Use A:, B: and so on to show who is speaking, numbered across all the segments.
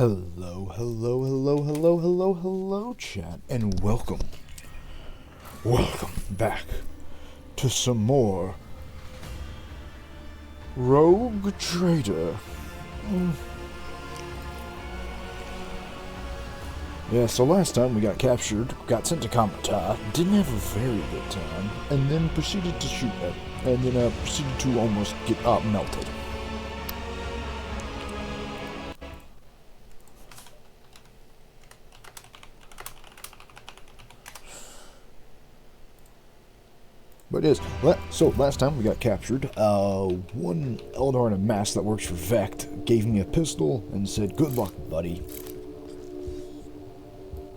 A: Hello, chat, and welcome back to some more Rogue Trader. Yeah, so last time we got captured, got sent to Kamata, didn't have a very good time, and then proceeded to shoot it, and then proceeded to almost get melted. But it is. So last time we got captured, one Eldar in a mask that works for Vect gave me a pistol and said, "Good luck, buddy."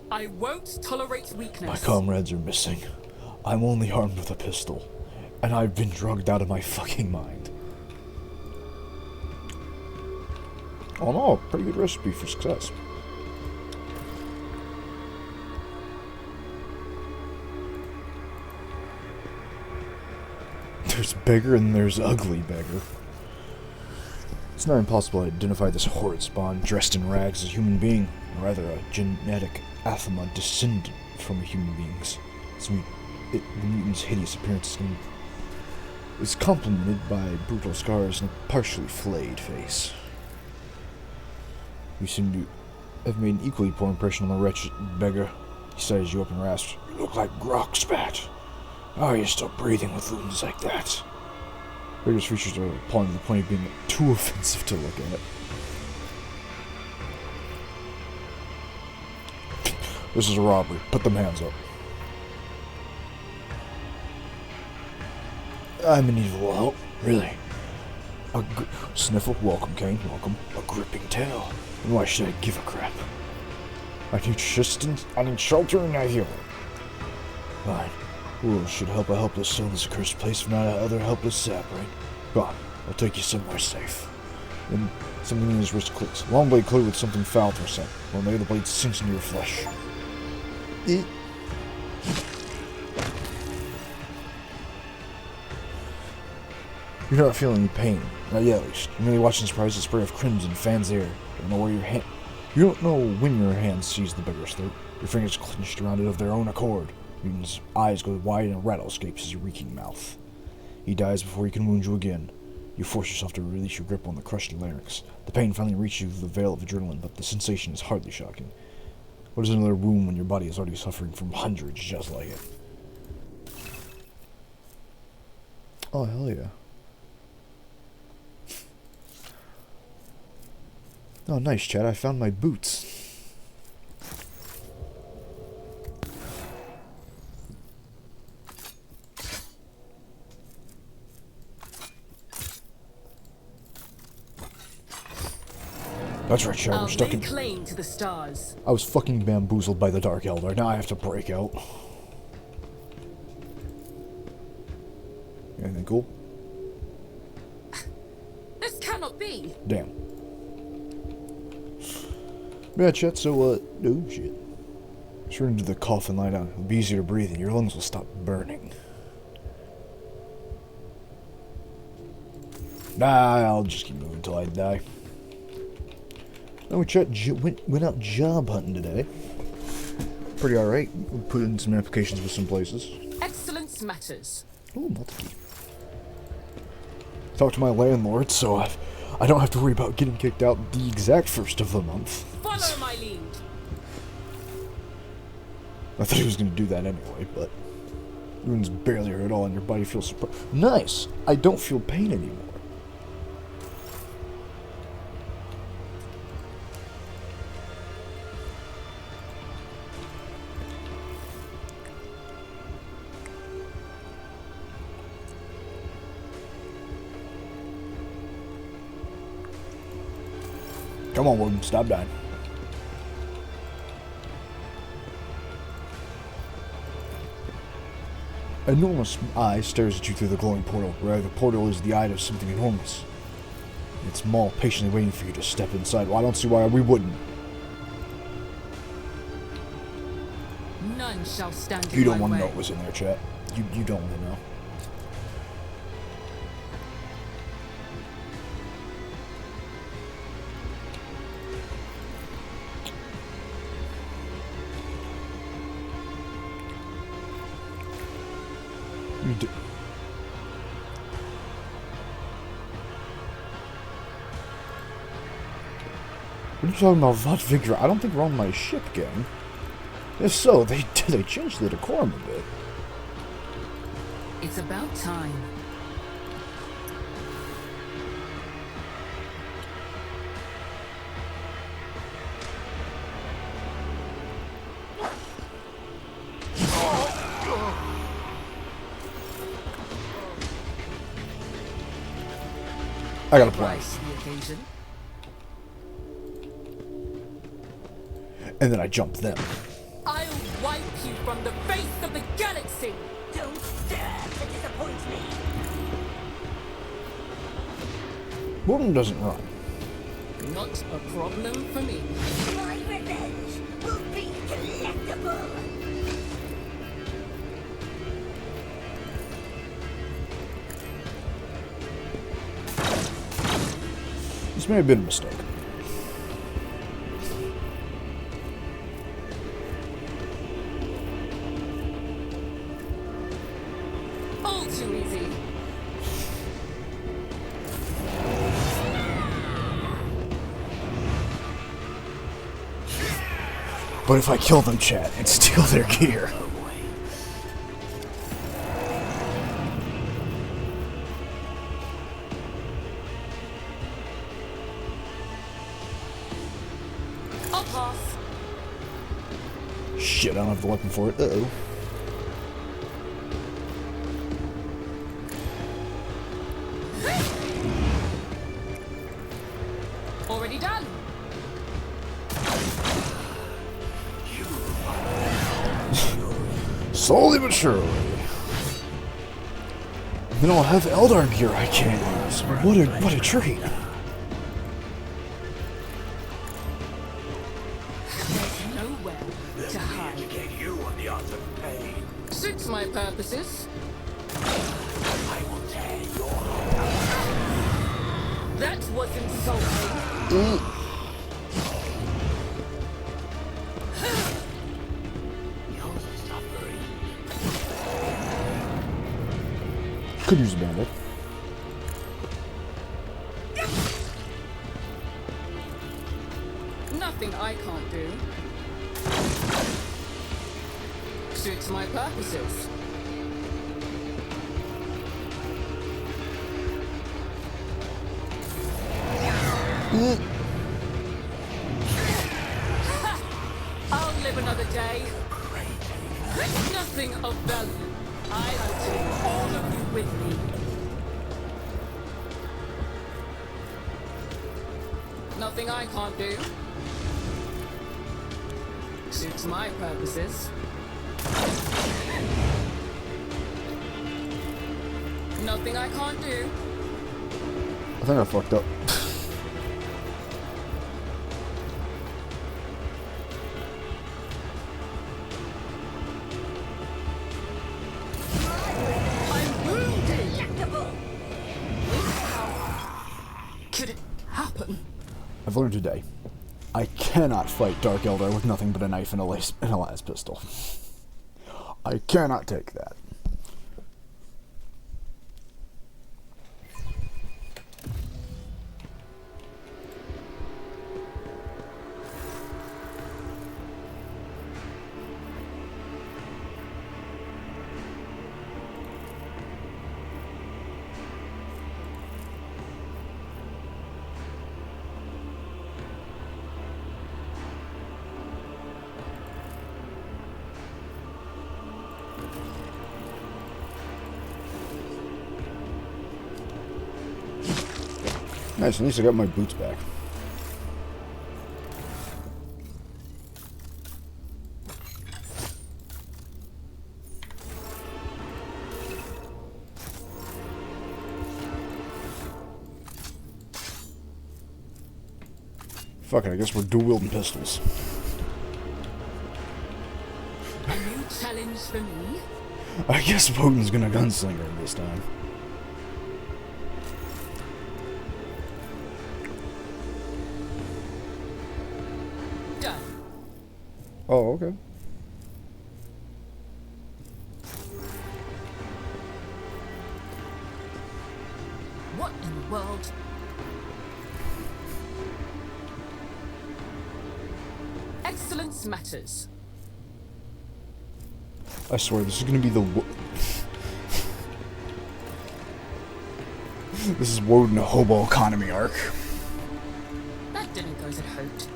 B: I won't tolerate weakness.
A: My comrades are missing. I'm only armed with a pistol, and I've been drugged out of my fucking mind. Oh no, pretty good recipe for success. There's beggar and there's ugly beggar. It's not impossible to identify this horrid spawn dressed in rags as a human being, or rather a genetic athema descendant from a human being's. The mutant's hideous appearance is complemented by brutal scars and a partially flayed face. You seem to have made an equally poor impression on the wretched beggar. He sized you up and rasped, "You look like grog spat. How are you still breathing with wounds like that?" Beggar's features are appalling to the point of being too offensive to look at. "This is a robbery. Put them hands up." "I'm in need of a little help. Really?" Sniffle. "Welcome, Kane. Welcome. A gripping tale. And why should I give a crap? I need assistance. I need shelter and I heal." "Fine. Rules should help a helpless soul in this accursed place, if not other helpless sap, right? Go on, I'll take you somewhere safe." Then something in his wrist clicks. Long blade clear with something foul for a second, while the other blade sinks into your flesh. You're not feeling any pain. Not yet, at least. You're merely watching surprise the spray of crimson fans the air. You don't know when your hand sees the beggar's throat. Your fingers clenched around it of their own accord. Mutan's eyes go wide and a rattle escapes his reeking mouth. He dies before he can wound you again. You force yourself to release your grip on the crushed larynx. The pain finally reaches you through the veil of adrenaline, but the sensation is hardly shocking. What is another wound when your body is already suffering from hundreds just like it? Oh, hell yeah. Oh, nice, Chad. I found my boots. That's right, Chad. We're stuck in.
B: Claim to the stars.
A: I was fucking bamboozled by the Dark Eldar. Now I have to break out. Anything cool?
B: This cannot be.
A: Damn. Yeah, Chet, so, oh shit. Turn into the coffin, lie down. It'll be easier to breathe and your lungs will stop burning. Nah, I'll just keep moving until I die. Oh, Chet went out job hunting today. Pretty alright. We put in some applications with some places.
B: Excellence matters.
A: Oh, multi-key. Talked to my landlord, so I don't have to worry about getting kicked out the exact first of the month.
B: Follow my lead.
A: I thought he was going to do that anyway, but wounds barely hurt at all and your body feels nice. I don't feel pain anymore. Come on, Woden, stop dying. An enormous eye stares at you through the glowing portal, where the portal is the eye of something enormous. Its maw patiently waiting for you to step inside. Well, I don't see why we wouldn't.
B: None shall stand.
A: You don't want to know what was in there, chat. You don't want to know. What are you talking about, what Victor? I don't think we're on my ship, gang. If so, they changed the decorum a bit.
B: It's about time.
A: I got a plan.
B: Rise to the occasion.
A: And then I jump them.
B: I'll wipe you from the face of the galaxy!
C: Don't dare to disappoint me!
A: Woden doesn't run.
B: Not a problem for me.
C: My revenge will be delectable!
A: This may have been a mistake.
B: All too easy.
A: But if I kill them, chat, and steal their gear.
B: I'll pass.
A: Shit, I don't have the weapon for it. Uh-oh.
B: Already done.
A: Slowly but surely. Then I'll have Eldar gear I can't use. What a treat.
B: There's nowhere to hide.
C: Get you on the odds of pain.
B: Suits my purposes.
C: I will tear your
B: That was insulting.
C: You're suffering.
A: Could use a bandit.
B: Nothing I can't do. Suits my purposes. I'll live another day. Nothing of value. I will take all of you with me. Nothing I can't do. Suits my purposes. Nothing I can't do.
A: I think I fucked up.
B: I'm wounded.
C: Delectable!
B: Could it happen?
A: I've learned today. I cannot fight Dark Eldar with nothing but a knife and a las pistol. I cannot take that. Nice, at least I got my boots back. Fuck it, I guess we're dual-wielding pistols.
B: A new challenge for me?
A: I guess Woden's gonna gunslinger him this time.
B: Done.
A: Oh, okay.
B: What in the world? excellence matters.
A: I swear, this is gonna be the this is Woden hobo economy arc.
B: That didn't go as it hoped.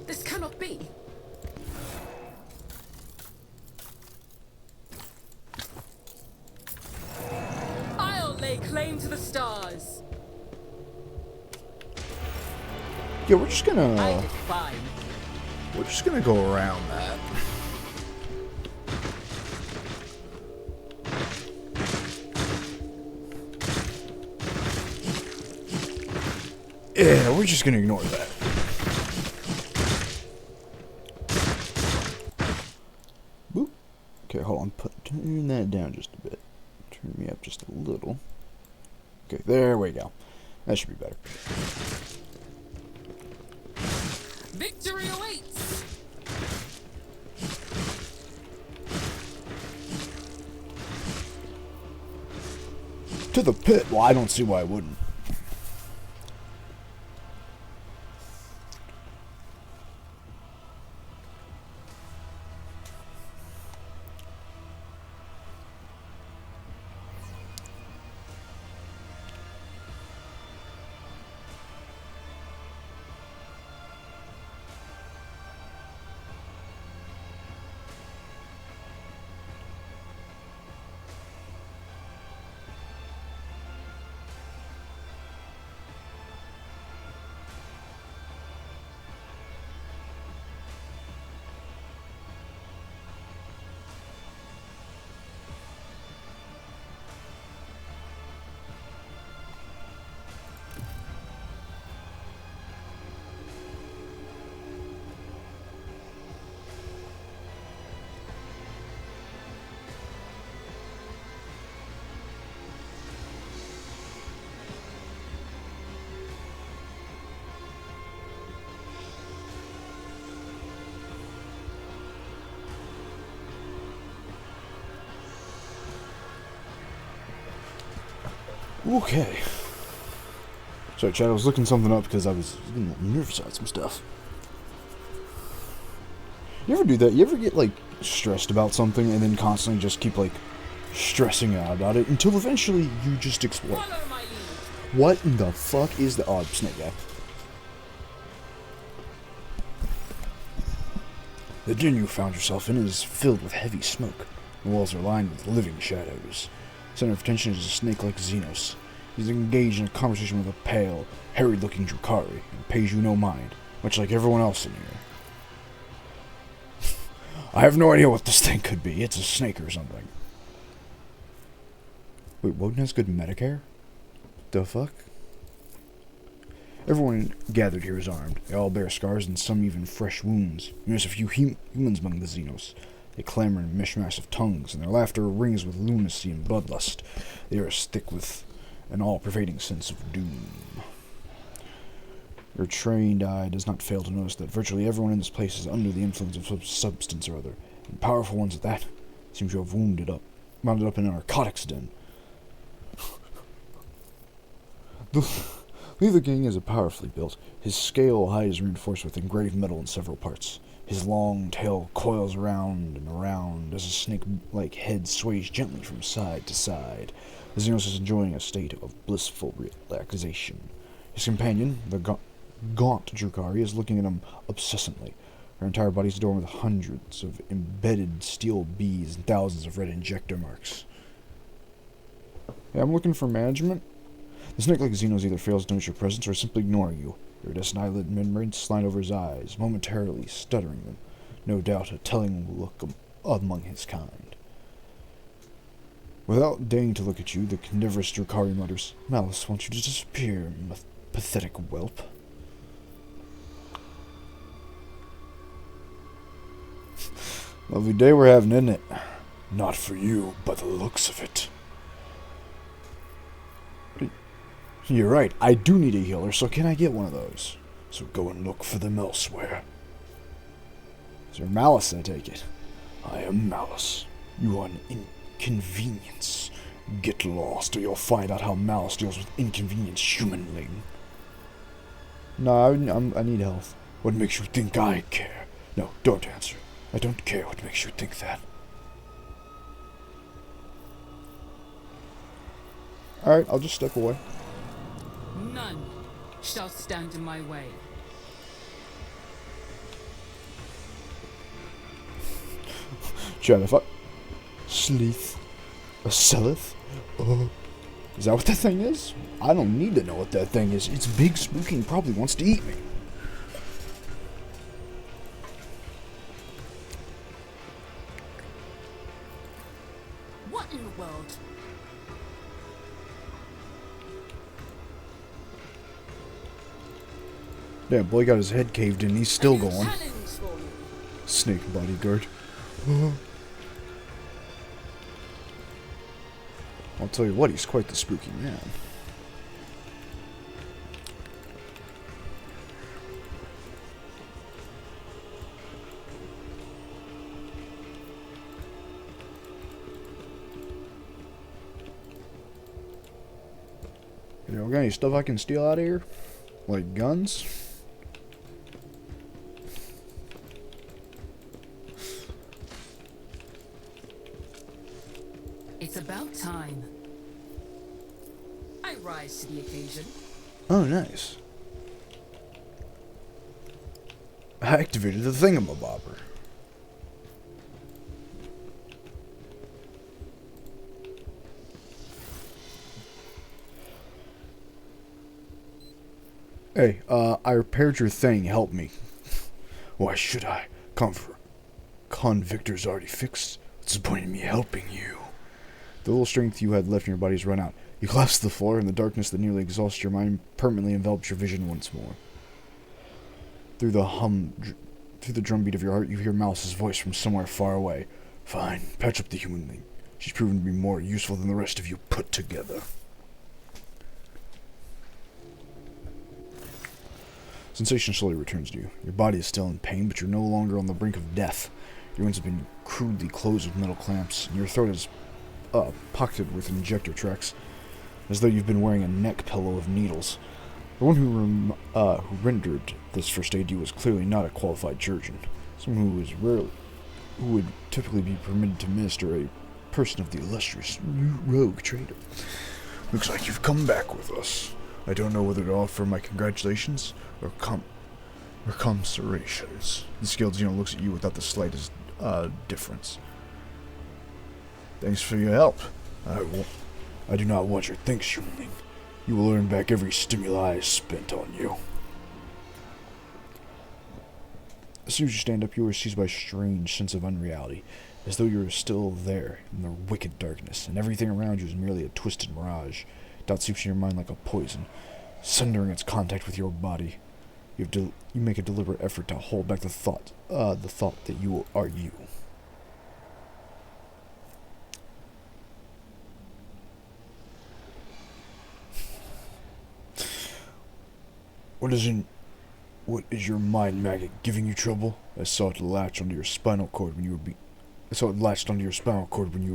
B: This cannot be. I'll lay claim to the stars.
A: Yeah, we're just
B: I
A: gonna
B: did fine.
A: go around that. Yeah, we're just gonna ignore that. Boop. Okay, hold on. Turn that down just a bit. Turn me up just a little. Okay, there we go. That should be better.
B: Victory awaits!
A: To the pit. Well, I don't see why I wouldn't. Okay. Sorry, Chad, I was looking something up because I was getting nervous about some stuff. You ever do that? You ever get, like, stressed about something and then constantly just keep, like, stressing out about it until eventually you just explode?
B: Follow my lead.
A: What in the fuck is the... Oh, snake guy. The den you found yourself in is filled with heavy smoke. The walls are lined with living shadows. Center of attention is a snake like Xenos. He's engaged in a conversation with a pale, harried-looking Drukhari, and pays you no mind, much like everyone else in here. I have no idea what this thing could be. It's a snake or something. Wait, Woden has good Medicare? The fuck? Everyone gathered here is armed. They all bear scars and some even fresh wounds. There's a few humans among the Xenos. They clamor in a mishmash of tongues, and their laughter rings with lunacy and bloodlust. They are thick with an all-pervading sense of doom. Your trained eye does not fail to notice that virtually everyone in this place is under the influence of some substance or other, and powerful ones at that seem to have wounded up in a narcotics den. The king is powerfully built. His scale hide is reinforced with engraved metal in several parts. His long tail coils around and around as a snake-like head sways gently from side to side. The Xenos is enjoying a state of blissful relaxation. His companion, the gaunt Drukhari, is looking at him obsessively. Her entire body is adorned with hundreds of embedded steel bees and thousands of red injector marks. Yeah, I'm looking for management. The snake-like Xenos either fails to notice your presence or is simply ignoring you. Your iridescent eyelid membrane slide over his eyes, momentarily stuttering them. No doubt a telling look among his kind. Without deigning to look at you, the carnivorous Drukhari mutters, "Malice wants you to disappear, pathetic whelp." Lovely day we're having, isn't it? Not for you, by the looks of it. You're right, I do need a healer, so can I get one of those? So go and look for them elsewhere. Is there malice, I take it? I am Malice. You are an inconvenience. Get lost, or you'll find out how Malice deals with inconvenience, humanling. No, I need health. What makes you think I care? No, don't answer. I don't care what makes you think that. Alright, I'll just step away.
B: None shall stand in my way.
A: Chat, if I... Sleeth. A Seleth? Is that what that thing is? I don't need to know what that thing is. It's big, spooky, and probably wants to eat me.
B: What in the world?
A: Yeah, boy got his head caved in. He's still going.
B: Challenge for me.
A: Snake bodyguard. I'll tell you what, he's quite the spooky man. You know, got any stuff I can steal out of here? Like guns?
B: It's about time. I rise to the occasion.
A: Oh, nice. I activated the thingamabobber. Hey, I repaired your thing. Help me. Why should I? Convictor's already fixed. What's the point in me helping you? The little strength you had left in your body's run out. You collapse to the floor, and the darkness that nearly exhausts your mind permanently envelops your vision once more. Through the drumbeat of your heart, you hear Malice's voice from somewhere far away. Fine, patch up the humanling. She's proven to be more useful than the rest of you put together. Sensation slowly returns to you. Your body is still in pain, but you're no longer on the brink of death. Your wounds have been crudely closed with metal clamps, and your throat is pocketed with injector tracks, as though you've been wearing a neck pillow of needles. The one who rendered this first aid to you was clearly not a qualified surgeon, someone who would typically be permitted to administer a person of the illustrious rogue trader. Looks like you've come back with us. I don't know whether to offer my congratulations or commiserations. The skilled Xeno looks at you without the slightest difference. Thanks for your help. I do not want your thanks, humanling. You will earn back every stimuli I spent on you. As soon as you stand up, you are seized by a strange sense of unreality, as though you are still there in the wicked darkness, and everything around you is merely a twisted mirage. Doubt seeps in your mind like a poison, sundering its contact with your body. You make a deliberate effort to hold back the thought that you are you. What is your mind maggot giving you trouble? I saw it latch onto your spinal cord when you were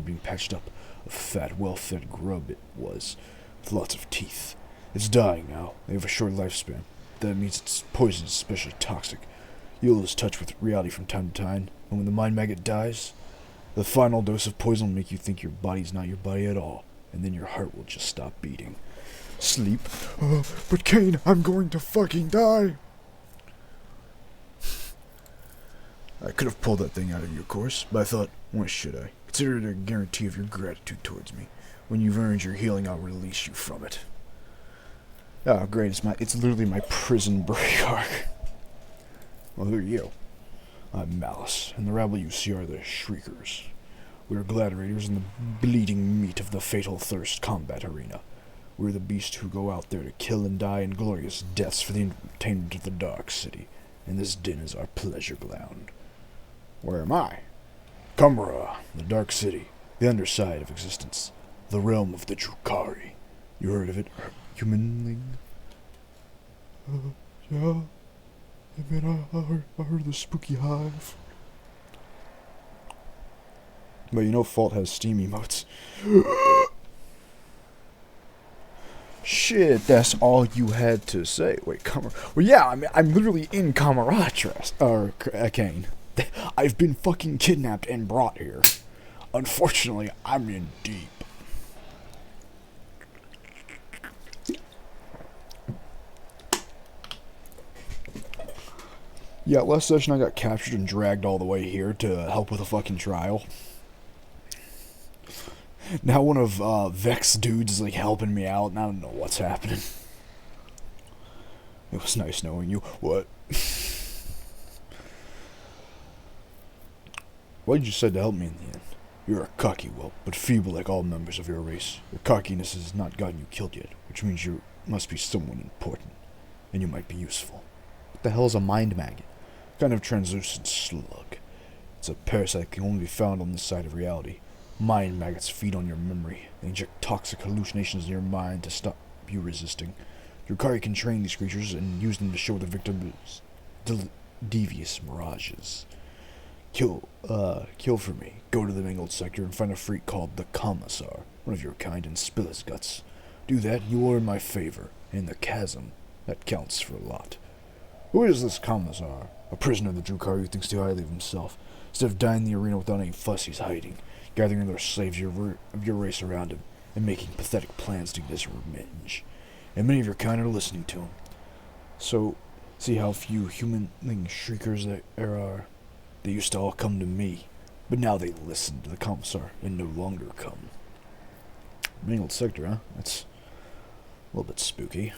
A: being patched up. A fat, well-fed grub it was, with lots of teeth. It's dying now. They have a short lifespan. That means its poison is especially toxic. You'll lose touch with reality from time to time, and when the mind maggot dies, the final dose of poison will make you think your body's not your body at all, and then your heart will just stop beating. Sleep. But Kane, I'm going to fucking die! I could have pulled that thing out of you, of course, but I thought, why should I? Consider it a guarantee of your gratitude towards me. When you've earned your healing, I'll release you from it. Oh, great, it's literally my prison break arc. Well, who are you? I'm Malice, and the rabble you see are the Shriekers. We are gladiators in the bleeding meat of the fatal thirst combat arena. We're the beasts who go out there to kill and die in glorious deaths for the entertainment of the Dark City, and this den is our pleasure ground. Where am I? Kumra, the Dark City, the underside of existence, the realm of the Drukari. You heard of it, humanling? Yeah. I heard of the spooky hive. But you know Fault has Steam emotes. Shit, that's all you had to say. Wait, well, yeah, I'm literally in Camarachas, or Kane. I've been fucking kidnapped and brought here. Unfortunately, I'm in deep. Yeah, last session I got captured and dragged all the way here to help with a fucking trial. Now one of Vex's dudes is like helping me out, and I don't know what's happening. It was nice knowing you. What? What did you say to help me in the end? You're a cocky whelp, but feeble like all members of your race. Your cockiness has not gotten you killed yet, which means you must be someone important, and you might be useful. What the hell is a mind maggot? Kind of translucent slug. It's a parasite that can only be found on this side of reality. Mind maggots feed on your memory. They inject toxic hallucinations in your mind to stop you resisting. Yukari can train these creatures and use them to show the victims devious mirages. Kill for me. Go to the mangled sector and find a freak called the Commissar, one of your kind, and spill his guts. Do that, you will earn my favor. In the chasm, that counts for a lot. Who is this Commissar? A prisoner of the Drukari who thinks too highly of himself. Instead of dying in the arena without any fuss, he's hiding, gathering other slaves of your race around him, and making pathetic plans to get his revenge. And many of your kind are listening to him. So, see how few humanling shriekers there are. They used to all come to me, but now they listen to the Commissar and no longer come. Mangled sector, huh? That's a little bit spooky.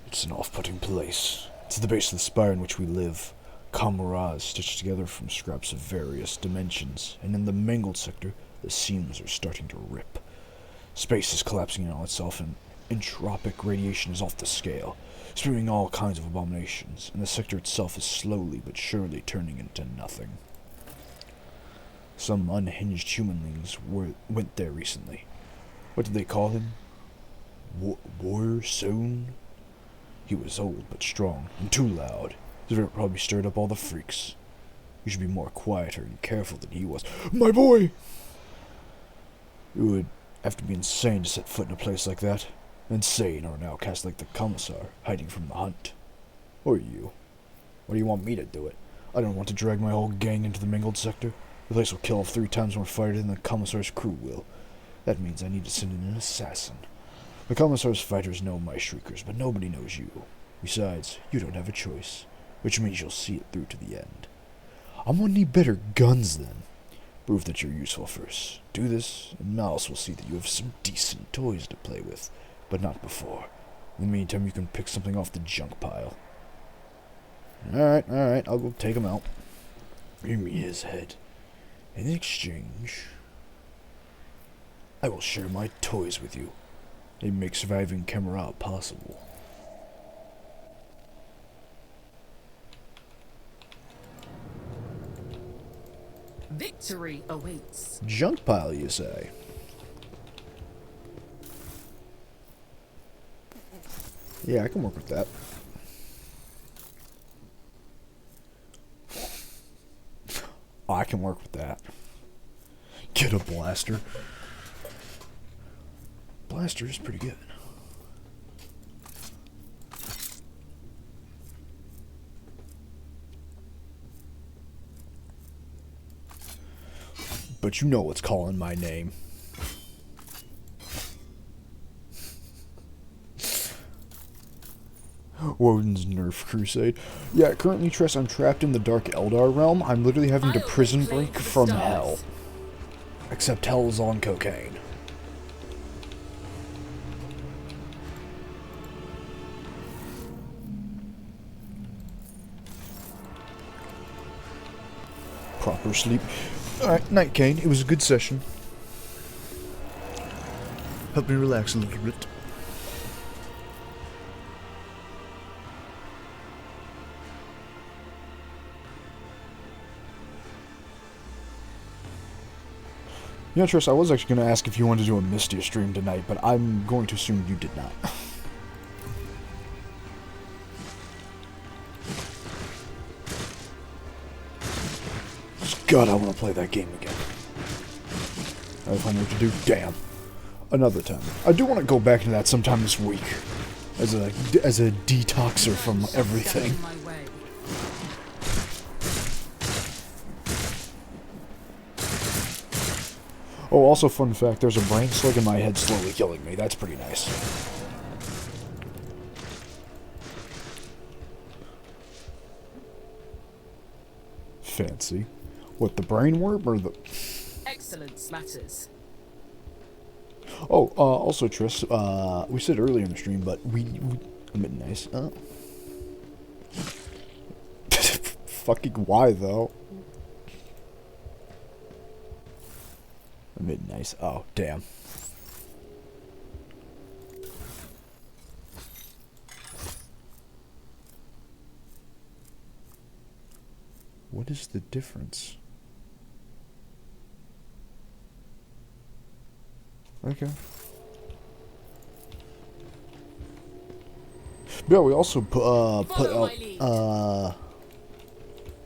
A: It's an off-putting place. It's the base of the spire in which we live. Cameras stitched together from scraps of various dimensions, and in the mangled sector, the seams are starting to rip. Space is collapsing in on itself, and entropic radiation is off the scale, spewing all kinds of abominations, and the sector itself is slowly but surely turning into nothing. Some unhinged humanlings went there recently. What did they call him? Warrior Soon? He was old but strong, and too loud. His rip probably stirred up all the freaks. You should be more quieter and careful than he was. My boy! You would have to be insane to set foot in a place like that. Insane, or an outcast like the Commissar, hiding from the hunt. Or you. Why do you want me to do it? I don't want to drag my whole gang into the mangled sector. The place will kill off 3 times more fighters than the Commissar's crew will. That means I need to send in an assassin. The Commissar's fighters know my shriekers, but nobody knows you. Besides, you don't have a choice, which means you'll see it through to the end. I'm gonna need better guns then. Prove that you're useful first. Do this, and Mouse will see that you have some decent toys to play with, but not before. In the meantime, you can pick something off the junk pile. Alright, I'll go take him out. Bring me his head. In exchange, I will share my toys with you. They make surviving Camera possible.
B: Victory awaits.
A: Junk pile, you say? Yeah, I can work with that. Oh, I can work with that. Get a blaster. Blaster is pretty good. But you know what's calling my name. Wodens Nerf Crusade. Yeah, currently, Tress, I'm trapped in the Dark Eldar realm. I'm literally having to prison break from hell. Except hell is on cocaine. Proper sleep. Alright, night, Kane. It was a good session. Help me relax a little bit. You know, Triss, I was actually going to ask if you wanted to do a Mystia stream tonight, but I'm going to assume you did not. God, I want to play that game again. I have homework to do. Damn. Another time. I do want to go back to that sometime this week. As a detoxer from everything.
B: My way.
A: Oh, also fun fact, there's a brain slug in my head slowly killing me. That's pretty nice. Fancy. What, the brain worm or the...
B: Excellence matters.
A: Oh, also, Triss, we said earlier in the stream, but we admit nice. Fucking why, though? Admit nice. Oh, damn. What is the difference? Okay. Yeah, we also put out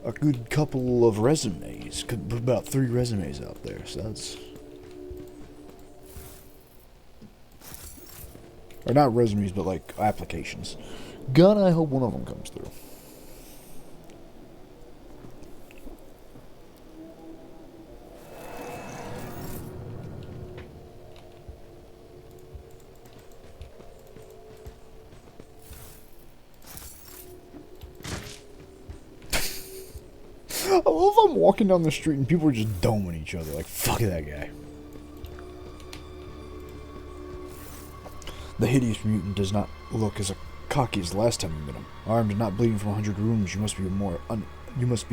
A: a good couple of resumes. Could put about 3 resumes out there, so that's... Or not resumes, but like applications. God, I hope one of them comes through. I love I'm walking down the street and people are just doming each other. Like, fuck that guy. The hideous mutant does not look as cocky as the last time you met him. Armed and not bleeding from 100 wounds, you must be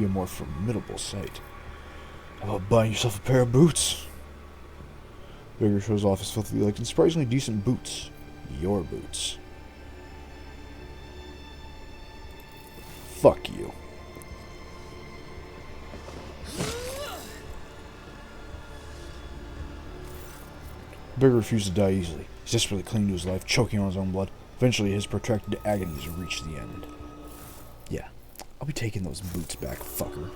A: a more formidable sight. How about buying yourself a pair of boots? Vigor shows off his filthy legs and surprisingly decent boots. Your boots. Fuck you. Bigger refused to die easily. He's desperately clinging to his life, choking on his own blood. Eventually, his protracted agonies reach the end. Yeah, I'll be taking those boots back, fucker.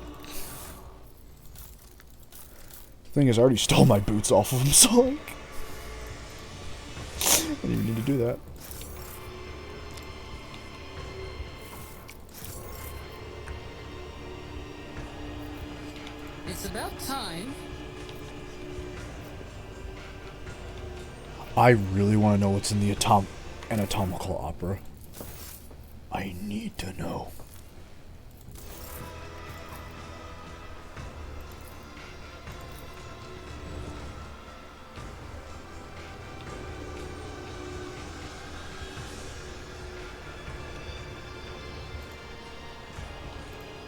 A: Thing is, I already stole my boots off of him, so like... I didn't even need to do that.
B: It's about time.
A: I really want to know what's in the anatomical opera. I need to know.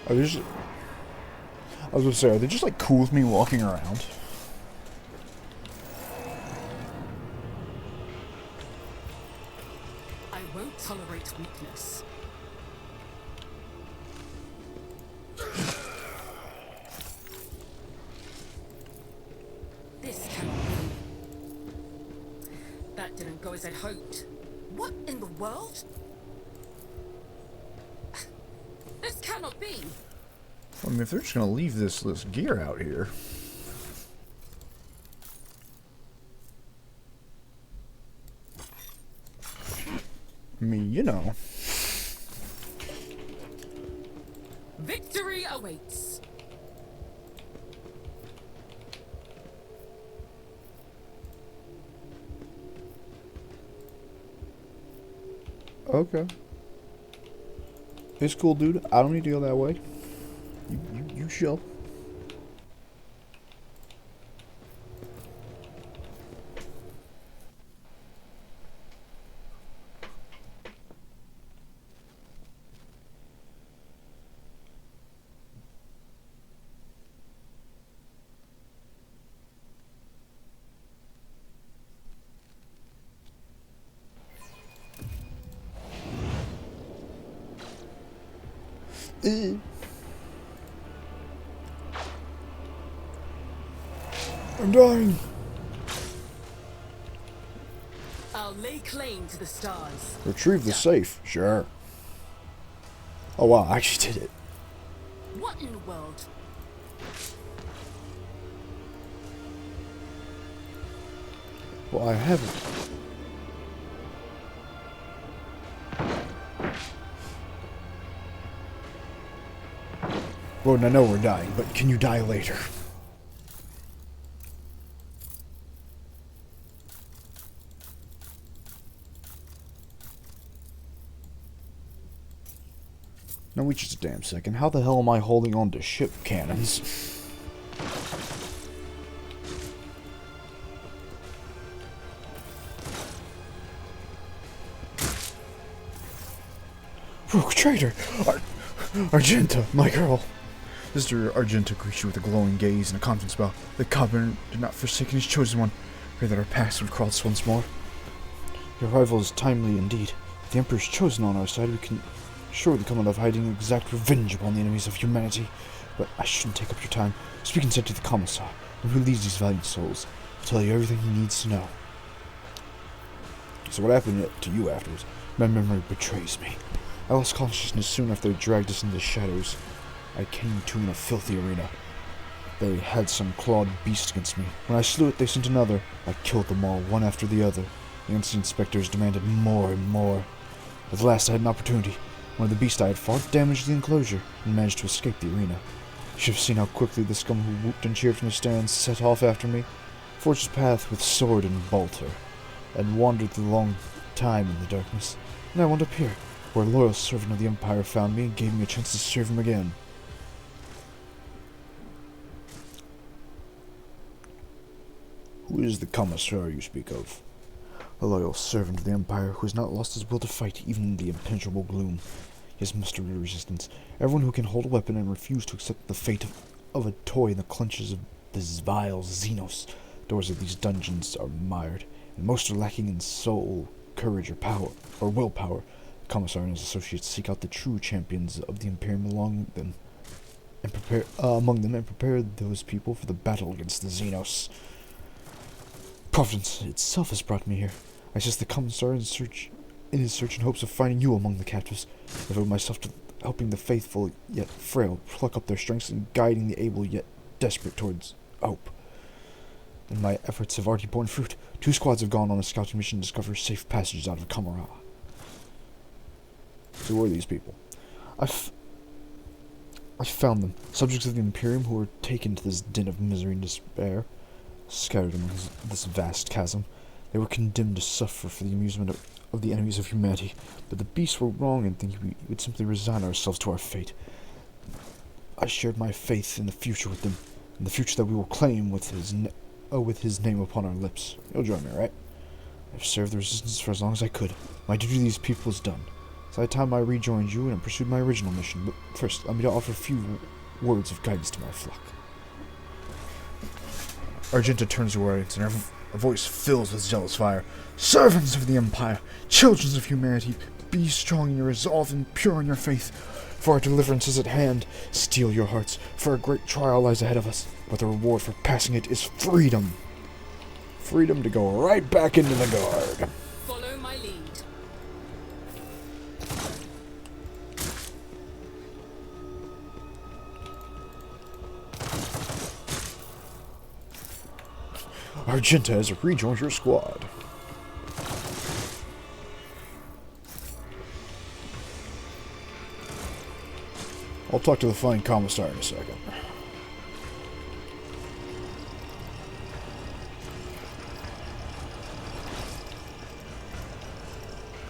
A: I was gonna say, are they just like cool with me walking around?
B: I won't tolerate weakness. This cannot be. That didn't go as I'd hoped. What in the world? This cannot be.
A: I mean, if they're just gonna leave this gear out here. I mean, you know.
B: Victory awaits.
A: Okay. It's cool, dude. I don't need to go that way. You chill. I'm dying.
B: I'll lay claim to the stars.
A: Retrieve the safe. Sure. Oh wow, I actually did it.
B: What in the world?
A: Well, I haven't. Woden, I know we're dying, but can you die later? Now wait just a damn second. How the hell am I holding on to ship cannons? Rogue traitor! Argenta, my girl! Sister Argenta greets you with a glowing gaze and a confident smile. The Covenant did not forsake his chosen one. Pray that our paths would cross once more. Your arrival is timely indeed. If the Emperor's chosen on our side, we can surely come out of hiding and exact revenge upon the enemies of humanity. But I shouldn't take up your time. Speak instead to the Commissar, and who leads these valiant souls. I'll tell you everything he needs to know. So what happened to you afterwards? My memory betrays me. I lost consciousness soon after they dragged us into the shadows. I came to in a filthy arena. They had some clawed beast against me. When I slew it, they sent another. I killed them all, one after the other. The ancient inspectors demanded more and more. At last I had an opportunity. One of the beasts I had fought damaged the enclosure and managed to escape the arena. You should have seen how quickly the scum who whooped and cheered from the stands set off after me. Forged his path with sword and bolter, and wandered through a long time in the darkness. And I wound up here, where a loyal servant of the Empire found me and gave me a chance to serve him again. Who is the Commissar you speak of? A loyal servant of the Empire who has not lost his will to fight even in the impenetrable gloom. He has mustered resistance. Everyone who can hold a weapon and refuse to accept the fate of a toy in the clutches of this vile Xenos. Doors of these dungeons are mired, and most are lacking in soul, courage, or power, or willpower. The Commissar and his associates seek out the true champions of the Imperium among them and prepare those people for the battle against the Xenos. Providence itself has brought me here. I assist the Commissar in his search in hopes of finding you among the captives. I devote myself to helping the faithful yet frail pluck up their strengths and guiding the able yet desperate towards hope. And my efforts have already borne fruit. 2 squads have gone on a scouting mission to discover safe passages out of Kamara. So who are these people? I found them, subjects of the Imperium who were taken to this den of misery and despair. Scattered among this vast chasm, they were condemned to suffer for the amusement of the enemies of humanity. But the beasts were wrong in thinking we would simply resign ourselves to our fate. I shared my faith in the future with them, and the future that we will claim with his name upon our lips. You'll join me, right? I've served the resistance for as long as I could. My duty to these people is done. It's high time I rejoined you and pursued my original mission. But first, let me offer a few words of guidance to my flock. Argenta turns to her audience, and her voice fills with zealous fire. Servants of the Empire, children of humanity, be strong in your resolve and pure in your faith, for our deliverance is at hand. Steel your hearts, for a great trial lies ahead of us, but the reward for passing it is freedom. Freedom to go right back into the guard.
B: Follow my lead.
A: Argenta has rejoined your squad. I'll talk to the fine Commissar in a second.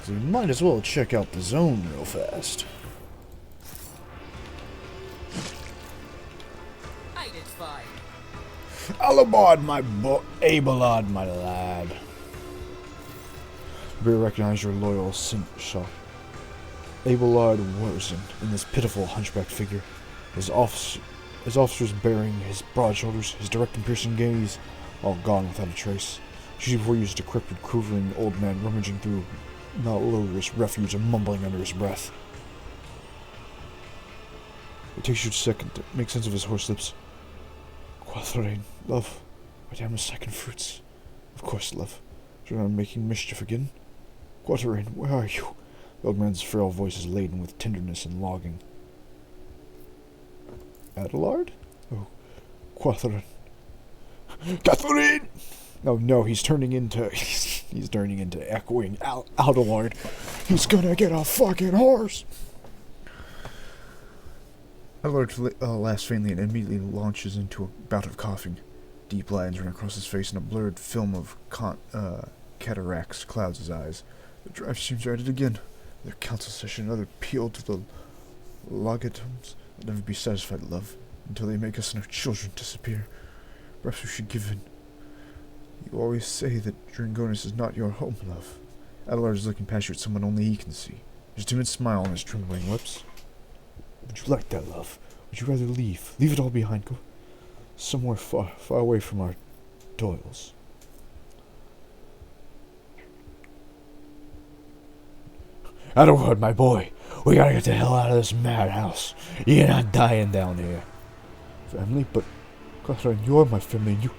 A: So we might as well check out the zone real fast.
B: I did fine.
A: Alabard, my Abelard, my lad. We recognize your loyal seneschal. Abelard Wodens in this pitiful hunchback figure. His officers bearing his broad shoulders, his direct and piercing gaze, all gone without a trace. Usually before he was a decrepit, quivering old man rummaging through malodorous refuse and mumbling under his breath. It takes you a second to make sense of his hoarse lips. Quatharain, love, my damn second fruits. Of course, love. You're not making mischief again? Quatharain, where are you? The old man's frail voice is laden with tenderness and longing. Adelard? Oh, Quatharain. Catherine! Oh no, he's turning into he's turning into echoing Adelard. He's gonna get a fucking horse. Adelard laughs faintly and immediately launches into a bout of coughing. Deep lines run across his face and a blurred film of cataracts clouds his eyes. The drive seems at it again. Another council session, another appeal to the logatums. I'll never be satisfied, love, until they make us and our children disappear. Perhaps we should give in. You always say that Drangonis is not your home, love. Adelard is looking past you at someone only he can see. There's a timid smile on his trembling lips. Would you like that, love? Would you rather leave? Leave it all behind. Go somewhere far, far away from our toils. Adelard, my boy. We gotta get the hell out of this madhouse. You're not dying down here. Family? But, Catherine, you're my family and you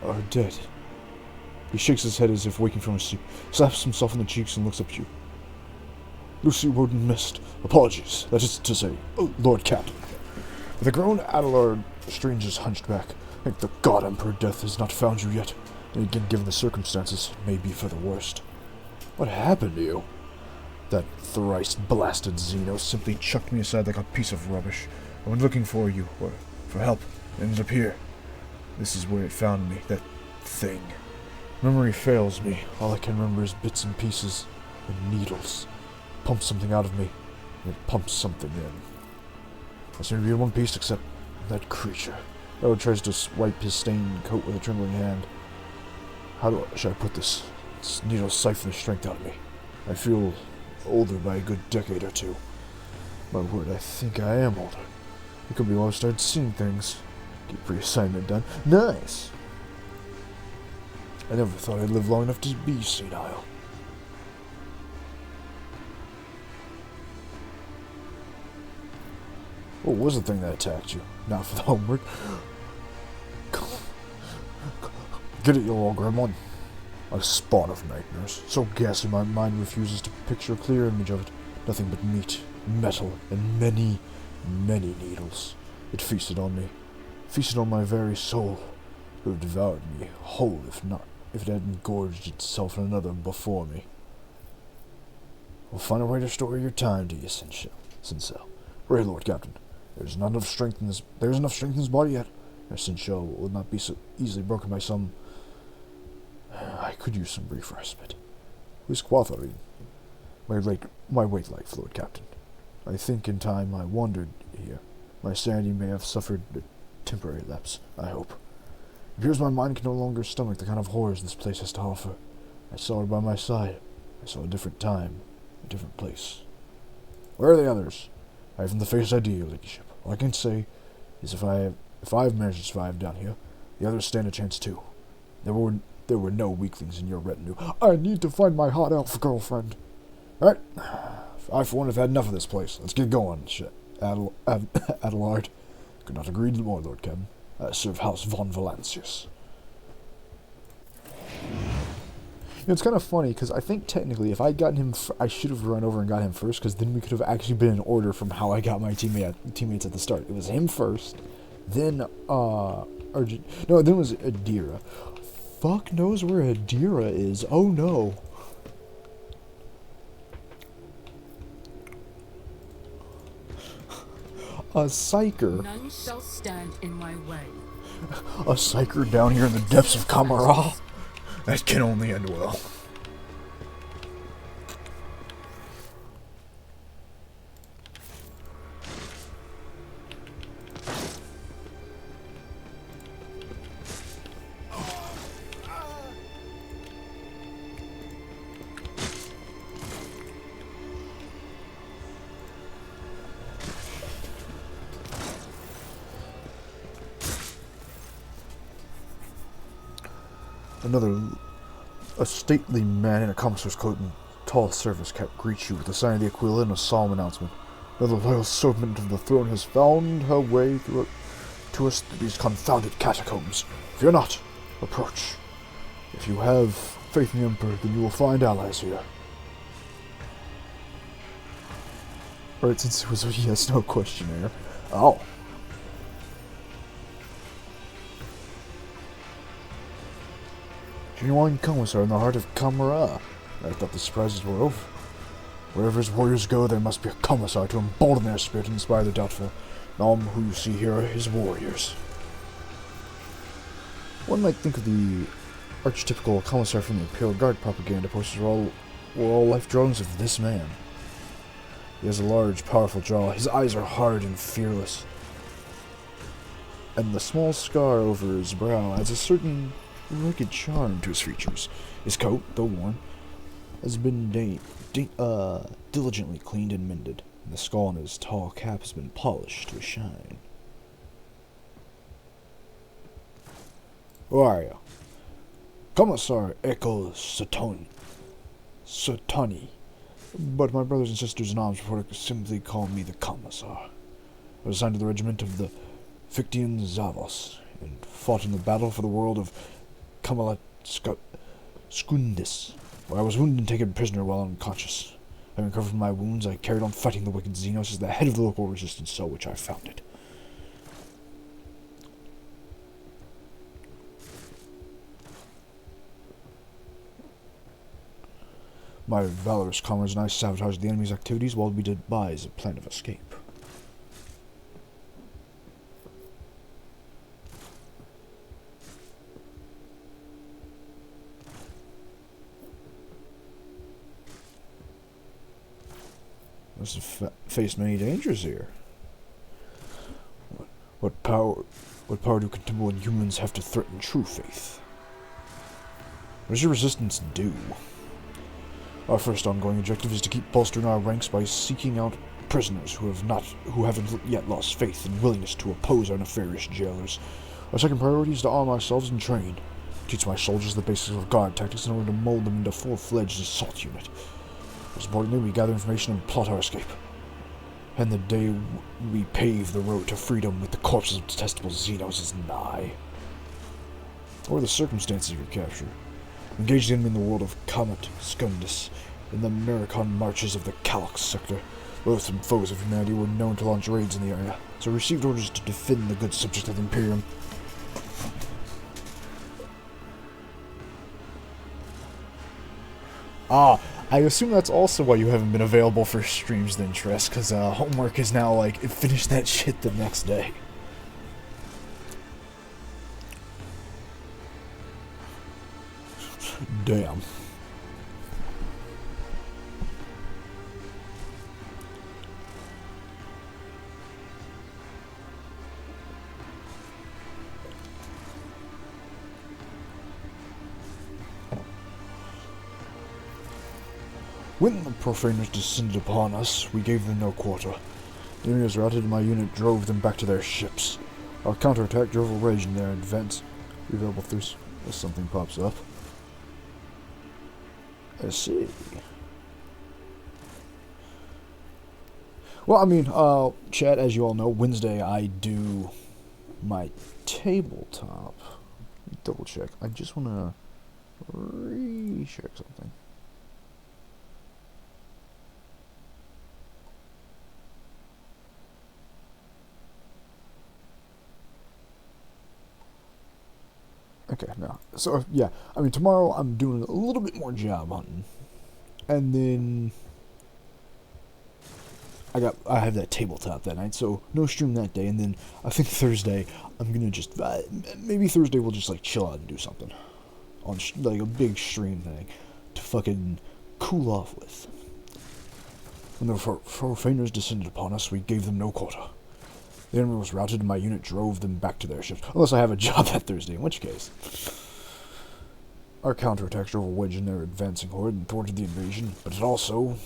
A: are dead. He shakes his head as if waking from his sleep, slaps himself in the cheeks and looks up at you. Lucy Woden missed. Apologies. That is to say, Lord Captain. With a groan, Adelard strains hunched back. Thank the God Emperor Death has not found you yet. And again, given the circumstances, may be for the worst. What happened to you? That thrice blasted Zeno simply chucked me aside like a piece of rubbish. I went looking for you, or for help, and ended up here. This is where it found me, that thing. Memory fails me. All I can remember is bits and pieces, and needles. It pumps something out of me, and it pumps something in. I seem to be in one piece except that creature. Elwood tries to wipe his stained coat with a trembling hand. Should I put this? This needle siphon the strength out of me. I feel older by a good decade or two. My word, I think I am older. It could be when I start seeing things. Get pre-assignment done. Nice! I never thought I'd live long enough to be senile. What was the thing that attacked you? Not for the homework. Get it, you old gremlin. A spawn of nightmares. So ghastly my mind refuses to picture a clear image of it. Nothing but meat, metal, and many, many needles. It feasted on me. Feasted on my very soul. It would have devoured me whole if it hadn't gorged itself in another before me. We'll find a way to restore your time to you, Sincel. Hurry, Lord Captain. There's enough strength in his body yet. Our Sincel will not be so easily broken by some. I could use some brief respite. Who's Quatharine? My wait life, Lord Captain. I think in time I wandered here. My sanity may have suffered a temporary lapse, I hope. It appears my mind can no longer stomach the kind of horrors this place has to offer. I saw her by my side. I saw a different time, a different place. Where are the others? I haven't the faintest idea, your ladyship. All I can say is if I've managed to survive down here, the others stand a chance too. There were no weaklings in your retinue. I need to find my hot elf girlfriend. Alright. I for one have had enough of this place. Let's get going. Shit. Adelard. Could not agree more, Lord Captain. Serve House von Valancius. It's kind of funny, because I think technically if I'd gotten him, I should have run over and got him first, because then we could have actually been in order from how I got my teammates at the start. It was him first, then, then it was Adira. Fuck knows where Adira is. Oh no. A psyker.
B: None shall stand in my way.
A: A psyker down here in the depths of Kamara? That can only end well. A stately man in a commissar's coat and tall service cap greets you with the sign of the Aquila and a solemn announcement. Another loyal servant of the throne has found her way to us through these confounded catacombs. Fear not. Approach. If you have faith in the Emperor, then you will find allies here. Alright, since it was a yes, no questionnaire. Oh. genuine commissar in the heart of Camara. I thought the surprises were over. Wherever his warriors go, there must be a commissar to embolden their spirit and inspire the doubtful. And all who you see here are his warriors. One might think of the archetypical commissar from the Imperial Guard propaganda posters were all life drawings of this man. He has a large, powerful jaw. His eyes are hard and fearless. And the small scar over his brow adds a certain rugged charm to his features. His coat, though worn, has been diligently cleaned and mended, and the skull on his tall cap has been polished to a shine. Who are you? Commissar Echo Sotani. But my brothers and sisters in arms prefer to simply call me the Commissar. I was assigned to the regiment of the Fictian Zavos, and fought in the battle for the world of Skundis, where I was wounded and taken prisoner while unconscious. Having recovered from my wounds, I carried on fighting the wicked Xenos as the head of the local resistance cell which I founded. My valorous comrades and I sabotaged the enemy's activities while we devised a plan of escape. Must have faced many dangers here. What power do contemporary humans have to threaten true faith? What does your resistance do? Our first ongoing objective is to keep bolstering our ranks by seeking out prisoners who haven't yet lost faith and willingness to oppose our nefarious jailers. Our second priority is to arm ourselves and train. Teach my soldiers the basics of guard tactics in order to mold them into a full-fledged assault unit. Most importantly, we gather information and plot our escape. And the day we pave the road to freedom with the corpses of detestable Xenos is nigh. What are the circumstances of your capture? Engage the enemy in the world of Comet Skundis, in the Americon marches of the Calix sector. Loathsome foes of humanity were known to launch raids in the area, so I received orders to defend the good subject of the Imperium. I assume that's also why you haven't been available for streams then, Tress, because homework is now like, finish that shit the next day. Damn. When the profaners descended upon us, we gave them no quarter. The enemy was routed and my unit drove them back to their ships. Our counterattack drove a wedge in their advance. Available through if something pops up. I see. Well, I mean, chat, as you all know, Wednesday I do my tabletop. Double check. I just want to re-check something. Okay, no. So, yeah. I mean, tomorrow I'm doing a little bit more job hunting. And then I have that tabletop that night, so no stream that day. And then I think Thursday I'm gonna just maybe Thursday we'll just like chill out and do something on like a big stream thing to fucking cool off with. When the profaners descended upon us, we gave them no quarter. The enemy was routed and my unit drove them back to their ships. Unless I have a job that Thursday, in which case. Our counterattack drove a wedge in their advancing horde and thwarted the invasion, but it also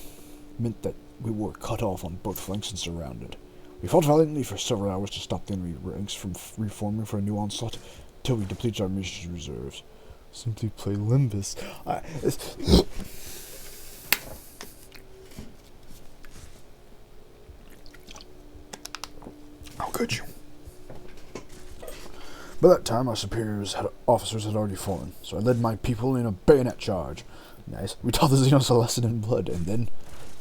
A: meant that we were cut off on both flanks and surrounded. We fought valiantly for several hours to stop the enemy ranks from reforming for a new onslaught, till we depleted our munitions reserves. Simply play Limbus. How could you? By that time, our officers had already fallen, so I led my people in a bayonet charge. Nice. We taught the Xenos a lesson in blood, and then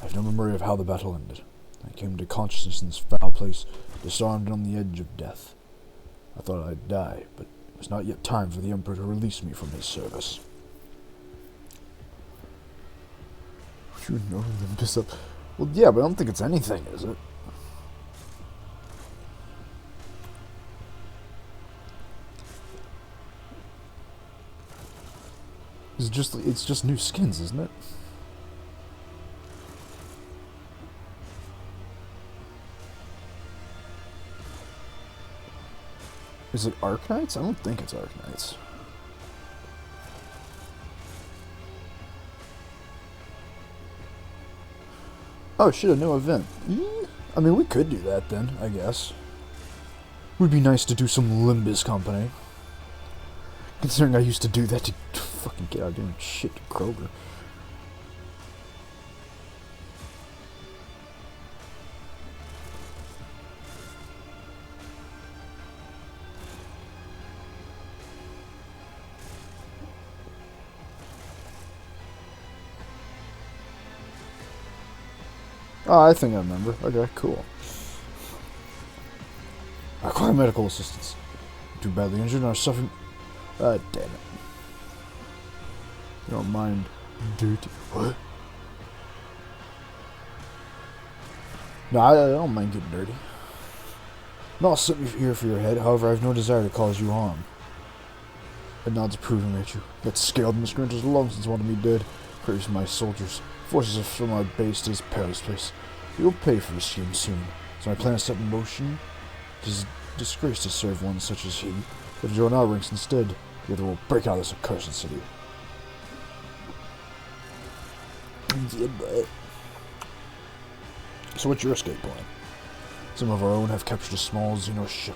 A: I have no memory of how the battle ended. I came to consciousness in this foul place, disarmed and on the edge of death. I thought I'd die, but it was not yet time for the Emperor to release me from his service. You know them piss up. Well, yeah, but I don't think it's anything, is it? It's just new skins, isn't it? Is it Arknights? I don't think it's Arknights. Oh shit, a new event. I mean, we could do that then, I guess. Would be nice to do some Limbus company. Considering I used to do that to fucking get out doing shit to Kroger. Oh, I think I remember. Okay, cool. Acquire medical assistance. Too badly injured and are suffering. Damn it. You don't mind dirty. What? No, I don't mind getting dirty. Not sitting here for your head, however, I have no desire to cause you harm. It nods approvingly at you. That scaled miscreant has long since wanted me dead. Praise my soldiers. Forces from our base to this perilous place. You will pay for this scheme soon. So my plan is set in motion. It is a disgrace to serve one such as he. But join our ranks instead. Together we'll break out of this accursed city. Yeah, but... So what's your escape plan? Some of our own have captured a small Xeno ship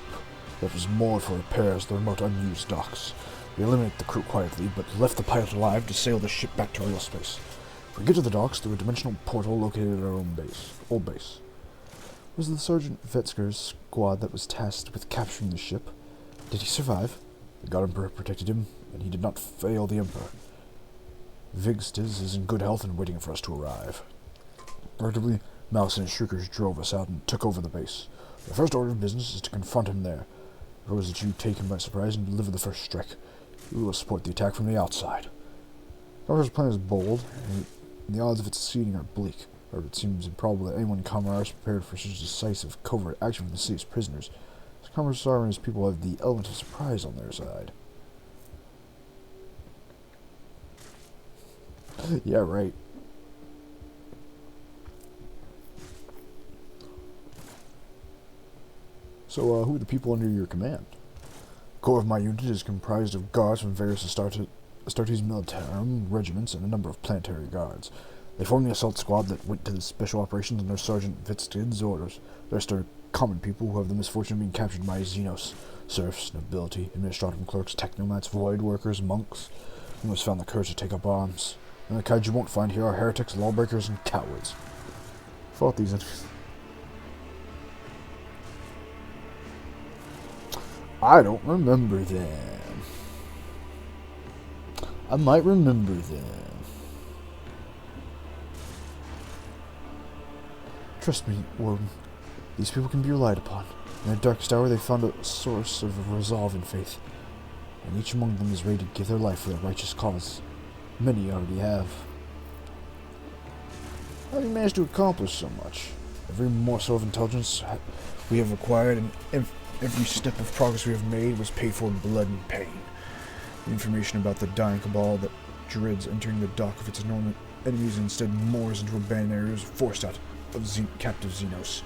A: that was moored for repairs at the remote unused docks. We eliminated the crew quietly, but left the pilot alive to sail the ship back to real space. We get to the docks through a dimensional portal located at our own base. Old base. It was the Sergeant Vetzker's squad that was tasked with capturing the ship. Did he survive? The God Emperor protected him, and he did not fail the Emperor. Vigstis is in good health and waiting for us to arrive. Arguably, Mouse and his Shriekers drove us out and took over the base. The first order of business is to confront him there. Propose that you take him by surprise and deliver the first strike. We will support the attack from the outside. The Emperor's plan is bold, and the odds of its succeeding are bleak. However, it seems improbable that anyone in Kamar is prepared for such decisive, covert action from the city's prisoners. As Kamar's and his people have the element of surprise on their side. Yeah, right. So, who are the people under your command? The core of my unit is comprised of guards from various Astartes Militarum regiments and a number of planetary guards. They form the assault squad that went to the special operations under Sergeant Vitzkid's orders. The rest are common people who have the misfortune of being captured by Xenos. Serfs, nobility, administrative clerks, technomats, void workers, monks, who has found the courage to take up arms. And the kind you won't find here are heretics, lawbreakers, and cowards. Fought these enemies. I don't remember them. I might remember them. Trust me, Woden. These people can be relied upon. In their darkest hour, they found a source of resolve and faith. And each among them is ready to give their life for a righteous cause. Many already have. How have you managed to accomplish so much? Every morsel of intelligence we have acquired and every step of progress we have made was paid for in blood and pain. The information about the dying cabal that dreads entering the dock of its enormous enemies and instead moors into abandoned areas forced out of captive Xenos.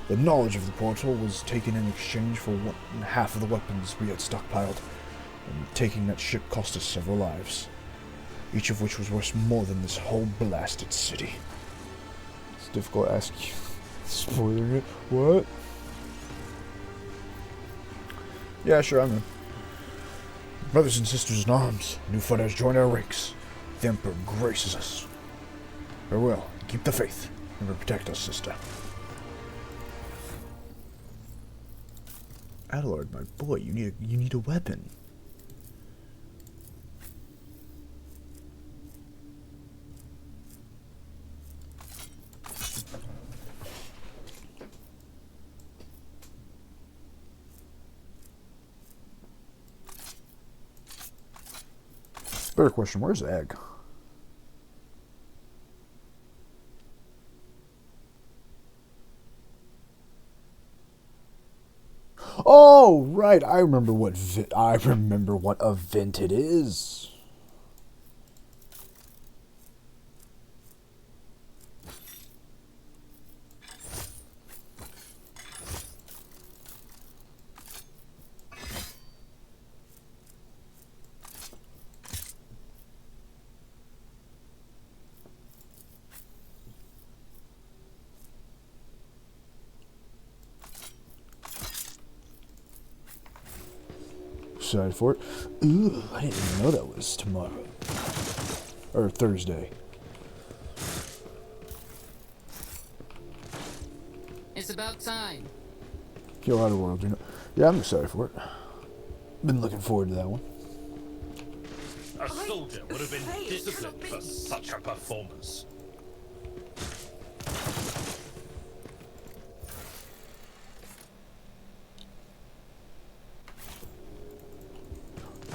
A: The knowledge of the portal was taken in exchange for half of the weapons we had stockpiled, and taking that ship cost us several lives, each of which was worth more than this whole blasted city. It's difficult to ask you. Spoiling it? What? Yeah, sure, I'm in. Brothers and sisters in arms, new fighters join our ranks. The Emperor graces us. Farewell. Keep the faith. Never protect us, sister. Adelard, my boy, you need a weapon. Better question, where's Egg? Oh, right. I remember what event it is. Excited for it. Ooh, I didn't even know that was tomorrow. Or Thursday.
B: It's about time.
A: Kill Outer World, you know. Yeah, I'm excited for it. Been looking forward to that one.
D: A soldier would have been disciplined for such a performance.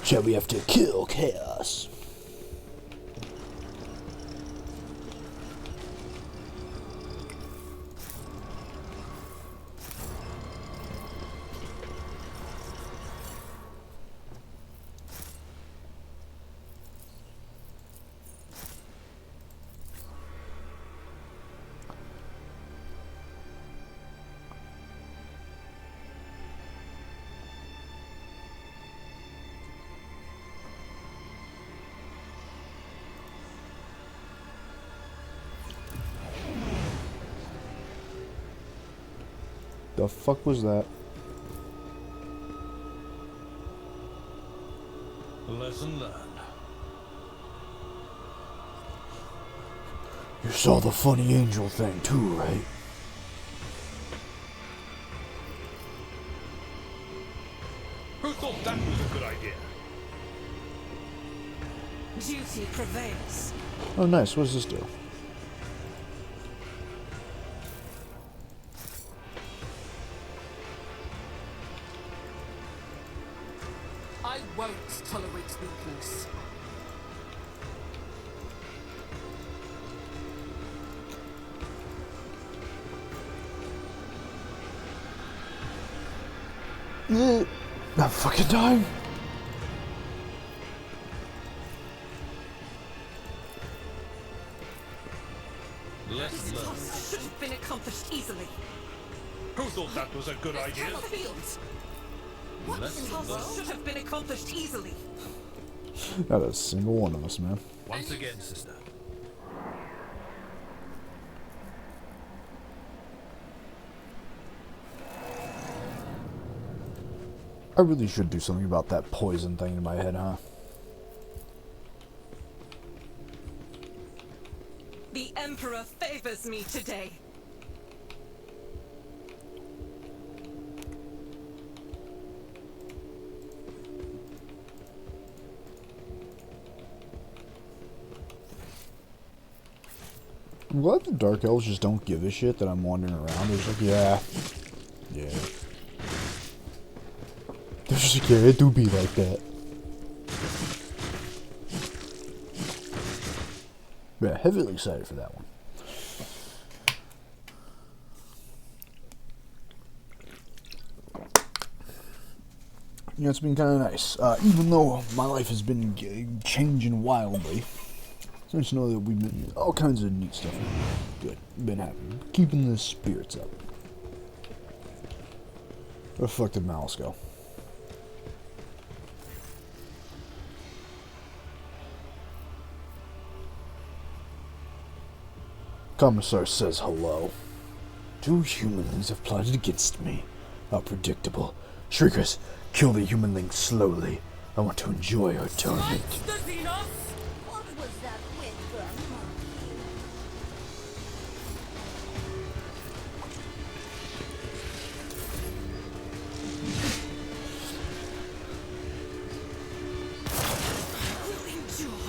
A: Shall we have to kill chaos? The fuck was that?
D: Lesson learned.
A: You saw the funny angel thing too, right?
D: Who thought that was a good idea?
E: Duty prevails.
A: Oh, nice. What does this do?
B: I won't tolerate weakness.
A: I'm fucking dying.
D: Lesson learned.
E: Task should have been accomplished easily.
D: Who thought that was a good idea?
E: Fields. What
D: Lesson
E: task
D: learned.
E: should have been accomplished easily?
A: Not a single one of us, man.
D: Once again, sister.
A: I really should do something about that poison thing in my head, huh?
E: The Emperor favors me today.
A: I'm glad the Dark Elves just don't give a shit that I'm wandering around. They're just like, yeah. They're just like, yeah, it do be like that. Yeah, heavily excited for that one. Yeah, it's been kind of nice. Even though my life has been changing wildly. So just know that we've been all kinds of neat stuff. Good. Been happening. Keeping the spirits up. Where the fuck did Malice go? Commissar says hello. 2 humanlings have plotted against me. How predictable. Shriekers, kill the humanling slowly. I want to enjoy our torment.
C: What was that whisper, monkey?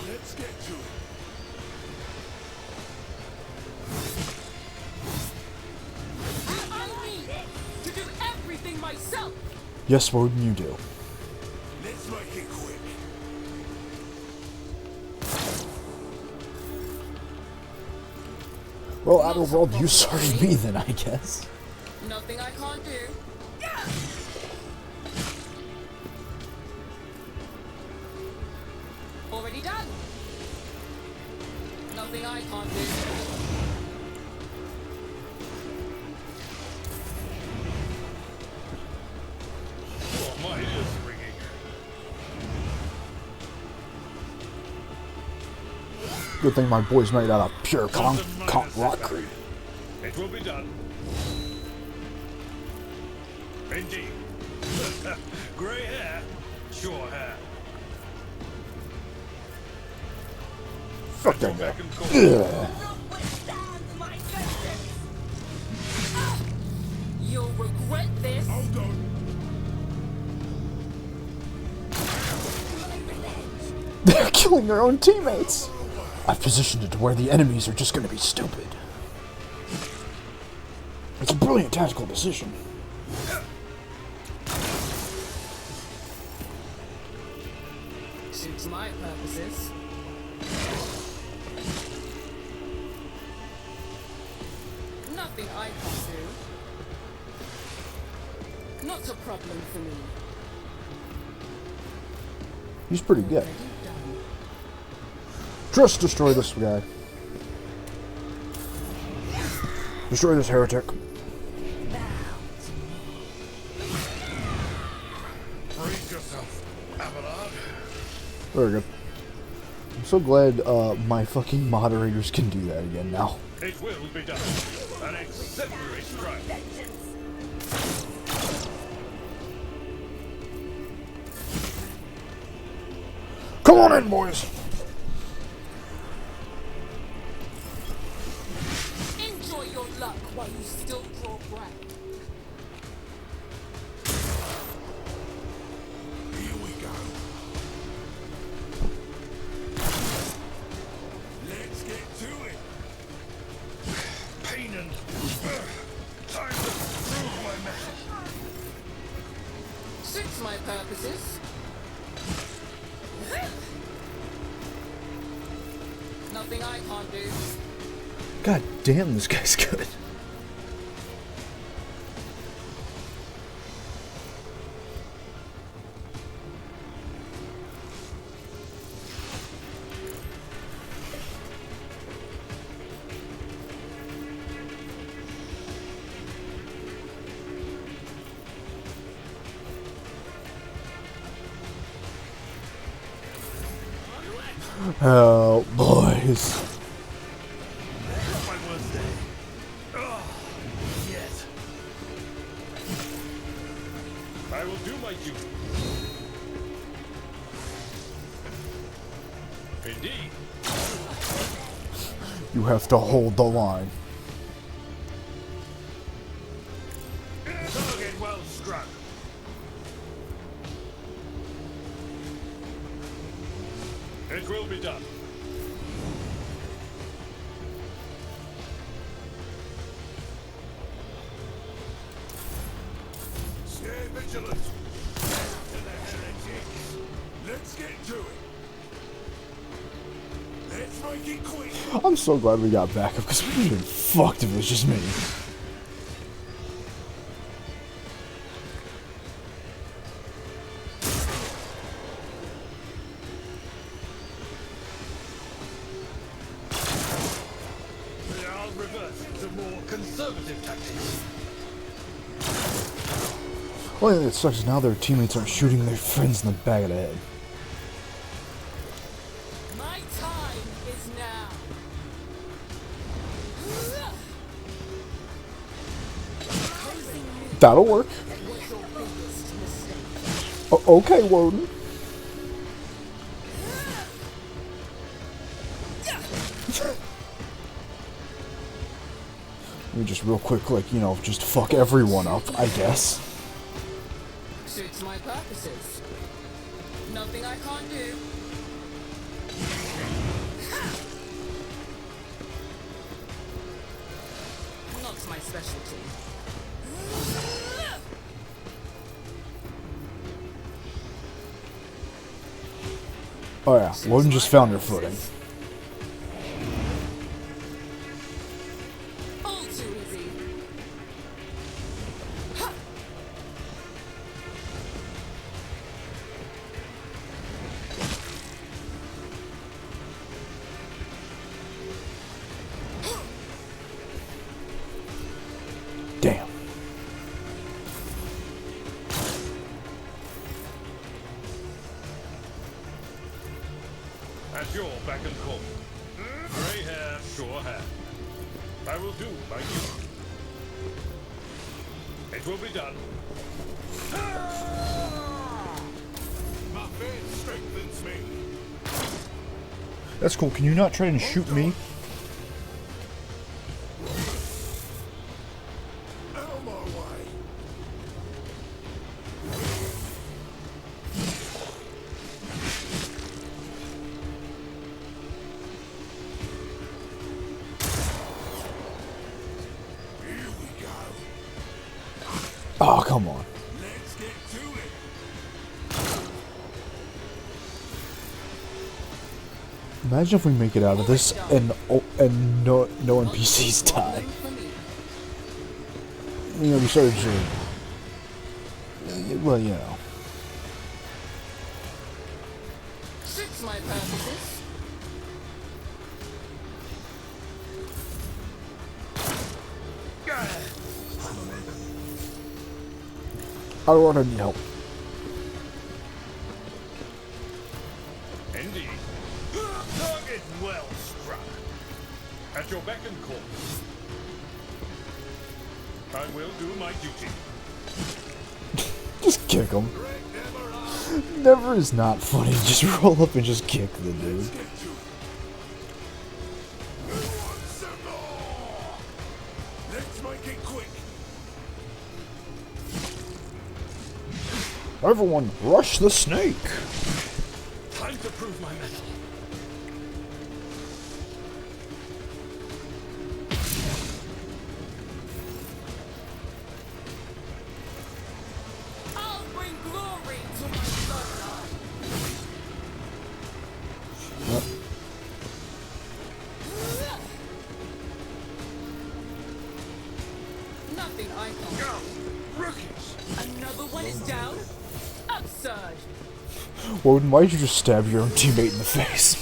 D: Let's get to it.
B: I need to do everything myself.
A: Yes, Warden, you do.
D: Let's make it quick.
A: Well, Outer World, you sorry me then, I guess.
B: Nothing I can't do. Already done. Nothing I can't do.
D: Oh, my ears are ringing.
A: Good thing my boy's made out of pure
D: Just a minor
A: rock.
D: setback. It will be done. Indeed. Grey hair, sure hair.
A: Fuck that guy.
D: Back and forth.
C: Withstand my vengeance.
B: You'll regret this.
D: Hold on.
C: My revenge.
A: They're killing their own teammates. I've positioned it to where the enemies are just going to be stupid. It's a brilliant tactical decision.
B: Suits my purposes. Nothing I can do. Not a problem for me.
A: He's pretty good.
B: Already done.
A: Just destroy this guy. Destroy this heretic.
D: Freeze yourself, Abelard.
A: Very good. I'm so glad my fucking moderators can do that again now.
D: It will be done. An exemplary strike.
A: Come on in, boys.
B: Enjoy your luck while you still draw breath.
D: Here we go. Let's get to it. Pain and time to prove my message.
B: Suits my purposes. Nothing I can't do.
A: God damn, this guy's good. Oh, boys.
D: My worst day. Oh, yes. I will do my duty. Indeed.
A: You have to hold the line.
D: Target well struck. It will be done. Stay vigilant. To the heretics. Let's get to it. Let's make it quick.
A: I'm so glad we got backup because we would have been fucked if it was just me.
D: I'll revert to more conservative tactics.
A: Only thing that sucks is now their teammates aren't shooting their friends in the back of the head.
B: My time is now.
A: That'll work.
B: Was your biggest mistake.
A: Okay, Woden. Let me just real quick, like, you know, just fuck everyone up, I guess.
B: Suits my purposes. Nothing I can't do. Not my specialty.
A: Oh yeah, Woden just found her footing.
B: All too easy.
D: your beck and call. Grey hair, sure hair. I will do my duty. It will be done. My faith strengthens me.
A: That's cool. Can you not try and shoot me?
D: Out of my way. Here we go.
A: Oh, come on.
D: Let's get to it.
A: Imagine if we make it out of this and no NPCs die. You know, we started to... Well, you know.
B: Suits my purposes.
A: I don't want any help.
D: Indeed. Target well struck. At your beck and call. I will do my duty.
A: Just kick him. Never is not funny. Just roll up and just kick the dude.
D: Let's make it quick.
A: Everyone, rush the snake.
D: Time to prove my mettle.
B: I'll bring glory to my bloodline. Nothing I can.
D: Go! Rookies!
B: Another one is down. Absurd.
A: Woden, why did you just stab your own teammate in the face?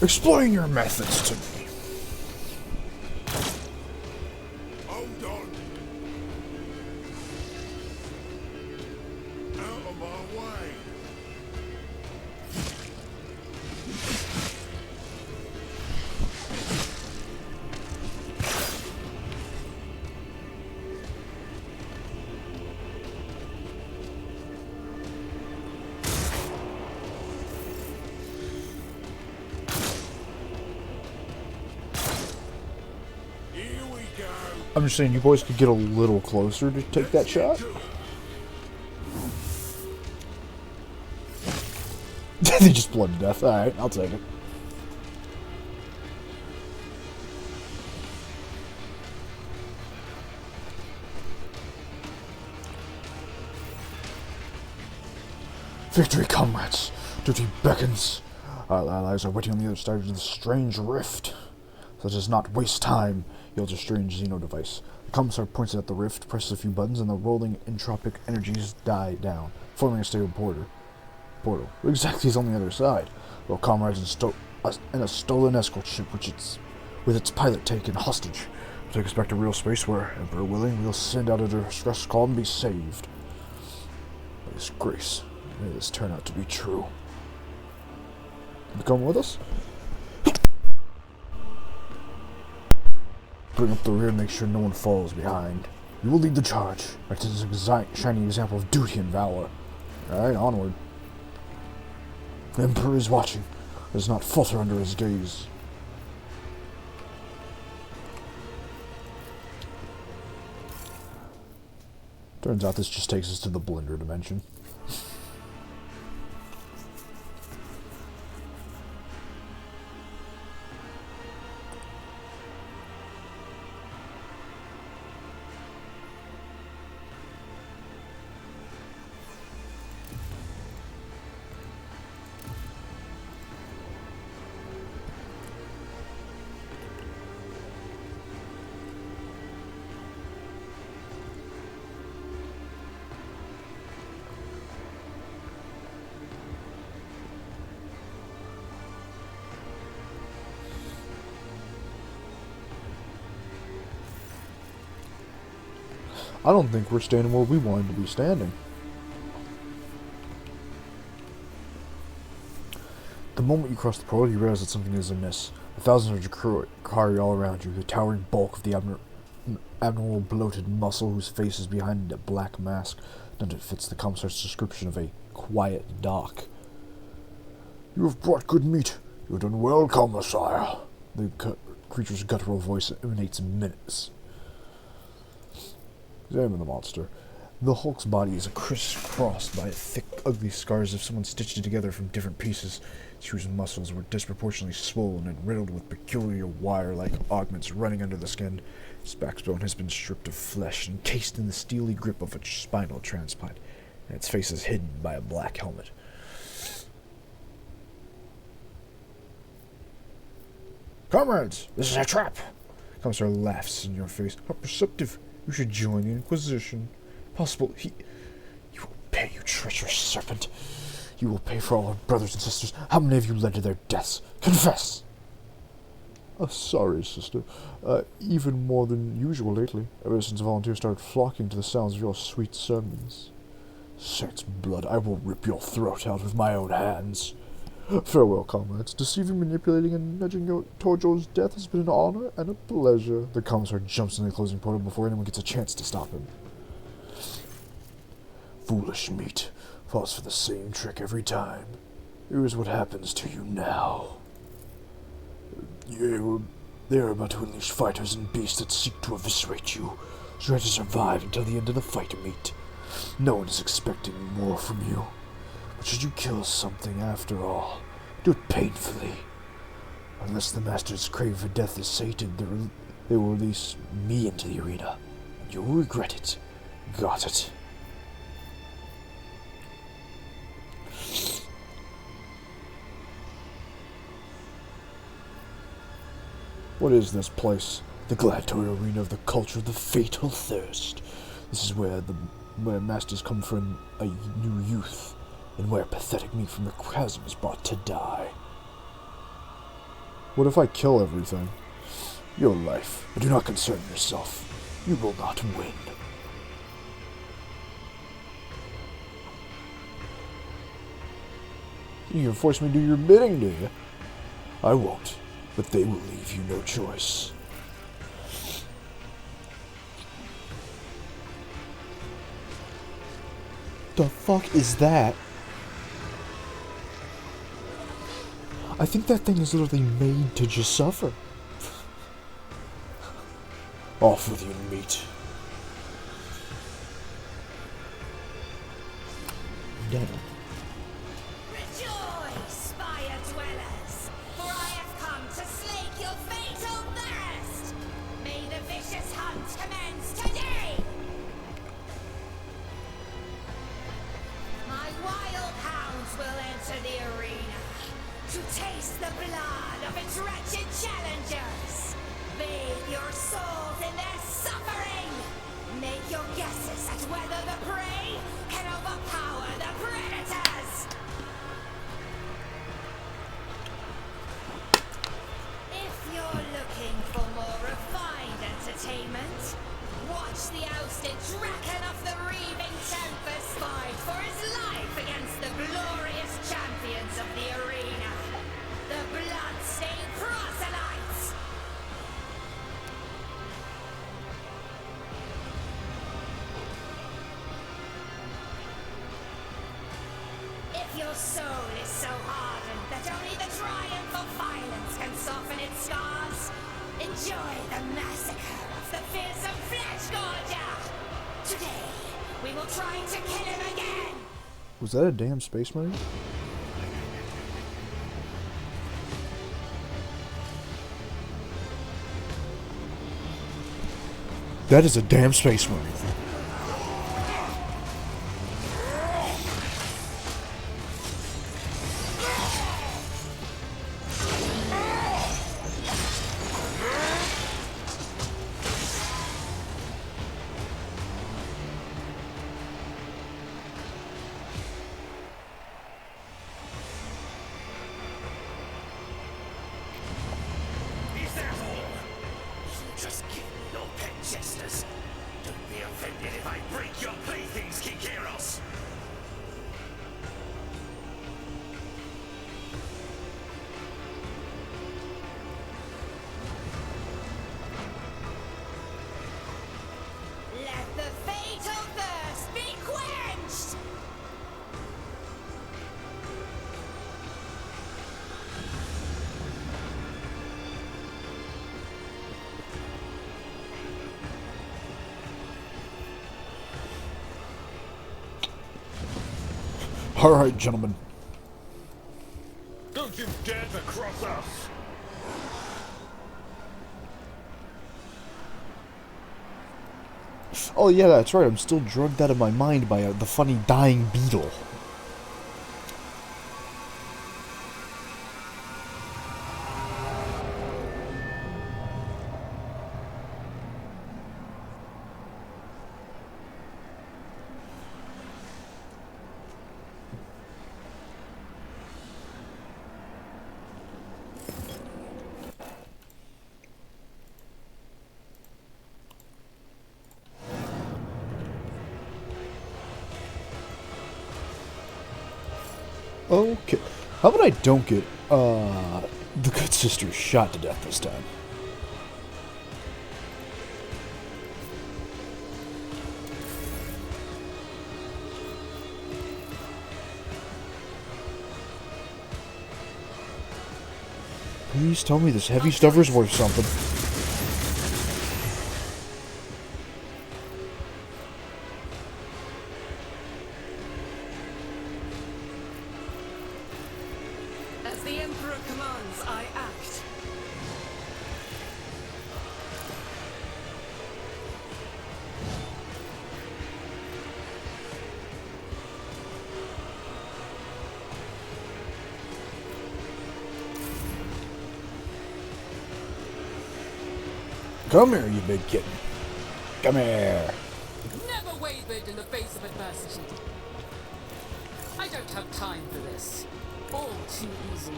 A: Explain your methods to me.
D: Hold on. Out of my way. Here we go.
A: I'm just saying, you boys could get a little closer to take that shot. They just bled to death. Alright, I'll take it. Victory, comrades! Duty beckons. Our allies are waiting on the other side of the strange rift. Let us not waste time. Yields a strange Xeno device. The commissar points at the rift, presses a few buttons, and the rolling entropic energies die down, forming a stable portal. What exactly is on the other side? Well, comrades in a stolen escort ship, with its pilot taken hostage. Take us back to real space where, Emperor willing, we'll send out a distress call and be saved. By His grace, may this turn out to be true. You come with us? Bring up the rear and make sure no one falls behind. You will lead the charge. Act as a shining example of duty and valor. Alright, onward. The Emperor is watching. Does not falter under his gaze. Turns out this just takes us to the Blender dimension. I don't think we're standing where we wanted to be standing. moment you cross the portal, you realize that something is amiss. The thousands of Jakari all around you, the towering bulk of the abnormal bloated muscle whose face is behind a black mask. None of it fits the commissar's description of a quiet dock. You have brought good meat. You have done well, commissar. The creature's guttural voice emanates menace. Examine the monster. The Hulk's body is crisscrossed by thick, ugly scars as if someone stitched it together from different pieces. His muscles were disproportionately swollen and riddled with peculiar wire-like augments running under the skin. His backbone has been stripped of flesh, encased in the steely grip of a spinal transplant, and its face is hidden by a black helmet. Comrades, this is a trap! Commissar laughs in your face. How perceptive. You should join the Inquisition. Possible you will pay, you treacherous serpent. You will pay for all our brothers and sisters. How many of you led to their deaths? Confess! Sorry, sister. Even more than usual lately, ever since volunteers started flocking to the sounds of your sweet sermons. Saint's blood, I will rip your throat out with my own hands. Farewell, comrades. Deceiving, manipulating, and nudging Tojo's death has been an honor and a pleasure. The commissar jumps into the closing portal before anyone gets a chance to stop him. Foolish meat. Falls for the same trick every time. Here's what happens to you now. They are about to unleash fighters and beasts that seek to eviscerate you. Try to survive until the end of the fight, mate. No one is expecting more from you. But should you kill something after all, do it painfully. Unless the master's crave for death is sated, they will release me into the arena, and you will regret it. Got it? What is this place? The gladiatorial arena of the culture of the fatal thirst. This is where masters come for a new youth, and where pathetic meat from the chasm is brought to die. What if I kill everything? Your life, but do not concern yourself. You will not win. You can force me to do your bidding, do you? I won't. But they will leave you no choice. The fuck is that? I think that thing is literally made to just suffer. Off with you, meat. Damn.
C: Rejoice, fire dwellers, for I have come to slake your fatal thirst. May the vicious hunt commence today. My wild hounds will enter the arena to taste the blood of its wretched challengers. Bathe your souls in their suffering. Make your guesses at whether the prey can overpower the predators. If you're looking for more refined entertainment, watch the ousted dragon of the Reaving Tempest fight for his life against the glorious champions of the arena, the blood-stained proselytes. If your soul is so hardened that only the triumph of violence can soften its scars, enjoy the massacre of the fearsome flesh gorger. Today, we will try to kill him again.
A: Was that a damn space marine? That is a damn space marine.
D: Is that all? You just give me your pet jesters. Don't be offended
C: the fatal thirst be quenched!
A: Alright, gentlemen.
D: Don't you dare to cross us!
A: Oh yeah, that's right, I'm still drugged out of my mind by the funny dying beetle. Okay. How about I don't get, the good sister shot to death this time? Please tell me this heavy stuffer's worth something.
E: As the Emperor commands, I act.
A: Come here, you big kitten. Come here.
B: Never wavered in the face of adversity. I don't have time for this. All too easy.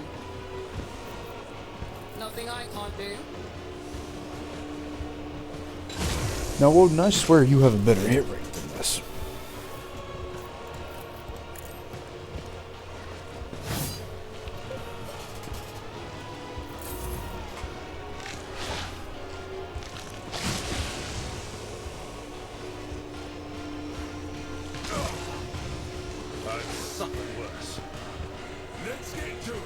B: Nothing I can't do.
A: Now, Woden, I swear you have a better hit rate than this.
D: I've suffered worse. Let's get to it.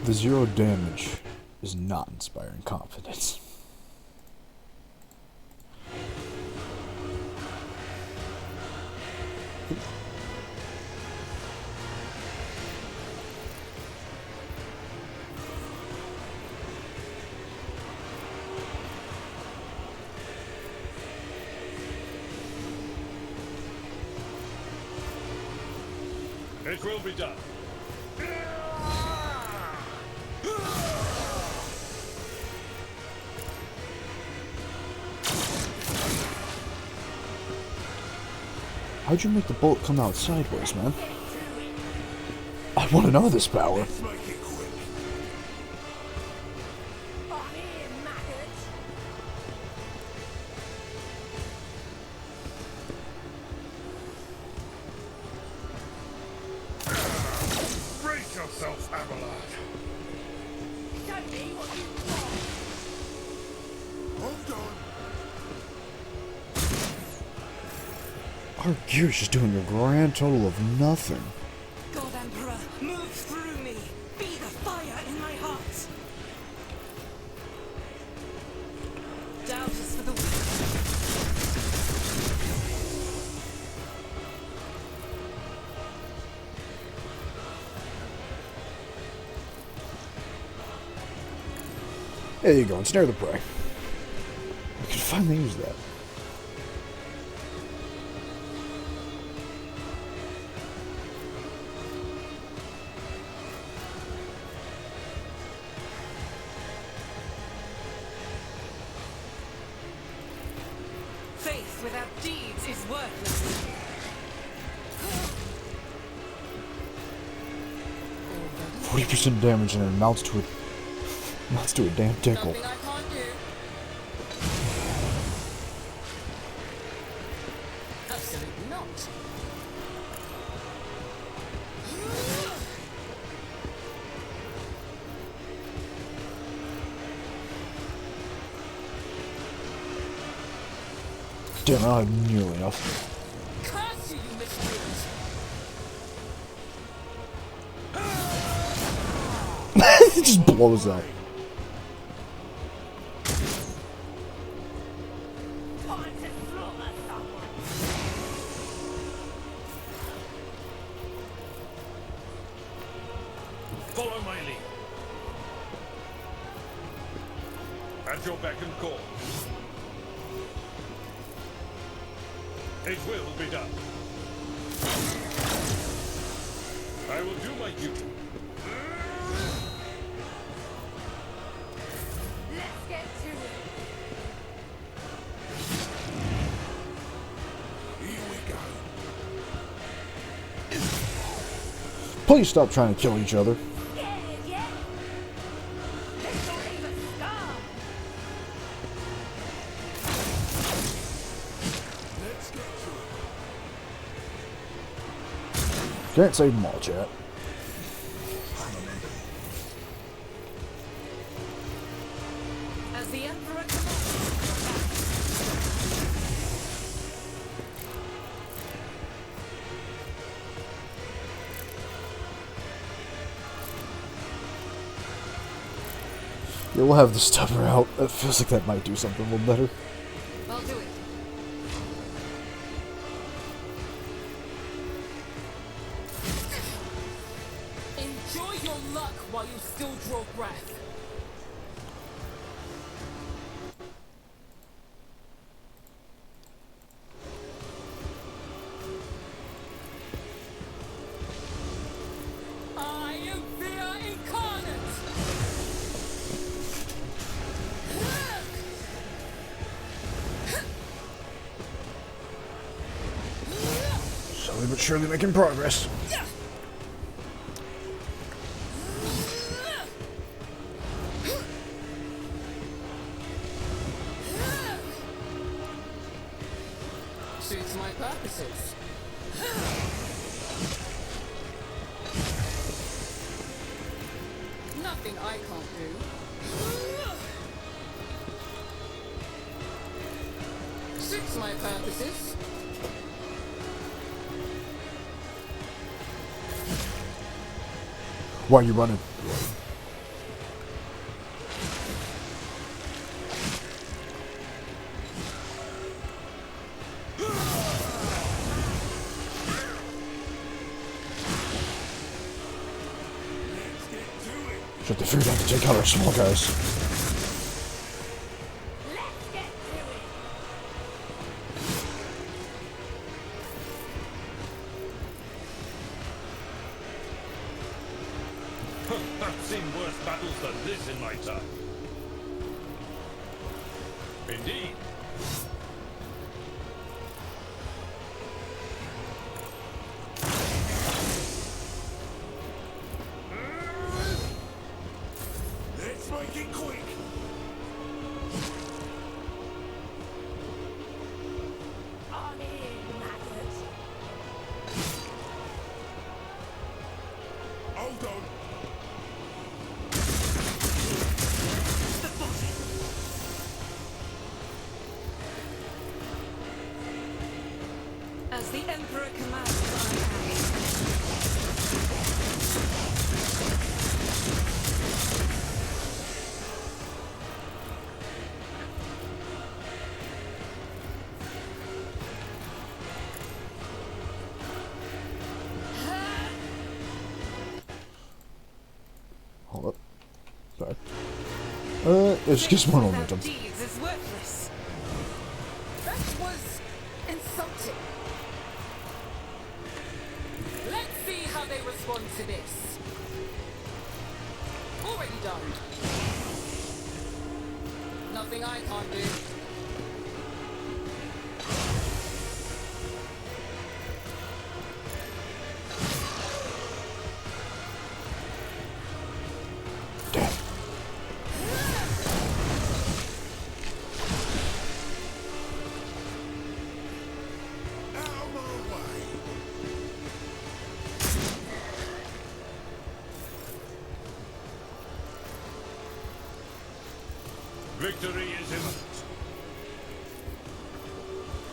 A: The 0 damage is not inspiring confidence.
D: It will be done.
A: How'd you make the bullet come out sideways, man? I want to know this power.
D: Let's make it quick.
C: I'm here, maggots!
D: Brace yourself, Abelard.
C: Show me what you want!
D: Hold on.
A: Our gear's just doing a grand total of nothing.
E: God Emperor, move through me. Be the fire in my heart. Doubt is for the weak.
A: There you go, ensnare the prey. I can finally use that.
E: Faith without deeds is worthless.
A: 40% damage and it amounts to a damn tickle.
B: Nothing I can't do. Absolutely not.
A: Damn, I don't have nearly enough.
B: Curse you, you miscreant!
A: It just blows up.
C: Time to slaughter someone.
D: Follow my lead. At your beck and call. It will be done. I will do my duty.
C: Let's get to it.
D: Here we go.
A: Please stop trying to kill each other.
C: Scared yet? Let's not even start.
D: Let's get to it.
A: Can't save them all, chat.
E: As the Emperor commands.
A: Yeah, we'll have the stubber out. It feels like that might do something a little better.
E: I'll do it.
B: Enjoy your luck while you still draw breath. I am fear incarnate!
A: Slowly but surely making progress.
B: Suits my purposes. Nothing I can't do. Suits my purposes.
A: Why are you running? Shit, they figured out to take out our small guys.
C: Let's get to it.
D: I've seen worse battles than this in my time. Indeed. Let's make it quick.
C: On in, maggot.
D: Hold on.
E: As the Emperor commands, I act.
A: Hold up. Sorry. It just gives more
E: Without
A: momentum.
E: deeds is worthless.
B: That was insulting. Let's see how they respond to this. Already done. Nothing I can't do.
A: Damn.
D: Out of my way. Victory is imminent.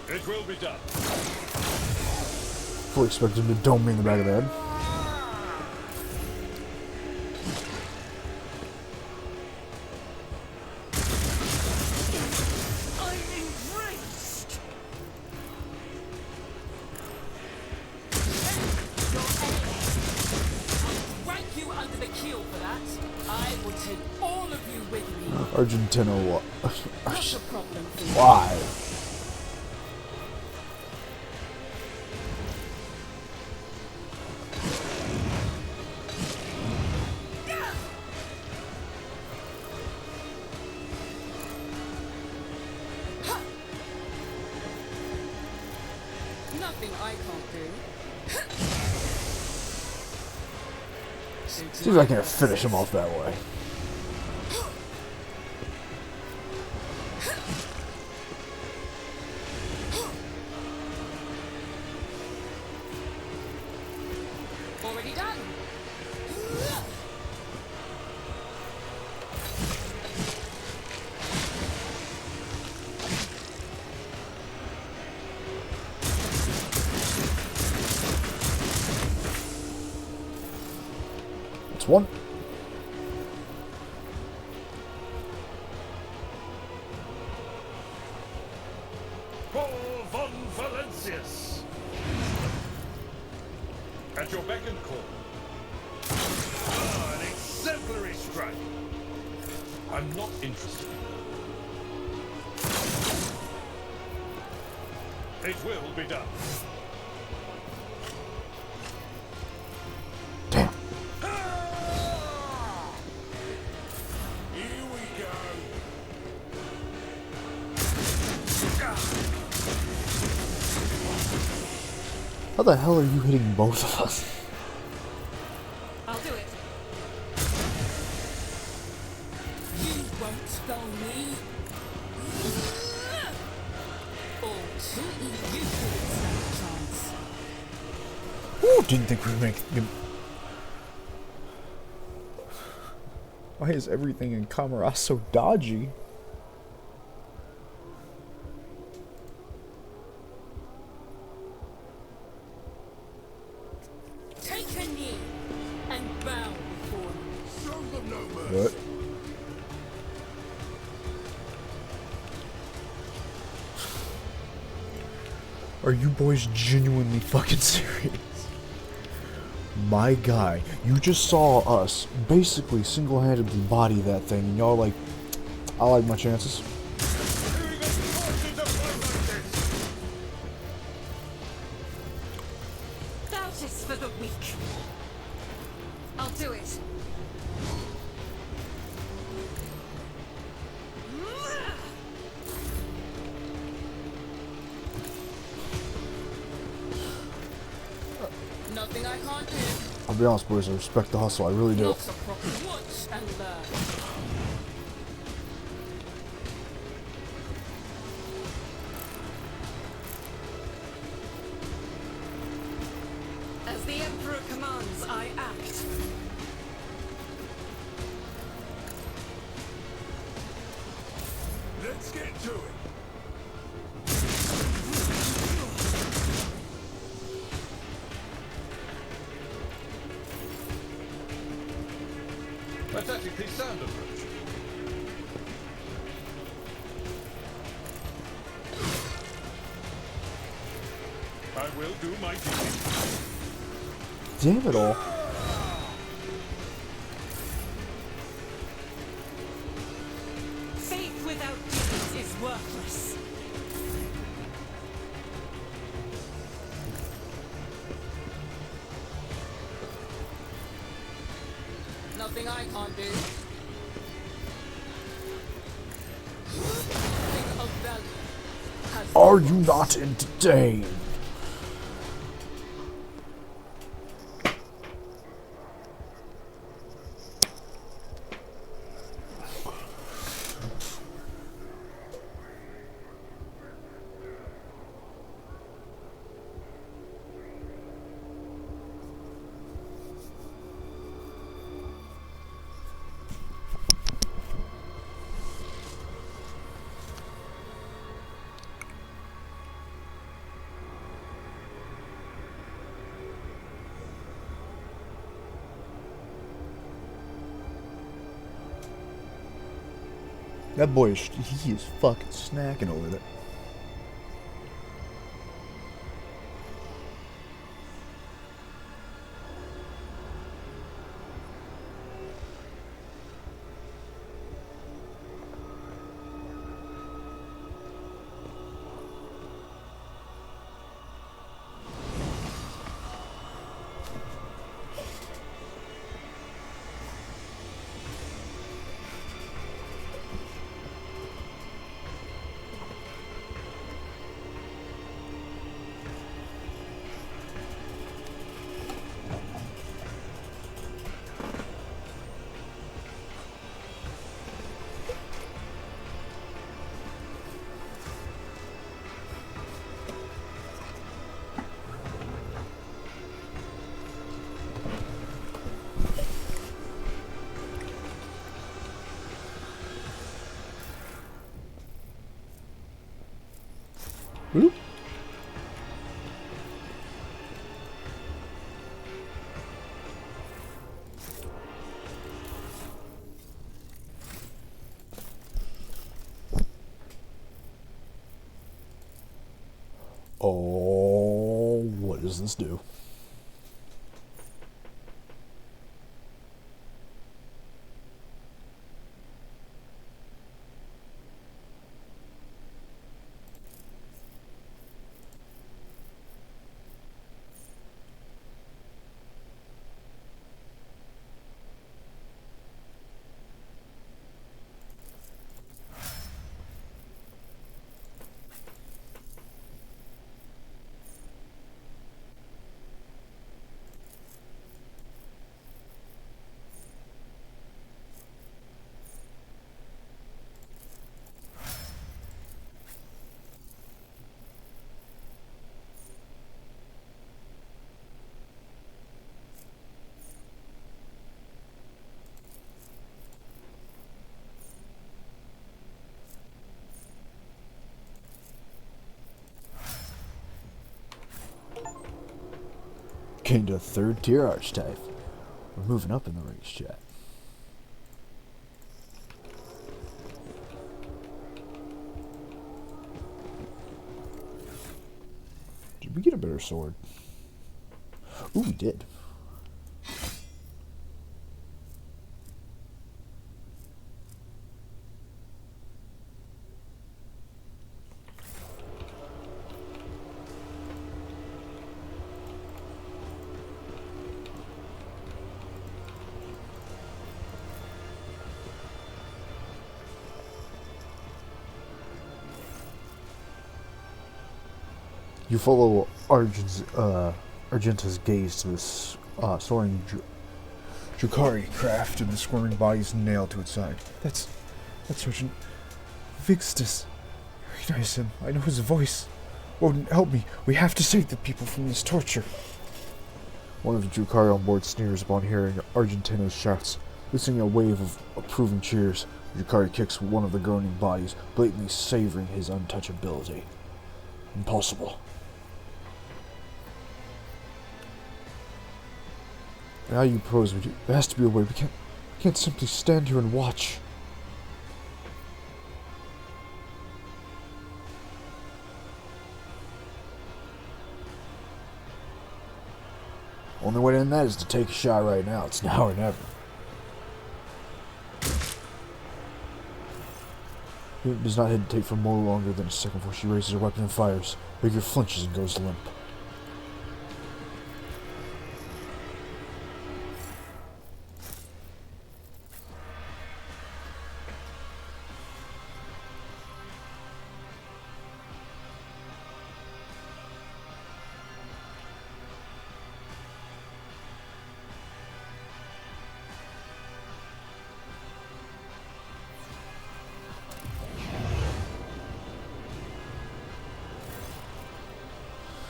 D: It will be done.
A: Fully expect him to dome me in the back of the head.
E: I'm enraged.
B: Rank you under the keel for that. I will take all of you with me.
A: Argentina, what?
B: What's the problem for you?
A: Why?
B: Nothing I can't do.
A: See if I can finish him off that way.
B: Already done.
A: It's one.
D: Paul von Valencius. At your beck and call. Ah, an exemplary strike. I'm not interested. It will be done.
A: Damn.
D: Here we go.
A: How the hell are you hitting both of us?
E: I'll do it.
B: You won't stone me. All too easy. You couldn't stand a chance.
A: Ooh, didn't think we'd make it. Why is everything in Kamara so dodgy?
B: Take a knee and bow before me.
D: Show them no mercy.
A: What? Are you boys genuinely fucking serious? My guy, you just saw us basically single-handedly body that thing, and y'all like, I like my chances.
E: Doubt is for the weak. I'll do it.
B: Nothing I can't do.
A: I'll be honest, boys, I respect the hustle, I really do.
B: Not a problem. Watch and learn.
E: As the Emperor commands, I act.
D: Let's get to it. A tactically sound approach. I will do my duty.
A: Damn it all.
E: Faith without deeds is worthless.
B: Nothing I can't do. Nothing of value has
A: Are you not entertained? That boy is, he is fucking snacking over there. Whoop. Oh, what does this do? Gained a 3rd tier archetype. We're moving up in the ranks, chat. Did we get a better sword? Ooh, we did. You follow Argenta's gaze to this soaring Drukari craft and the squirming bodies nailed to its side. That's Sergeant Vixtus. I recognize him. I know his voice. Woden, help me. We have to save the people from this torture. One of the Drukari on board sneers upon hearing Argentino's shouts. Listening a wave of approving cheers, Drukari kicks one of the groaning bodies, blatantly savoring his untouchability. Impossible. Now you pros, there has to be a way. We can't simply stand here and watch. Only way to end that is to take a shot right now. It's now or never. It does not hesitate for more longer than a second before she raises her weapon and fires. Bigger flinches and goes limp.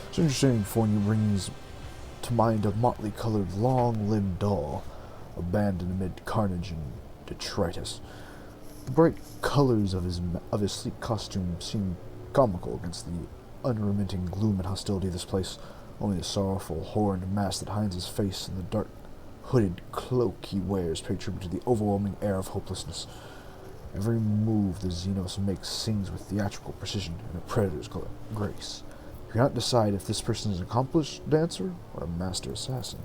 A: It's interesting when you brings to mind a motley-colored, long-limbed doll, abandoned amid carnage and detritus. The bright colors of his sleek costume seem comical against the unremitting gloom and hostility of this place. Only the sorrowful, horned mask that hides his face and the dark, hooded cloak he wears picture to the overwhelming air of hopelessness. Every move the Xenos makes sings with theatrical precision and a predator's grace. You cannot decide if this person is an accomplished dancer or a master assassin.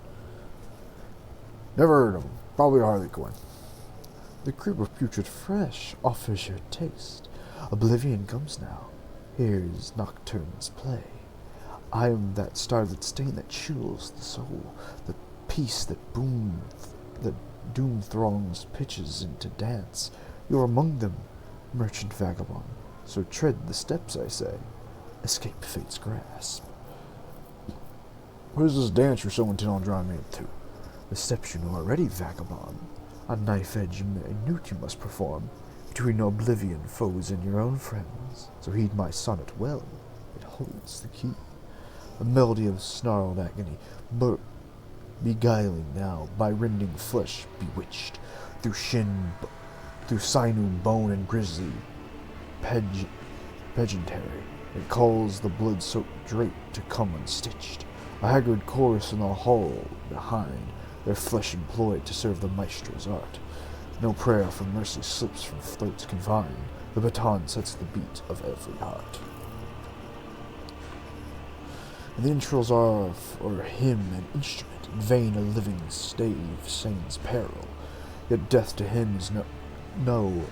A: Never heard of him. Probably a Harley Quinn. The creep of putrid flesh offers your taste. Oblivion comes now. Here's Nocturne's play. I am that starlit stain that chills the soul, the peace that doom throngs pitches into dance. You're among them, merchant vagabond. So tread the steps, I say. Escape fate's grasp. What is this dance you're so intent on drawing me into? The steps you know already, vagabond. A knife edge minute you must perform, between oblivion foes and your own friends. So heed my sonnet well, it holds the key. A melody of snarled agony, beguiling now, by rending flesh bewitched, through sinew, bone, and grisly pageantry. It calls the blood-soaked drape to come unstitched. A haggard chorus in the hall behind, their flesh employed to serve the maestro's art. No prayer for mercy slips from throats confined. The baton sets the beat of every heart. And the intros are for him an instrument, in vain a living stave sings peril. Yet death to him is no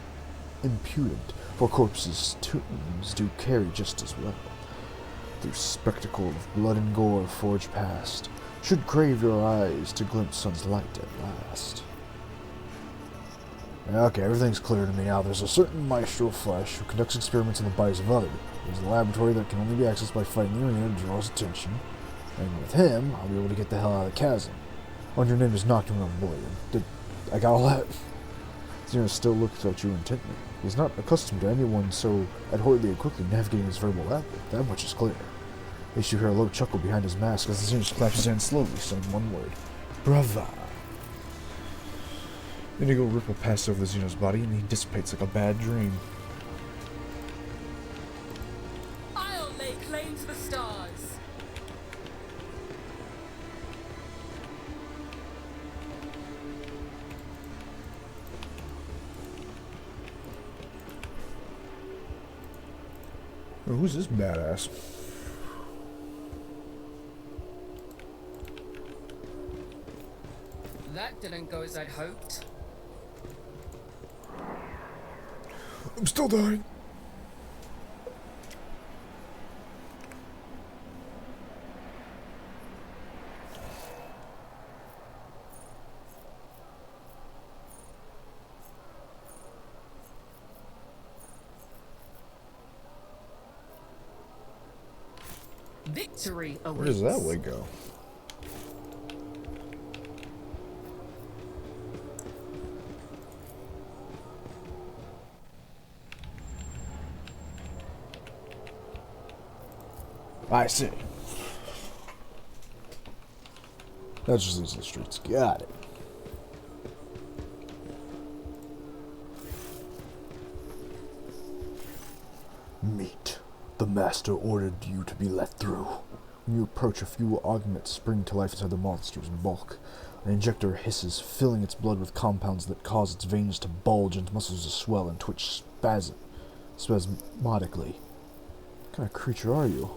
A: impudent, for corpses' tombs do carry just as well. Through spectacle of blood and gore forged past, should crave your eyes to glimpse sun's light at last. Okay, everything's clear to me now. There's a certain maestro of flesh who conducts experiments in the bodies of others. There's a laboratory that can only be accessed by fighting the arena to draw his attention. And with him, I'll be able to get the hell out of the chasm. Oh, and your name is Nocturne of Oblivion. I got all that? Xenos still looks at you intently. He's not accustomed to anyone so adroitly and quickly navigating his verbal language. That much is clear. At least you hear a low chuckle behind his mask as the Xenos claps his hand slowly, saying one word. Brava. Indigo ripple passes over the Xenos body and he dissipates like a bad dream.
B: I'll lay claim to the stars.
A: Oh, who's this badass?
B: That didn't go as I'd hoped.
A: I'm still dying.
B: Victory awaits.
A: Where does that way go? I see. That just leads to the streets. Got it. Meet. The master ordered you to be let through. When you approach, a few augments spring to life inside the monsters in bulk. An injector hisses, filling its blood with compounds that cause its veins to bulge and muscles to swell and twitch spasmodically. What kind of creature are you?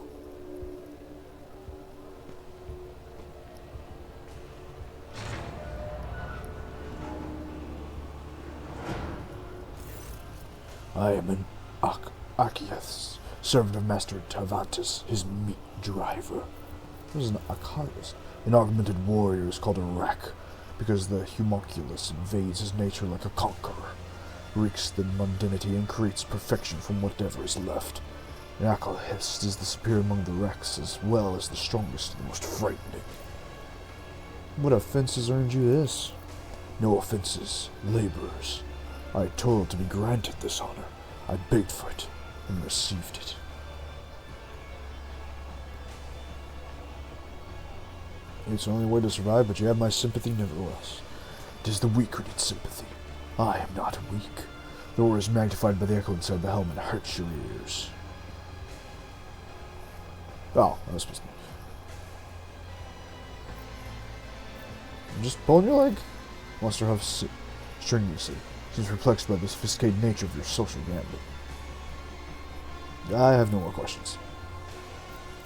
A: I am an Archaeus, servant of Master Tarvantus, his meat driver. What is an Archaeus? An augmented warrior is called a rack, because the homunculus invades his nature like a conqueror, wreaks the mundanity and creates perfection from whatever is left. An Archaeus is the superior among the racks, as well as the strongest and the most frightening. What offenses earned you this? No offenses, laborers. I toiled to be granted this honor. I begged for it, and received it. It's the only way to survive, but you have my sympathy nevertheless. It is the weak who need sympathy. I am not weak. The roar is magnified by the echo inside the helmet and hurts your ears. Oh, that was supposed to be. I'm just pulling your leg. Monster huffs strenuously. Seems perplexed by the sophisticated nature of your social gambit. I have no more questions.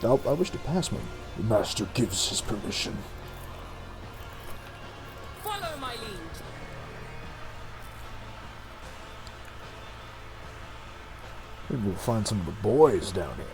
A: I wish to pass me. The master gives his permission.
B: Follow my lead.
A: Maybe we'll find some of the boys down here.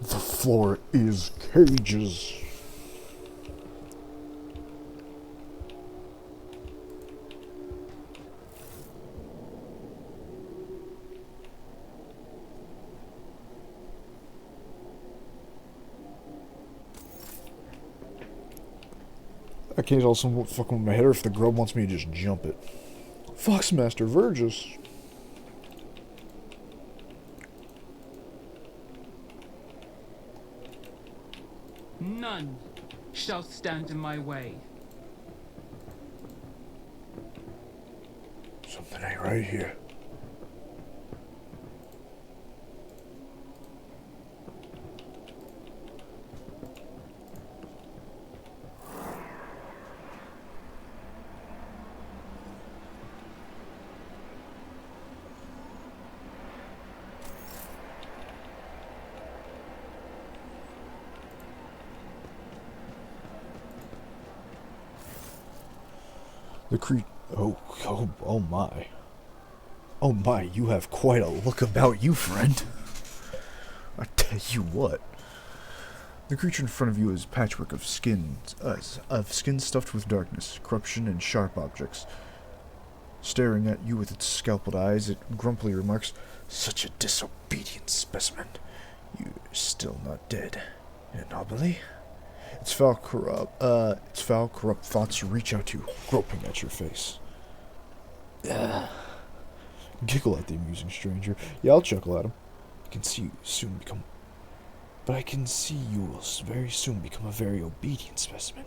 A: The floor is cages. I can't also fuck with my head, or if the grub wants me to just jump it. Foxmaster Verges.
B: None shall stand in my way.
A: Something ain't right here. The oh my. Oh my, you have quite a look about you, friend. I tell you what. The creature in front of you is a patchwork of skin stuffed with darkness, corruption, and sharp objects. Staring at you with its scalpeled eyes, it grumpily remarks, "Such a disobedient specimen. You're still not dead. An anomaly?" Its foul, corrupt thoughts reach out to you, groping at your face. Giggle at the amusing stranger. Yeah, I'll chuckle at him. I can see you will very soon become a very obedient specimen.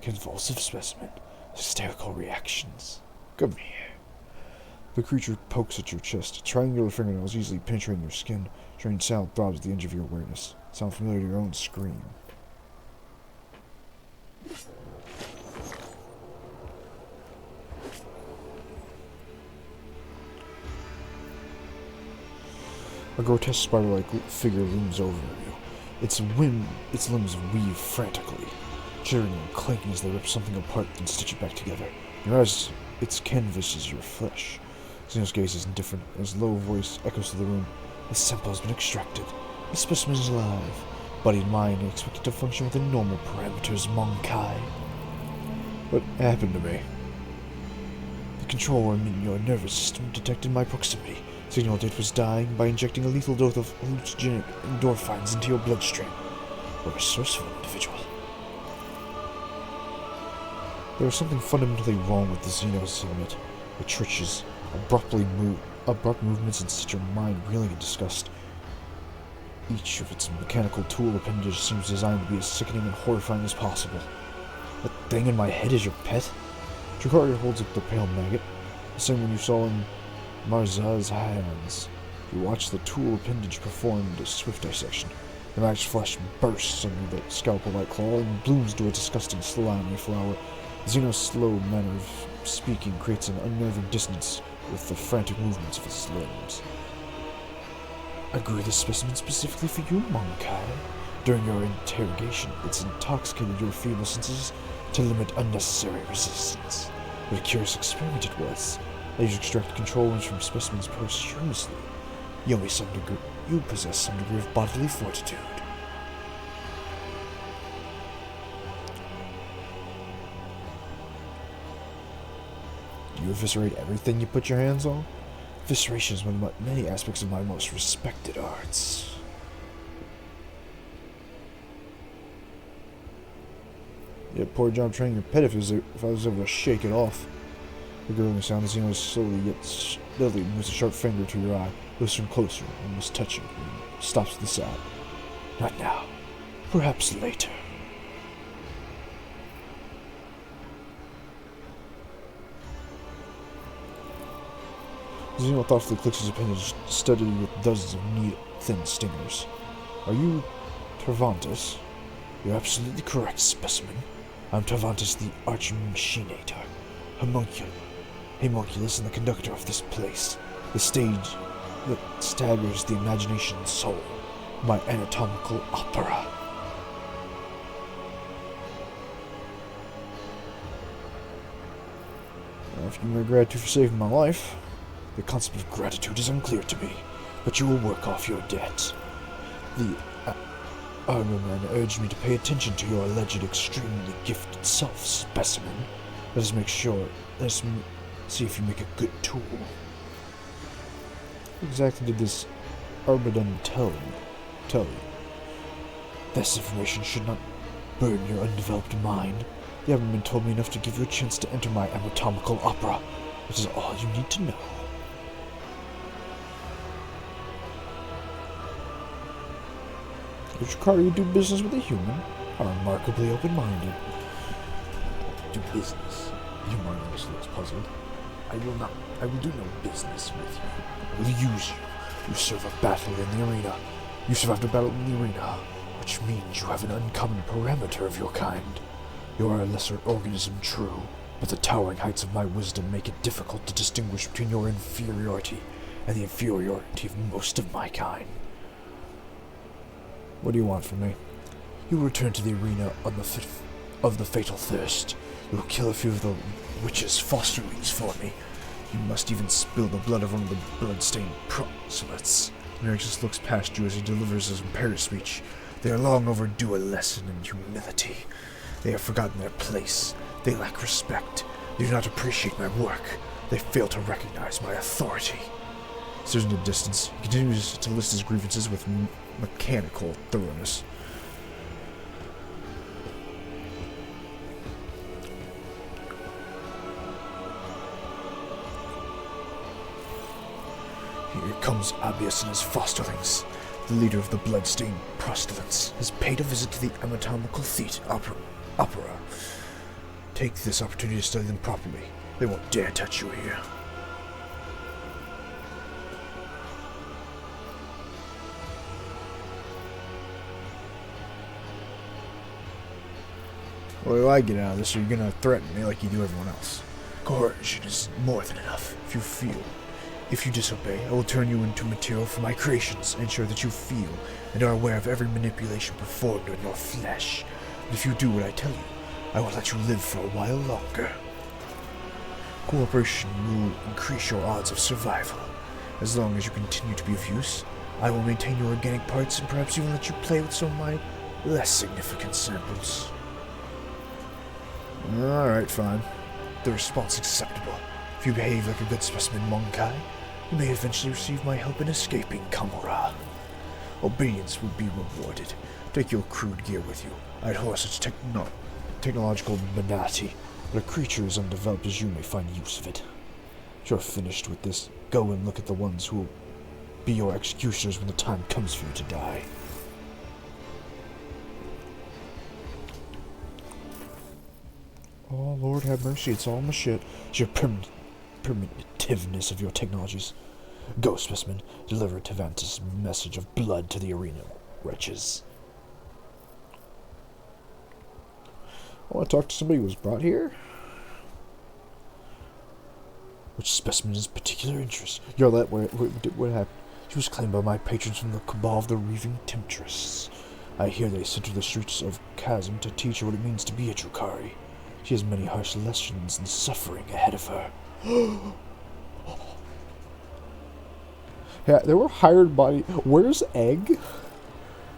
A: Convulsive specimen. Hysterical reactions. Come here. The creature pokes at your chest, triangular fingernails easily penetrating your skin. Strange sound throbs at the edge of your awareness. Sound familiar to your own scream. A grotesque spider-like figure looms over you. Its limbs weave frantically, jittering and clanking as they rip something apart and stitch it back together. Your eyes, its canvases your flesh. Xenos gaze is indifferent, and his low voice echoes through the room. The sample has been extracted. The specimen is alive. Body and mind are expected to function within normal parameters, Monkai. What happened to me? The control room in your nervous system detected my proximity. Signaled it was dying by injecting a lethal dose of hallucinogenic endorphins into your bloodstream. A resourceful individual. There was something fundamentally wrong with the Xenos unit. It twitches, abrupt movements and set your mind reeling in disgust. Each of its mechanical tool appendages seems designed to be as sickening and horrifying as possible. That thing in my head is your pet? Dracaria holds up the pale maggot, the same one you saw in Marza's hands. You watch the tool appendage perform a swift dissection. The maggot's flesh bursts under the scalpel-like claw and blooms to a disgusting slimy flower. Xeno's slow manner of speaking creates an unnerving dissonance with the frantic movements of his limbs. I grew this specimen specifically for you, Monkai. During your interrogation, it's intoxicated your feeble senses to limit unnecessary resistance. What a curious experiment it was. I used to extract control rooms from specimens posthumously. You possess some degree of bodily fortitude. You eviscerate everything you put your hands on? Evisceration is one of many aspects of my most respected arts. Yeah, poor job training your pet if I was able to shake it off. The gurgling sound as he slowly yet steadily moves a sharp finger to your eye, listen closer, and must touch it, and stops the sound. Not now. Perhaps later. Zeno thoughtfully clicks his appendage, studded with dozens of neat, thin stingers. Are you Tervantus? You're absolutely correct, specimen. I'm Tervantus the Arch-Machinator, homunculus and the conductor of this place, the stage that staggers the imagination and soul, my anatomical opera. After my gratitude for saving my life, the concept of gratitude is unclear to me, but you will work off your debt. The Armorman urged me to pay attention to your alleged extremely gifted self-specimen. Let us see if you make a good tool. What exactly did this Armorman tell you? This information should not burn your undeveloped mind. The Armorman told me enough to give you a chance to enter my anatomical opera, which is all you need to know. Which require you to do business with a human are remarkably open-minded. Do business? You Marcus looks puzzled. I will do no business with you. I will use you. You serve a battle in the arena. You survived a battle in the arena, which means you have an uncommon parameter of your kind. You are a lesser organism, true, but the towering heights of my wisdom make it difficult to distinguish between your inferiority and the inferiority of most of my kind. What do you want from me? You will return to the arena on of the fatal thirst. You will kill a few of the witches' fosterlings for me. You must even spill the blood of one of the blood-stained proselytes. Mericus looks past you as he delivers his imperative speech. They are long overdue a lesson in humility. They have forgotten their place. They lack respect. They do not appreciate my work. They fail to recognize my authority. Stares in the distance. He continues to list his grievances with mechanical thoroughness. Here comes Abius and his fosterlings. The leader of the blood-stained proselytes has paid a visit to the anatomical theatre opera. Take this opportunity to study them properly. They won't dare touch you here. What do I get out of this? Or are you gonna threaten me like you do everyone else? Coercion is more than enough. If you disobey, I will turn you into material for my creations and ensure that you feel and are aware of every manipulation performed on your flesh. But if you do what I tell you, I will let you live for a while longer. Cooperation will increase your odds of survival. As long as you continue to be of use, I will maintain your organic parts and perhaps even let you play with some of my less significant samples. Alright, fine. The response acceptable. If you behave like a good specimen, Monkai, you may eventually receive my help in escaping Kamura. Obedience would be rewarded. Take your crude gear with you. I adore such technological banality, but a creature as undeveloped as you may find use of it. If you're finished with this, go and look at the ones who will be your executioners when the time comes for you to die. Oh, Lord have mercy, it's all my shit. It's your primitiveness of your technologies. Go, specimen, deliver Tevantis' message of blood to the arena, wretches. I want to talk to somebody who was brought here. Which specimen is of particular interest? Yarlette, what happened? She was claimed by my patrons from the cabal of the Reaving Temptress. I hear they sent her to the streets of Chasm to teach her what it means to be a Drukari. She has many harsh lessons and suffering ahead of her. Yeah, they were hired by... Where's Egg?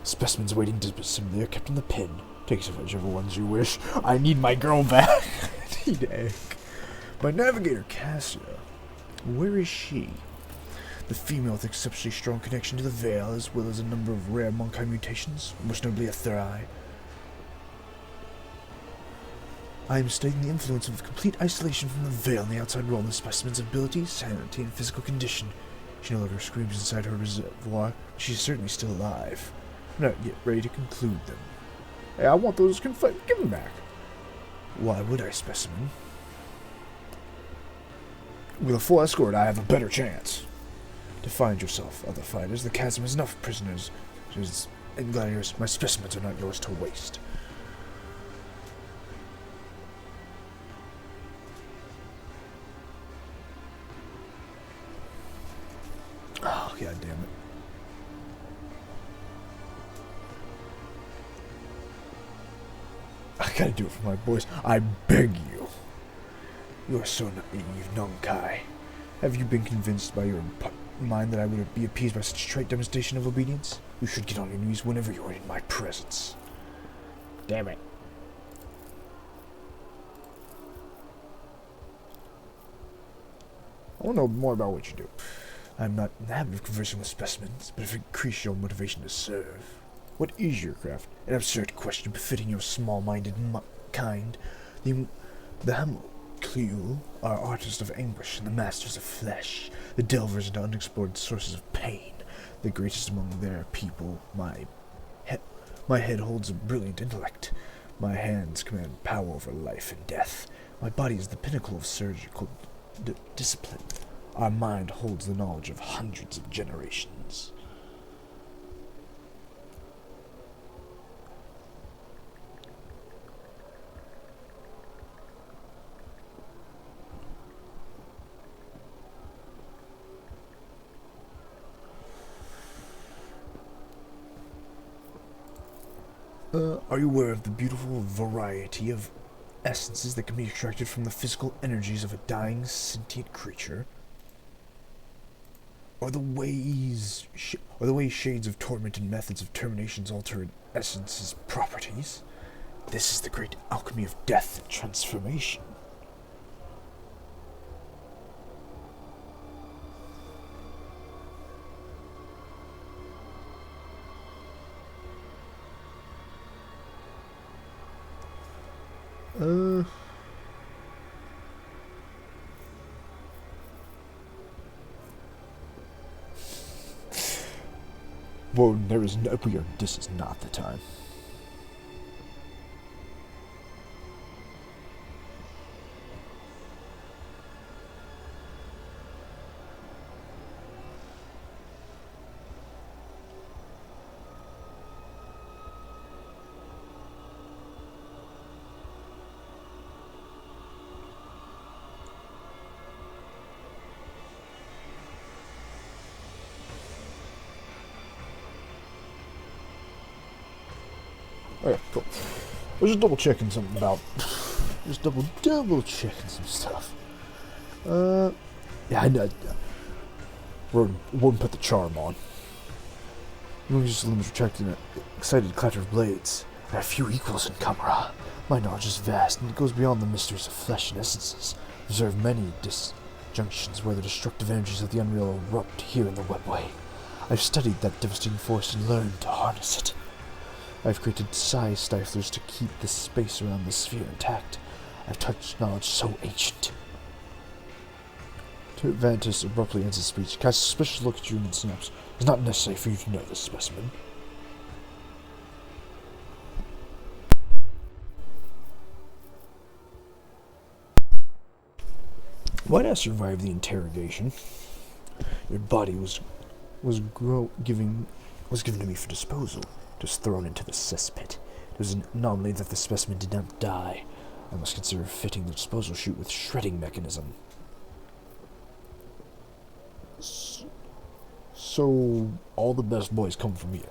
A: Specimens waiting to assemble. They are kept in the pen. Take whichever ones you wish. I need my girl back. I need Egg. My navigator, Cassia. Where is she? The female with exceptionally strong connection to the Veil, as well as a number of rare Monkai mutations, most notably a third eye. I am studying the influence of complete isolation from the veil in the outside world on the specimen's abilities, sanity, and physical condition. She no longer screams inside her reservoir. She is certainly still alive. I'm not yet ready to conclude them. Hey, I want those confetti. Give them back. Why would I, specimen? With a full escort, I have a better chance. To find yourself, other fighters. The chasm has enough prisoners. And gladiators, my specimens are not yours to waste. Oh, god damn it. I gotta do it for my boys. I beg you. You are so naive, Nonkai. Have you been convinced by your mind that I would be appeased by such a trite demonstration of obedience? You should get on your knees whenever you are in my presence. Damn it. I want to know more about what you do. I'm not in the habit of conversing with specimens, but if it increases your motivation to serve. What is your craft? An absurd question befitting your small-minded kind. The Hamucliu are artists of anguish and the masters of flesh, the delvers into unexplored sources of pain. The greatest among their people, my head holds a brilliant intellect. My hands command power over life and death. My body is the pinnacle of surgical discipline. Our mind holds the knowledge of hundreds of generations. Are you aware of the beautiful variety of essences that can be extracted from the physical energies of a dying sentient creature? Or the ways shades of torment and methods of terminations alter an essence's properties? This is the great alchemy of death and transformation. Well, this is not the time. Okay, cool. I was just double checking something about. Just double checking some stuff. Yeah, I know. Wouldn't put the charm on. You only just limbs retracting an excited clatter of blades. There are few equals in Kamara. My knowledge is vast, and it goes beyond the mysteries of flesh and essences. I observe many disjunctions where the destructive energies of the unreal erupt here in the webway. I've studied that devastating force and learned to harness it. I've created psi stiflers to keep the space around the sphere intact. I've touched knowledge so ancient. Vantis abruptly ends his speech. Casts a suspicious look at you and snaps. It's not necessary for you to know this, specimen. Why not survive the interrogation? Your body was given to me for disposal. Was thrown into the cesspit. It was an anomaly that the specimen did not die. I must consider fitting the disposal chute with shredding mechanism. So all the best boys come from you,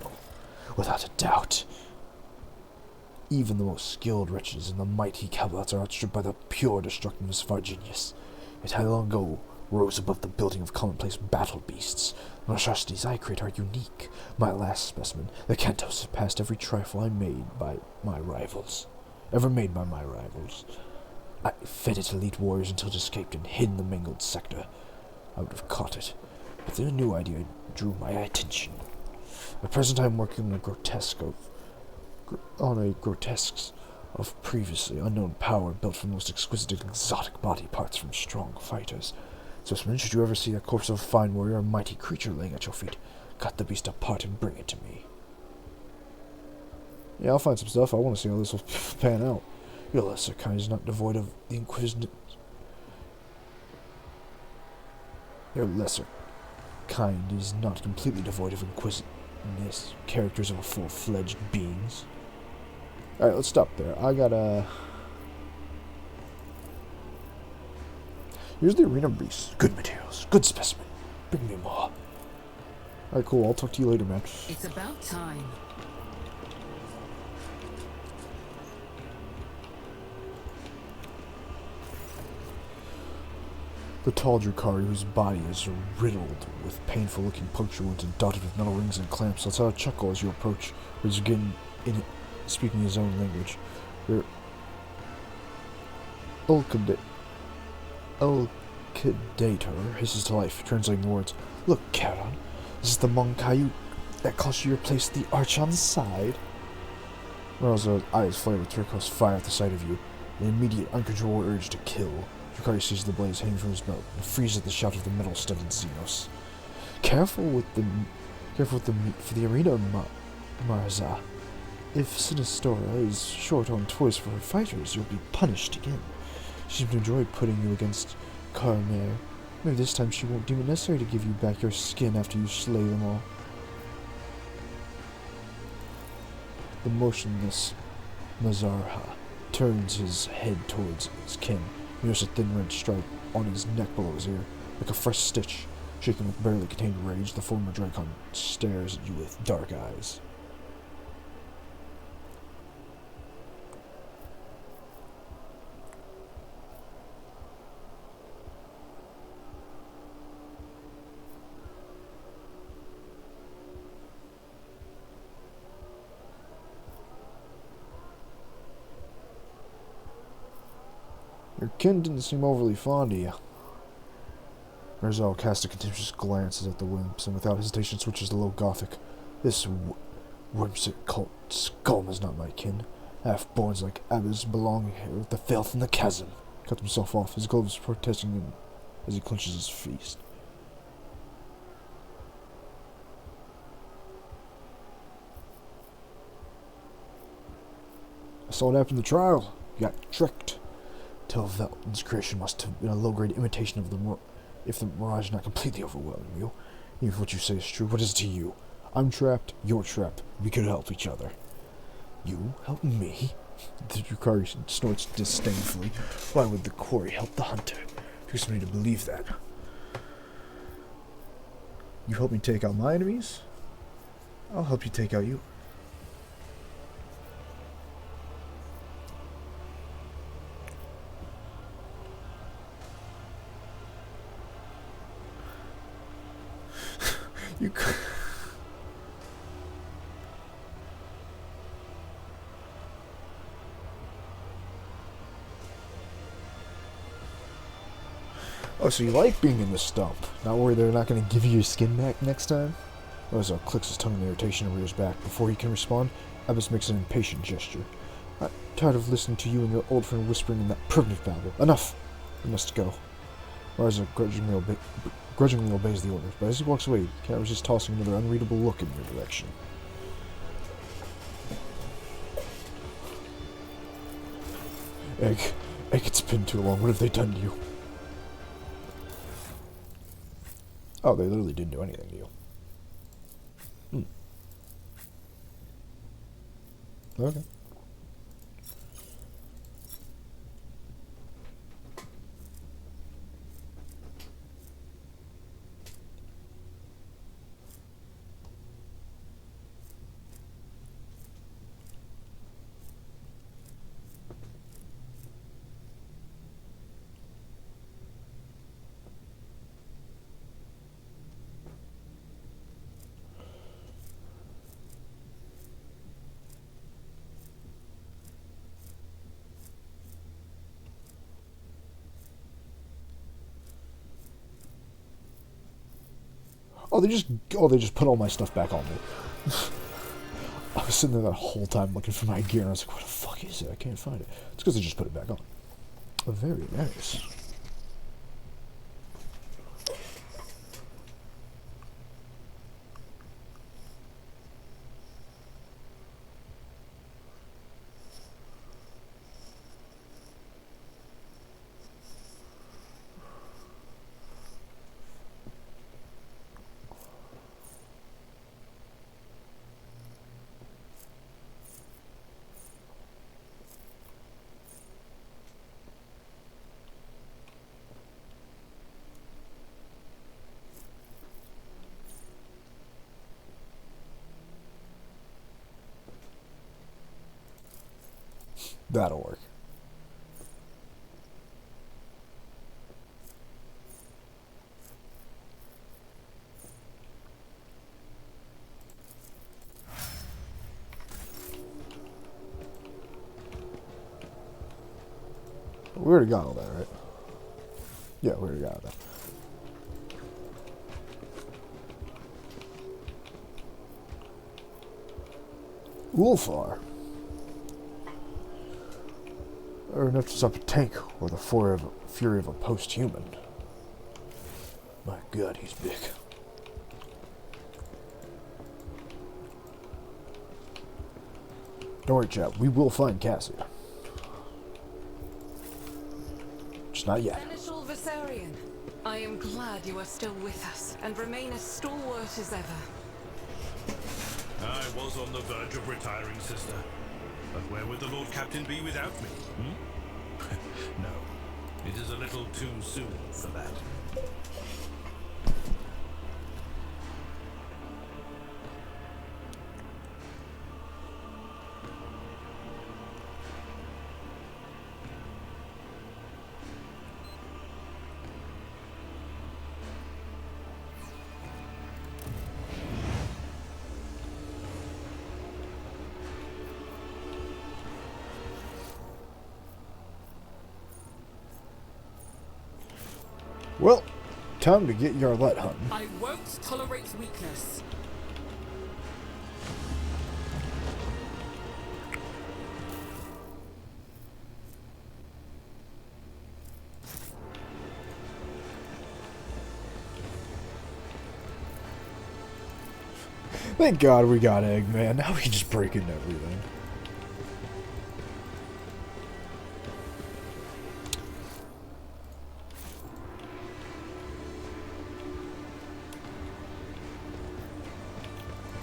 A: without a doubt. Even the most skilled wretches in the mighty Cabalats are outstripped by the pure destructiveness of our genius. Yet I long ago rose above the building of commonplace battle beasts. The monstrosities I create are unique. My last specimen, the Kanto, surpassed every trifle ever made by my rivals. I fed it elite warriors until it escaped and hid in the mangled sector. I would have caught it, but then a new idea drew my attention. At present I am working on a grotesque of previously unknown power built from the most exquisite and exotic body parts from strong fighters. Specimen, should you ever see a corpse of a fine warrior or a mighty creature laying at your feet, cut the beast apart and bring it to me. Yeah, I'll find some stuff. I want to see how this will pan out. Your lesser kind is not devoid of the inquisitive... Your lesser kind is not completely devoid of inquisitiveness. Characters are full-fledged beings. Alright, let's stop there. I gotta... Here's the arena beast. Good materials. Good specimen. Bring me more. Alright, cool. I'll talk to you later, man.
B: It's about time.
A: The tall Drukari, whose body is riddled with painful-looking puncture wounds and dotted with metal rings and clamps, lets out a chuckle as you approach, where he's again speaking his own language. Your Ulkadator hisses to life, translating the words. Look, Charon, this is the Monkayu that cost you your place at the Archon's side. Rosa's eyes flare with turquoise fire at the sight of you, an immediate, uncontrollable urge to kill. Drukari sees the blaze hanging from his belt and freezes at the shout of the metal-studded Xenos. Careful with the meat for the arena, Marza. If Sinistora is short on toys for her fighters, you'll be punished again. She seems to enjoy putting you against Carmere. Maybe this time she won't deem it necessary to give you back your skin after you slay them all. The motionless Mazarha turns his head towards his kin. You notice a thin red stripe on his neck below his ear, like a fresh stitch. Shaken with barely contained rage, the former Dracon stares at you with dark eyes. Your kin didn't seem overly fond of you. Rizal casts a contemptuous glance at the wimps, and without hesitation switches to low Gothic. This wormsick cult scum is not my kin. Half-borns like Abbas belong here with the filth and the chasm. Cut himself off, his gloves protesting him as he clenches his fist. I saw what happened in the trial. You got tricked. Tell Velton's creation must have been a low-grade imitation of the if the mirage not completely overwhelming you. Even if what you say is true, what is it to you? I'm trapped, you're trapped. We could help each other. You help me? The Drukari snorts disdainfully. Why would the quarry help the hunter? Who's me to believe that? You help me take out my enemies? I'll help you take out you. You could. Oh, so you like being in the stump? Not worried they're not going to give you your skin back next time? Ozil clicks his tongue in irritation and rears back. Before he can respond, Abbas makes an impatient gesture. I'm tired of listening to you and your old friend whispering in that primitive babble. Enough! We must go. Marza grudgingly obeys the order, but as he walks away, he can't resist tossing another unreadable look in your direction. Egg, it's been too long. What have they done to you? Oh, they literally didn't do anything to you. Okay. Oh, they just put all my stuff back on me. I was sitting there that whole time looking for my gear, and I was like, what the fuck is it? I can't find it. It's because I just put it back on. Oh, very nice. That'll work. We already got all that, right? Yeah, we already got that. Ulfar. Or enough to stop a tank or the fury of a post-human. My god, he's big. Don't worry, chap. We will find Cassie. Just not yet.
E: Seneschal Viserion, I am glad you are still with us and remain as stalwart as ever.
D: I was on the verge of retiring, sister. But where would the Lord Captain be without me? No, it is a little too soon for that.
A: Well, time to get Yarlet hunting.
B: I won't tolerate weakness.
A: Thank God we got Eggman. Now we can just break into everything.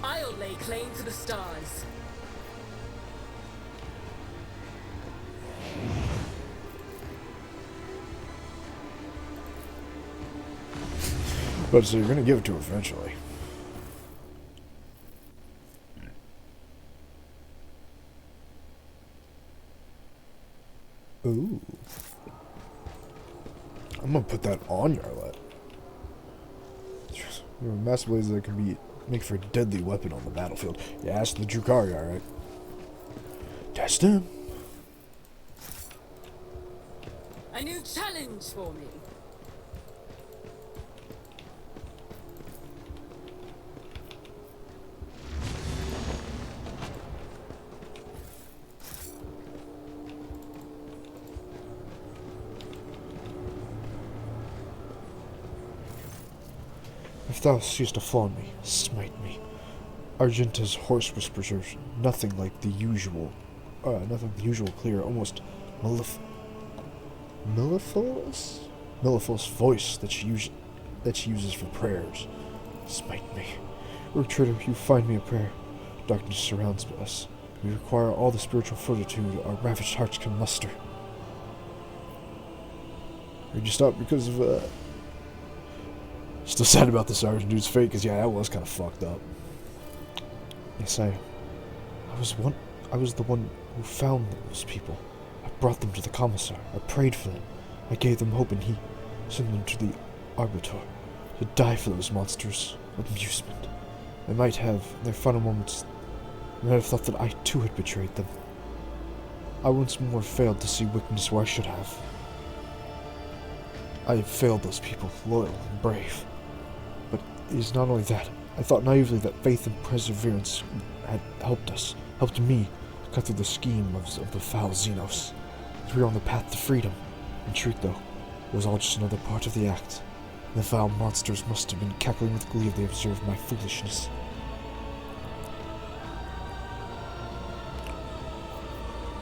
B: I'll lay claim to the stars.
A: But so you're gonna give it to her eventually. Ooh. I'm gonna put that on Yarlet. Master Blaze that can be make for a deadly weapon on the battlefield. Yeah, that's the Drukhari, alright. Test him.
B: A new challenge for me.
A: If thou seest a flaw in me, smite me. Argenta's horse whispers are nothing like the usual, clear, almost mellifluous voice that she uses for prayers. Smite me. Rogue Trader, you find me a prayer. Darkness surrounds us. We require all the spiritual fortitude our ravaged hearts can muster. Did you stop because of, Still sad about the sergeant dude's fate, because yeah, that was kind of fucked up. Yes, I was the one who found those people. I brought them to the commissar. I prayed for them. I gave them hope, and he sent them to the arbiter to die for those monsters of amusement. They might have, in their final moments, thought that I too had betrayed them. I once more failed to see wickedness where I should have. I have failed those people, loyal and brave. But it is not only that, I thought naively that faith and perseverance had helped me cut through the scheme of the foul Xenos. That we were on the path to freedom. In truth, though, it was all just another part of the act. The foul monsters must have been cackling with glee if they observed my foolishness.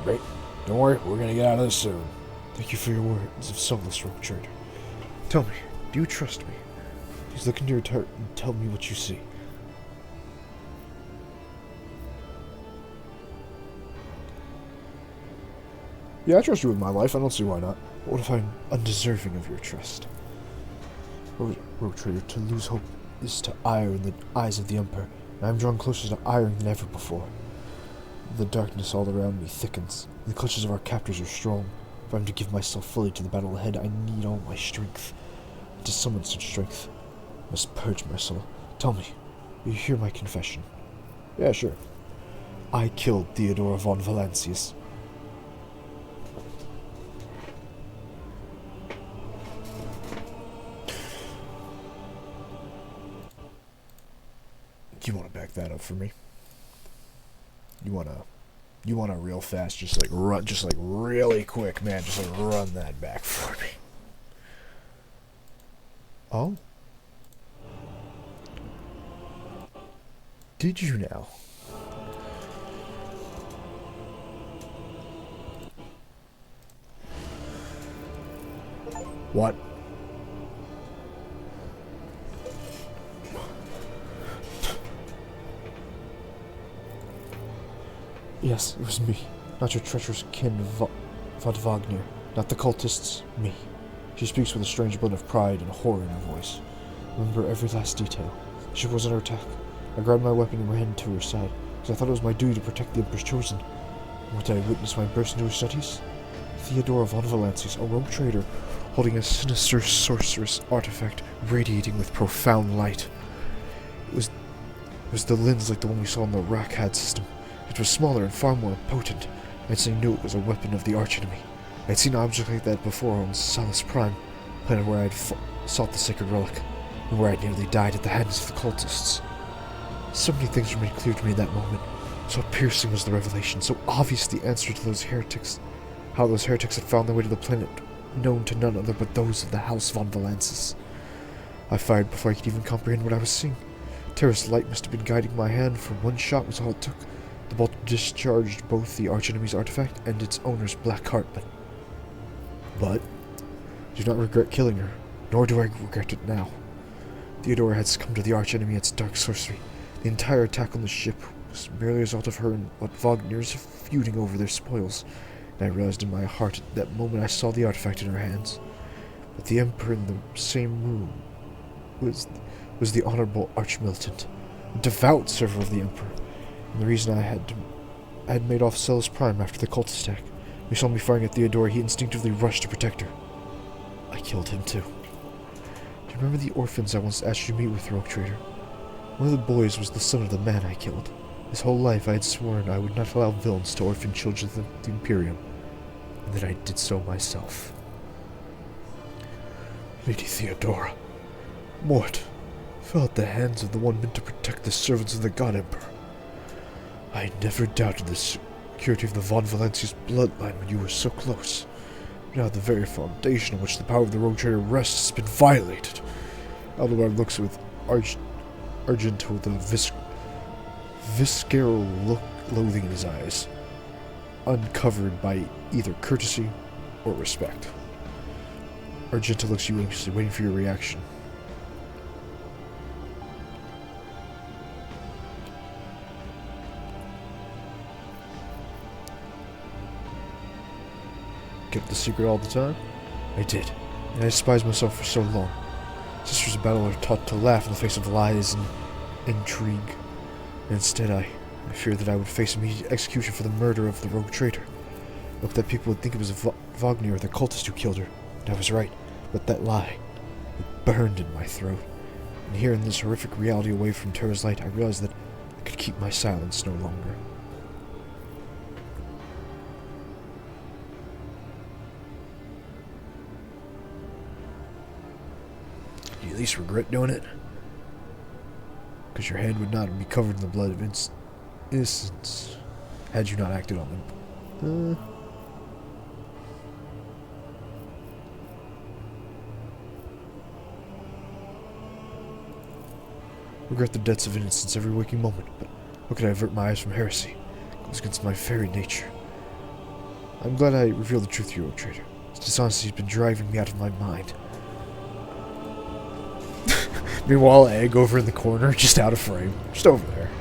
A: Great. Don't worry, we're gonna get out of this soon. Thank you for your words of solace, rogue trader. Tell me, do you trust me? Please look into your heart and tell me what you see. Yeah, I trust you with my life. I don't see why not. But what if I'm undeserving of your trust? Rogue trader, to lose hope is to ire in the eyes of the Emperor, and I am drawn closer to iron than ever before. The darkness all around me thickens, and the clutches of our captors are strong. If I am to give myself fully to the battle ahead, I need all my strength. And to summon such strength, I must purge my soul. Tell me, will you hear my confession? Yeah, sure. I killed Theodora von Valancius. Do you want to back that up for me? You wanna real fast, just like run, just like really quick, man, just like run that back for me. Oh? Did you now? What? Yes, it was me. Not your treacherous kin, Vod Wagner. Not the cultists, me. She speaks with a strange blend of pride and horror in her voice. Remember every last detail. The ship was under attack. I grabbed my weapon and ran to her side, because I thought it was my duty to protect the Emperor's chosen. And what did I witness when I burst into her studies? Theodora von Valancius, a rogue trader, holding a sinister sorceress artifact radiating with profound light. It was the lens like the one we saw in the Rakad system. It was smaller and far more potent. I instantly knew it was a weapon of the archenemy. I had seen an object like that before on Salus Prime, planet where I had sought the sacred relic, and where I nearly died at the hands of the cultists. So many things were made clear to me in that moment. So piercing was the revelation, so obvious the answer to those heretics. How those heretics had found their way to the planet, known to none other but those of the House von Valancius. I fired before I could even comprehend what I was seeing. Terra's light must have been guiding my hand, for one shot was all it took. The bolt discharged both the archenemy's artifact and its owner's black heart, but I do not regret killing her, nor do I regret it now. Theodora had succumbed to the archenemy and its dark sorcery. The entire attack on the ship was merely a result of her and what Wagner's feuding over their spoils, and I realized in my heart at that moment I saw the artifact in her hands. But the Emperor in the same room was the Honorable Archmilitant, a devout server of the Emperor. And the reason I had made off Salus Prime after the cultist attack. He saw me firing at Theodora, he instinctively rushed to protect her. I killed him too. Do you remember the orphans I once asked you to meet with, rogue trader? One of the boys was the son of the man I killed. His whole life I had sworn I would not allow villains to orphan children of the Imperium, and that I did so myself. Lady Theodora, Mort, fell at the hands of the one meant to protect the servants of the God Emperor. I never doubted the security of the von Valancius bloodline when you were so close. Now the very foundation on which the power of the rogue trader rests has been violated. Aldebar looks with Argento with a visceral loathing in his eyes, uncovered by either courtesy or respect. Argento looks at you anxiously, waiting for your reaction. Kept the secret all the time? I did, and I despised myself for so long. Sisters of battle are taught to laugh in the face of lies and intrigue. And instead I feared that I would face immediate execution for the murder of the rogue traitor. I hoped that people would think it was Wagner or the cultist who killed her, and I was right, but that lie, it burned in my throat. And here in this horrific reality away from Terra's light, I realized that I could keep my silence no longer. Do you at least regret doing it? because your hand would not be covered in the blood of innocents had you not acted on them. Regret the deaths of innocents every waking moment, but how could I avert my eyes from heresy? It goes against my very nature. I'm glad I revealed the truth to you, O traitor. This dishonesty has been driving me out of my mind. Meanwhile, Egg over in the corner, just out of frame. Just over there.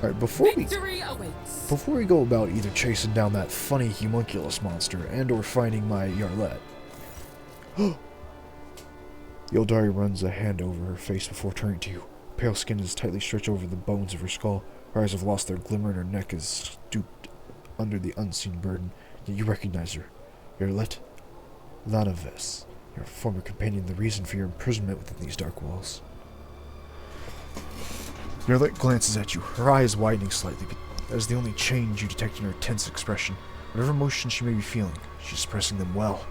A: Alright, before we go about either chasing down that funny homunculus monster and or finding my Yarlet. Yildari runs a hand over her face before turning to you. Pale skin is tightly stretched over the bones of her skull. Her eyes have lost their glimmer and her neck is stooped under the unseen burden. Yet you recognize her. Yarlet Lanaves, your former companion, the reason for your imprisonment within these dark walls. Yarlet glances at you, her eyes widening slightly, but that is the only change you detect in her tense expression. Whatever emotion she may be feeling, she's expressing them well.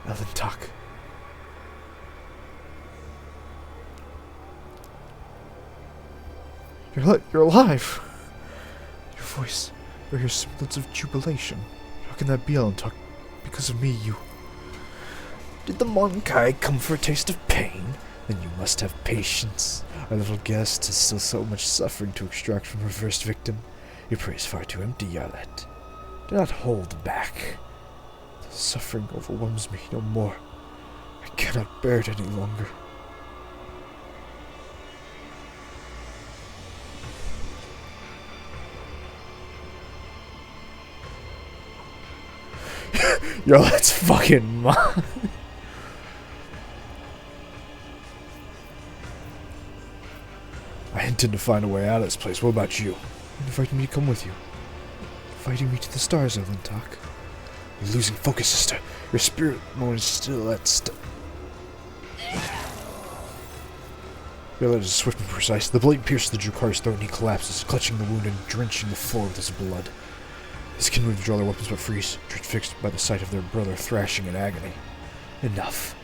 A: Elentak. You're alive! Your voice, your semblance of jubilation. How can that be, Elentak? Because of me, you... Did the Monkai come for a taste of pain? Then you must have patience. Our little guest has still so much suffering to extract from her first victim. Your prey is far too empty, Yarlet. Do not hold back. The suffering overwhelms me no more. I cannot bear it any longer. Yarlet's fucking mine. I intend to find a way out of this place. What about you? You're inviting me to come with you. Fighting me to the stars, Elentak. You're losing focus, sister. Your spirit mode is still at Yarlet is swift and precise. The blade pierces the Drukari's throat and he collapses, clutching the wound and drenching the floor with his blood. His kin would draw their weapons but freeze, transfixed by the sight of their brother thrashing in agony. Enough.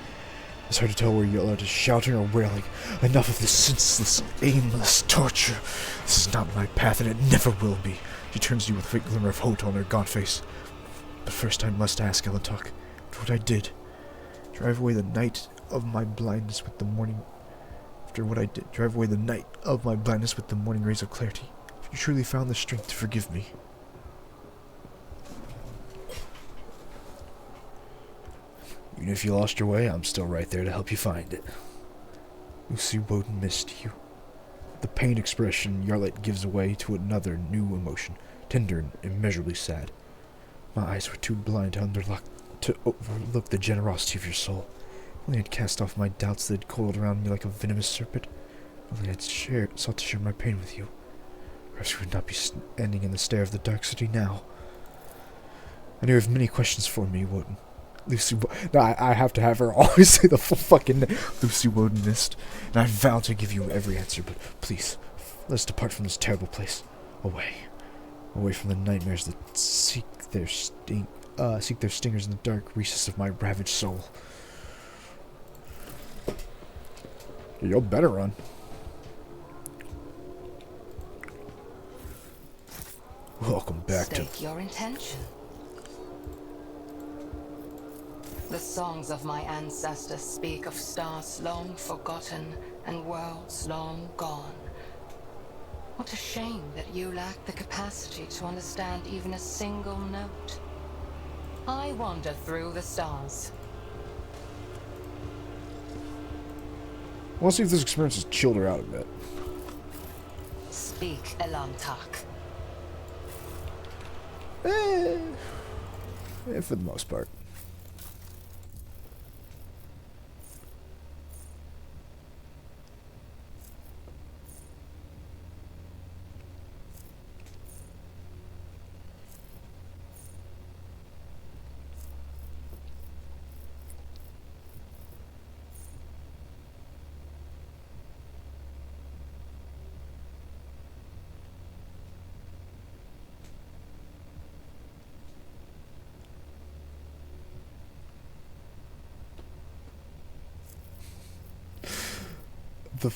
A: It's hard to tell where Yarlet is shouting or wailing. Enough of this senseless, aimless torture. This is not my path, and it never will be. She turns to you with a faint glimmer of hope on her gaunt face. But first I must ask, Elentak, for what I did. Drive away the night of my blindness with the morning... After what I did, drive away the night of my blindness with the morning rays of clarity. If you truly found the strength to forgive me. Even if you lost your way, I'm still right there to help you find it. Lucy Woden missed you. The pain expression Yarlet gives way to another new emotion, tender and immeasurably sad. My eyes were too blind to overlook the generosity of your soul. If only I'd cast off my doubts that had coiled around me like a venomous serpent. If only I'd sought to share my pain with you. Perhaps we would not be standing in the stare of the dark city now. I know you have many questions for me, Woden. Lucy no, I have to have her always say the full fucking name. Lucy Woden missed. And I vow to give you every answer, but please, let us depart from this terrible place. Away. Away from the nightmares that seek their stingers in the dark recesses of my ravaged soul. You better run. Welcome back
F: State your intention. The songs of my ancestors speak of stars long forgotten and worlds long gone. What a shame that you lack the capacity to understand even a single note. I wander through the stars.
A: I want to see if this experience has chilled her out a bit.
F: Speak, Elantak.
A: For the most part. The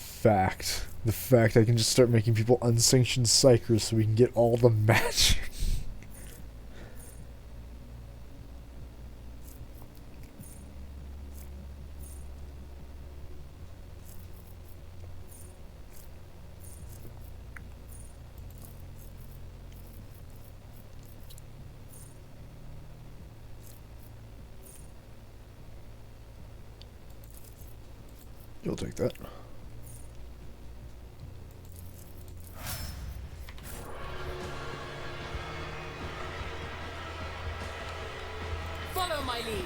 A: fact I can just start making people unsanctioned psychers so we can get all the magic. You'll take that.
B: Follow my lead.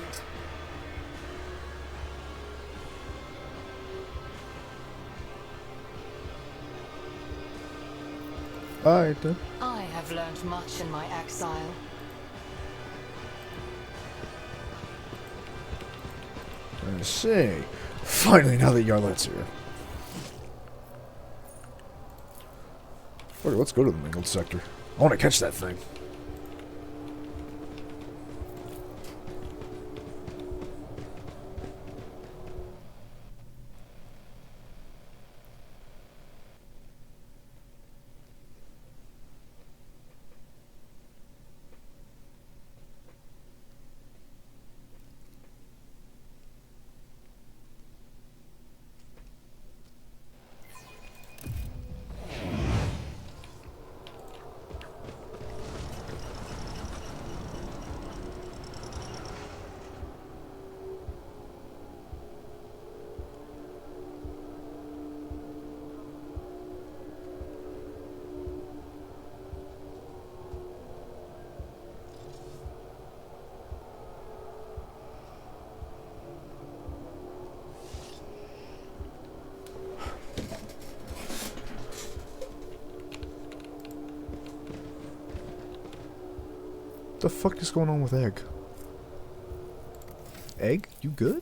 A: Alright then.
F: I have learned much in my exile.
A: I see. Finally, now that Yarlet's here. Okay, let's go to the mingled sector. I want to catch that thing. What the fuck is going on with Egg? Egg, you good?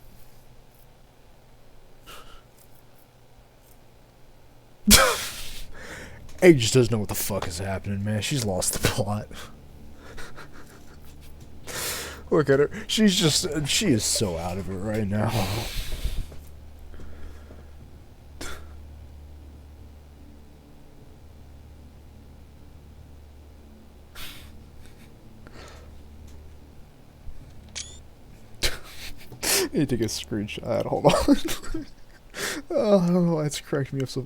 A: Egg just doesn't know what the fuck is happening, man. She's lost the plot. Look at her. She is so out of it right now. I need to take a screenshot. Hold on. Oh, I don't know why it's cracking me up so.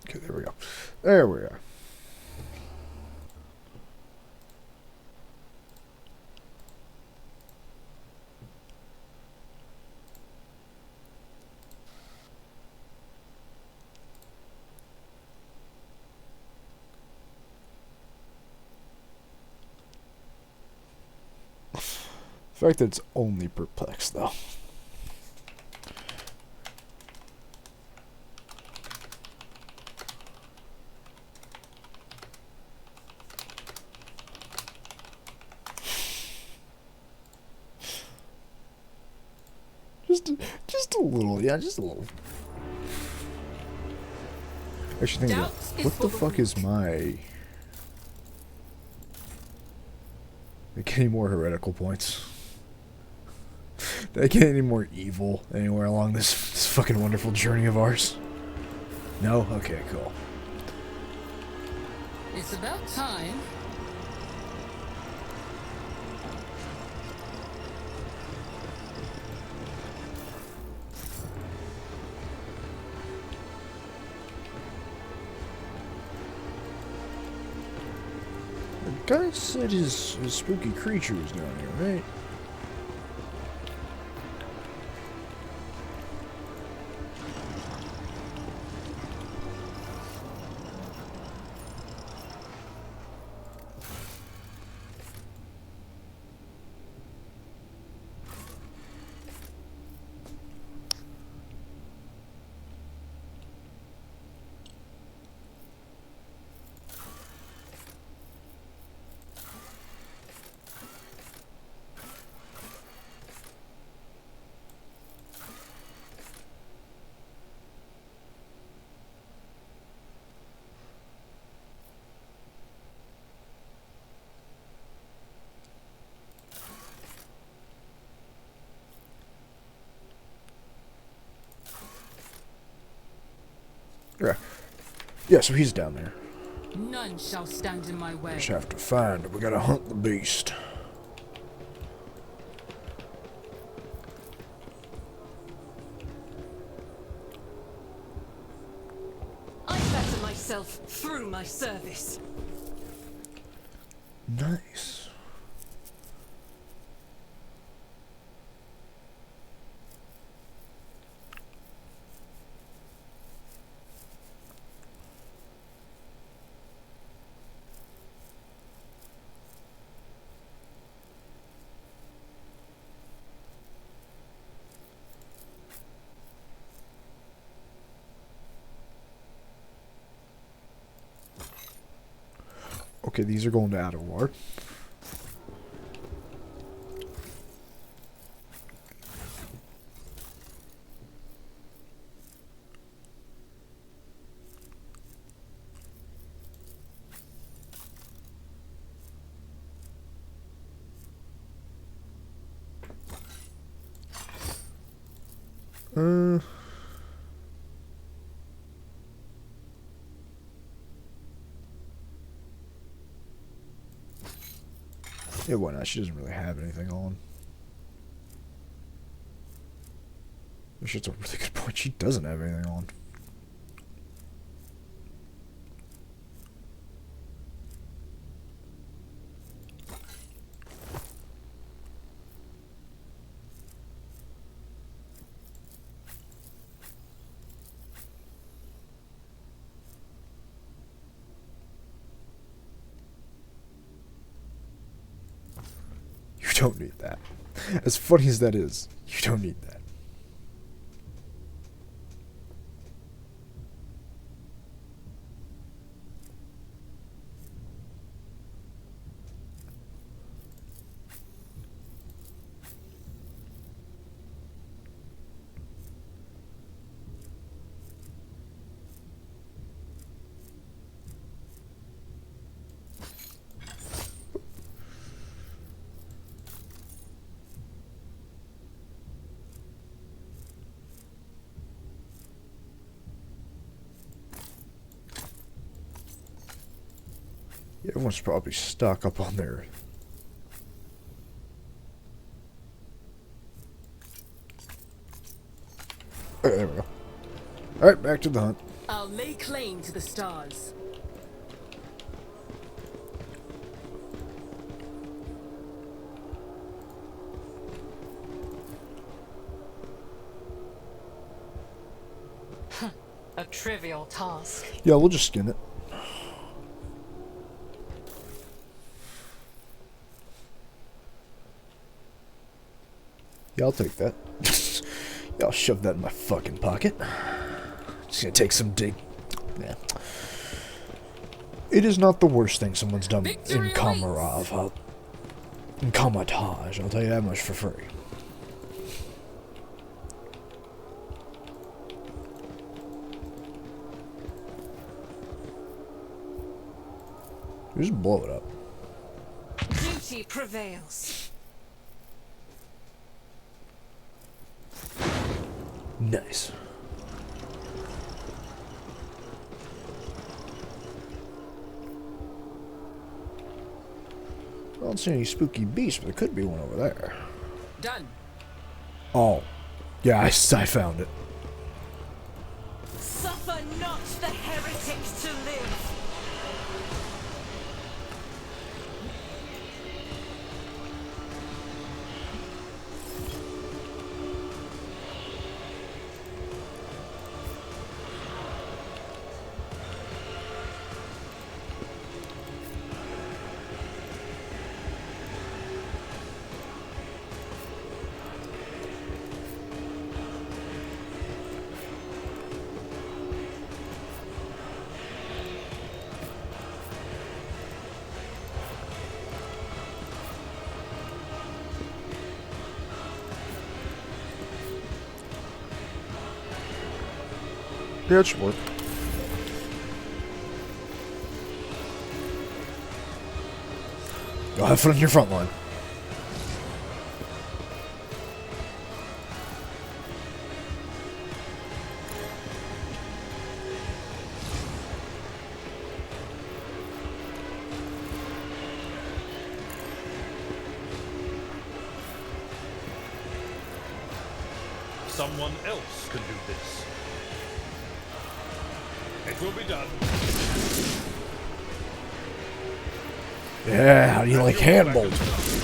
A: Okay, there we go. There we are. The fact that it's only perplexed, though. Just a little, yeah, just a little. Actually, think about what the fuck is my? Did I get any more heretical points? Did I get any more evil anywhere along this fucking wonderful journey of ours? No? Okay, cool.
B: It's about time.
A: The guy said his spooky creature was down here, right? Yeah. Yeah, so he's down there.
B: None shall stand in my way.
A: Just have to find it. We gotta hunt the beast.
E: I better myself through my service.
A: Nice. Okay, these are going to Outer War. Yeah, why not? She doesn't really have anything on. Which is a really good point. She doesn't have anything on. You don't need that. As funny as that is, you don't need that. Yeah, everyone's probably stuck up on there. There we go. Alright, back to the hunt.
B: I'll lay claim to the stars.
F: A trivial task.
A: Yeah, we'll just skin it. Yeah, I'll take that. Yeah, I'll shove that in my fucking pocket. Just gonna take some dig. Yeah. It is not the worst thing someone's done
B: Victory
A: in Kamarov. In Kamatage, I'll tell you that much for free. Just blow it up.
E: Duty prevails.
A: Nice. I don't see any spooky beasts, but there could be one over there.
B: Done.
A: Oh. Yeah, I found it.
E: Suffer not the heretics to live.
A: Yeah, it should work. Go have fun on your front line.
D: someone else can do this. It will be done.
A: Yeah, how do you like hand bolts?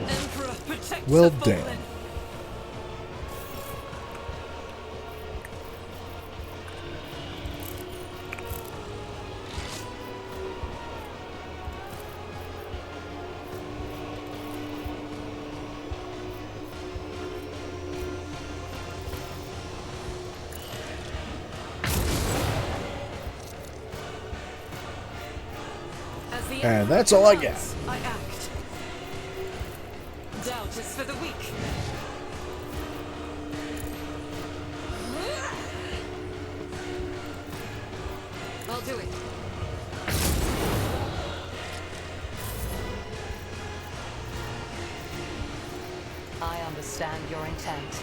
E: Emperor, protect
A: Well,
E: the
A: damn.
E: fallen. As the
A: And
E: Emperor
A: that's all I
E: commands, I act. Doubt is for the weak. I'll do it.
F: I understand your intent.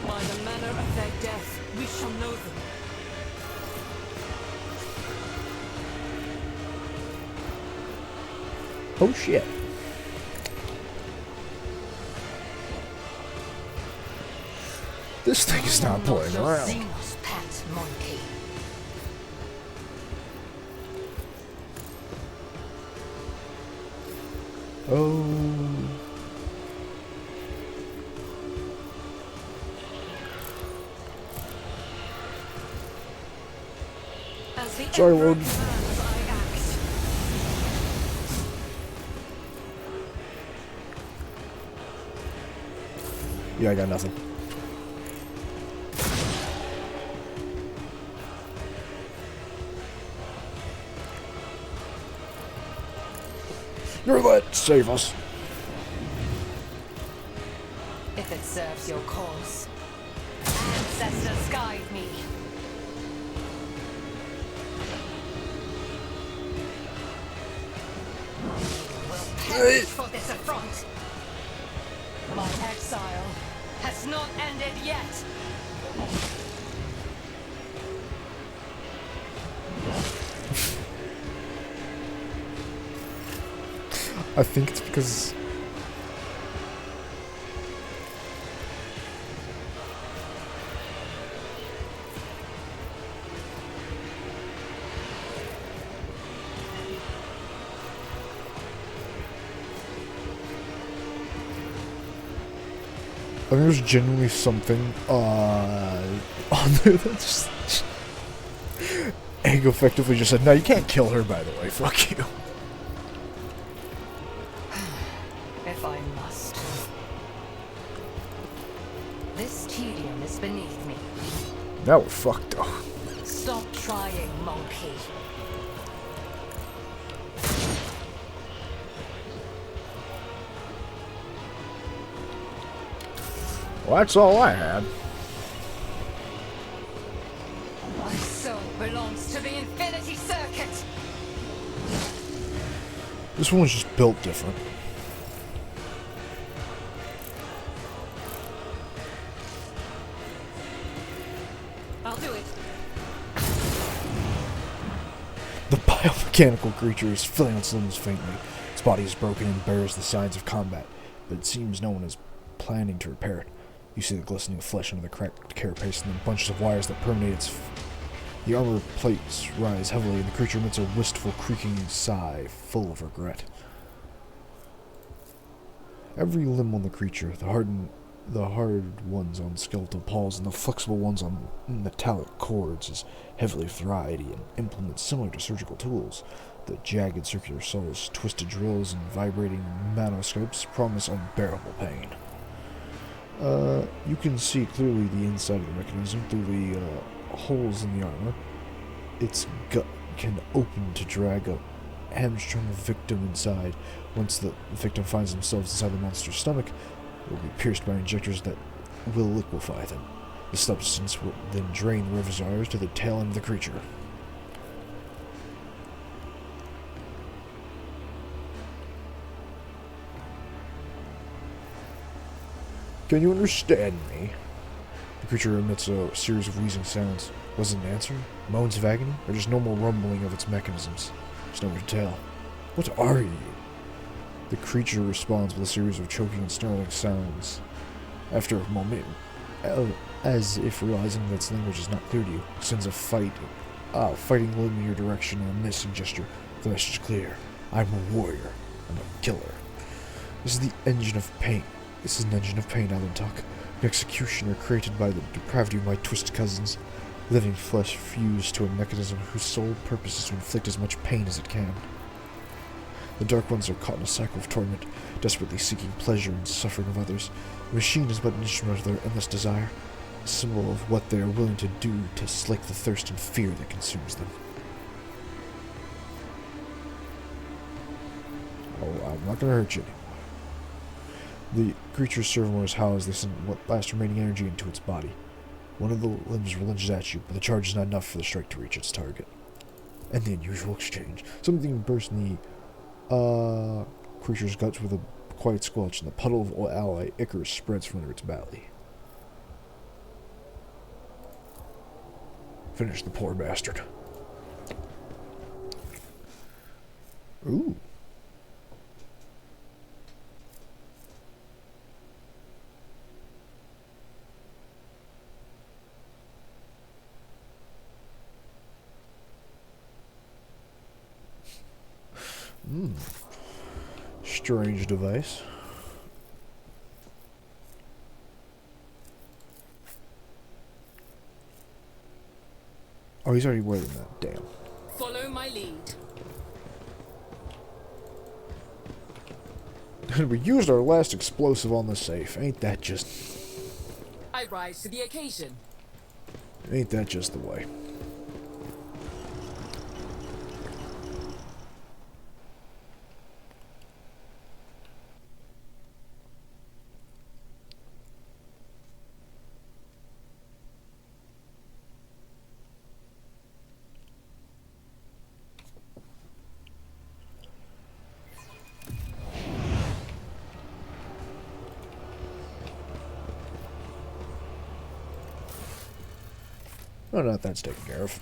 E: By the manner of their death, we shall know them.
A: Oh shit. This thing is not playing
F: Your
A: around.
F: Xenos pet monkey.
A: Oh.
E: As the
A: Sorry,
E: Emperor
A: Lord.
E: commands, I act.
A: Yeah, I got nothing. You're let save us.
F: If it serves your cause. Ancestors guide me. You will perish for this affront. My exile has not ended yet.
A: I think it's because I think there's genuinely something on there that's just Egg effectively just said, no, you can't kill her, by the way, fuck you.
F: If I must. This tedium is beneath me.
A: Now we're fucked though.
F: Stop trying, monkey.
A: Well, that's all I had.
F: My soul belongs to the Infinity Circuit.
A: This one's just built different.
E: I'll do it.
A: The biomechanical creature is feeling its limbs faintly. Its body is broken and bears the signs of combat, but it seems no one is planning to repair it. You see the glistening flesh under the cracked carapace and the bunches of wires that permeate its... The armor plates rise heavily, and the creature emits a wistful, creaking sigh, full of regret. Every limb on the creature, the hard ones on skeletal paws and the flexible ones on metallic cords, is heavily with variety and implements similar to surgical tools. The jagged circular saws, twisted drills, and vibrating manoscopes promise unbearable pain. You can see clearly the inside of the mechanism through the holes in the armor. its gut can open to drag a hamstrung victim inside. Once the victim finds themselves inside the monster's stomach, they will be pierced by injectors that will liquefy them. The substance will then drain the reservoirs to the tail end of the creature. Can you understand me? The creature emits a series of wheezing sounds. Was it an answer? Moans of agony? Or just normal rumbling of its mechanisms? There's no way to tell. What are you? The creature responds with a series of choking and snarling sounds. After a moment, as if realizing that its language is not clear to you, sends a fighting limb in your direction and a menacing gesture. The message is clear. I'm a warrior. I'm a killer. This is the engine of pain. This is an engine of pain, Alan Tuck. An executioner created by the depravity of my twisted cousins. Living flesh fused to a mechanism whose sole purpose is to inflict as much pain as it can. The Dark Ones are caught in a cycle of torment, desperately seeking pleasure and suffering of others. The machine is but an instrument of their endless desire, a symbol of what they are willing to do to slake the thirst and fear that consumes them. Oh, I'm not going to hurt you anymore. The creature's servomotors howl as they send what last remaining energy into its body. One of the limbs lunges at you, but the charge is not enough for the strike to reach its target. And the unusual exchange. Something bursts in the creature's guts with a quiet squelch, and the puddle of ally Icarus spreads from under its belly. Finish the poor bastard. Ooh. Strange device. Oh, he's already wearing that. Damn.
B: Follow my lead.
A: We used our last explosive on the safe. Ain't that just...
B: I rise to the occasion.
A: Ain't that just the way? Oh, no, that's taken care of.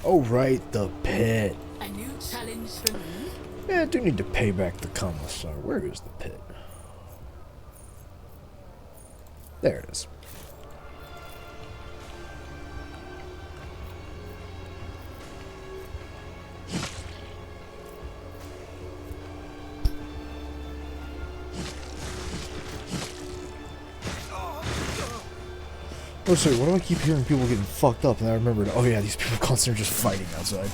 A: Oh, right, the pit.
B: A new challenge for me?
A: Yeah, I do need to pay back the commissar. Where is the pit? There it is. Oh, sorry, why do I keep hearing people getting fucked up? And I remembered, oh yeah, these people constantly are just fighting outside.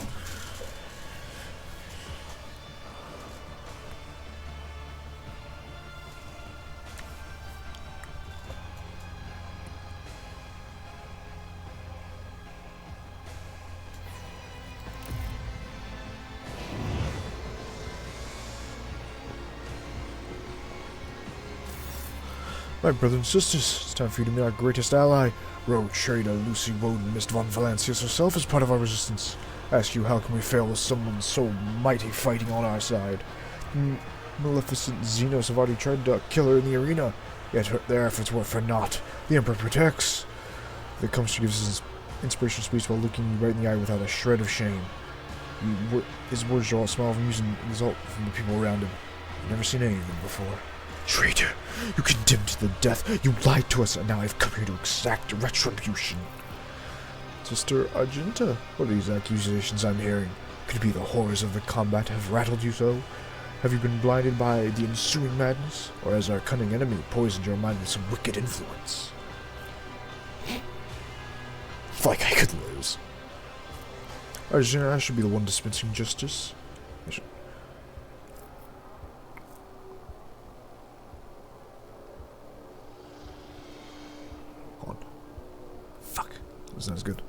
A: My brothers and sisters, it's time for you to meet our greatest ally. Rogue trader Lucy Woden, Miss von Valancius herself is part of our resistance. Ask you, how can we fail with someone so mighty fighting on our side? Maleficent Xenos have already tried to kill her in the arena, yet their efforts were for naught. The Emperor protects. The Commander gives his inspirational speech while looking you right in the eye without a shred of shame. His words draw a smile of amusement and exult from the people around him. I've never seen any of them before. Traitor! You condemned to the death! You lied to us, and now I've come here to exact retribution! Sister Argenta, what are these accusations I'm hearing? Could it be the horrors of the combat have rattled you so? Have you been blinded by the ensuing madness? Or has our cunning enemy poisoned your mind with some wicked influence? Like I could lose. Argenta, I should be the one dispensing justice. That's not as good.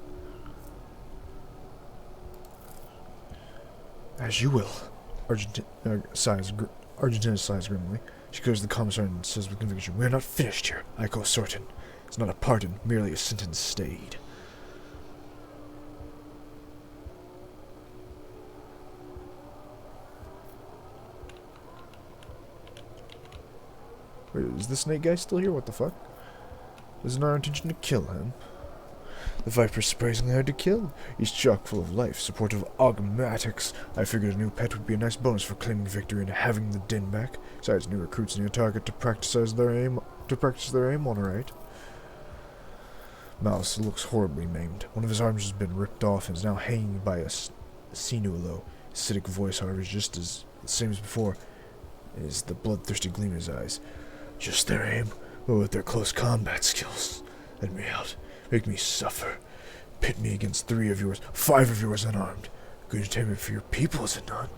A: As you will. Argentina sighs grimly. She goes to the commissar and says with conviction, "We are not finished here. I call certain. It's not a pardon, merely a sentence stayed." Wait, is the snake guy still here? What the fuck? Is it our intention to kill him? The Viper's surprisingly hard to kill. He's chock full of life, supportive of augmatics. I figured a new pet would be a nice bonus for claiming victory and having the din back. Besides, new recruits need a target to practice their aim on, right? Mouse looks horribly maimed. One of his arms has been ripped off and is now hanging by a sinulo. His acidic voice, however, is just as the same as before. It is the bloodthirsty gleam in his eyes. Just their aim, but with their close combat skills. Let me out. Make me suffer. Pit me against 5 of yours unarmed. Good entertainment for your people, is it not?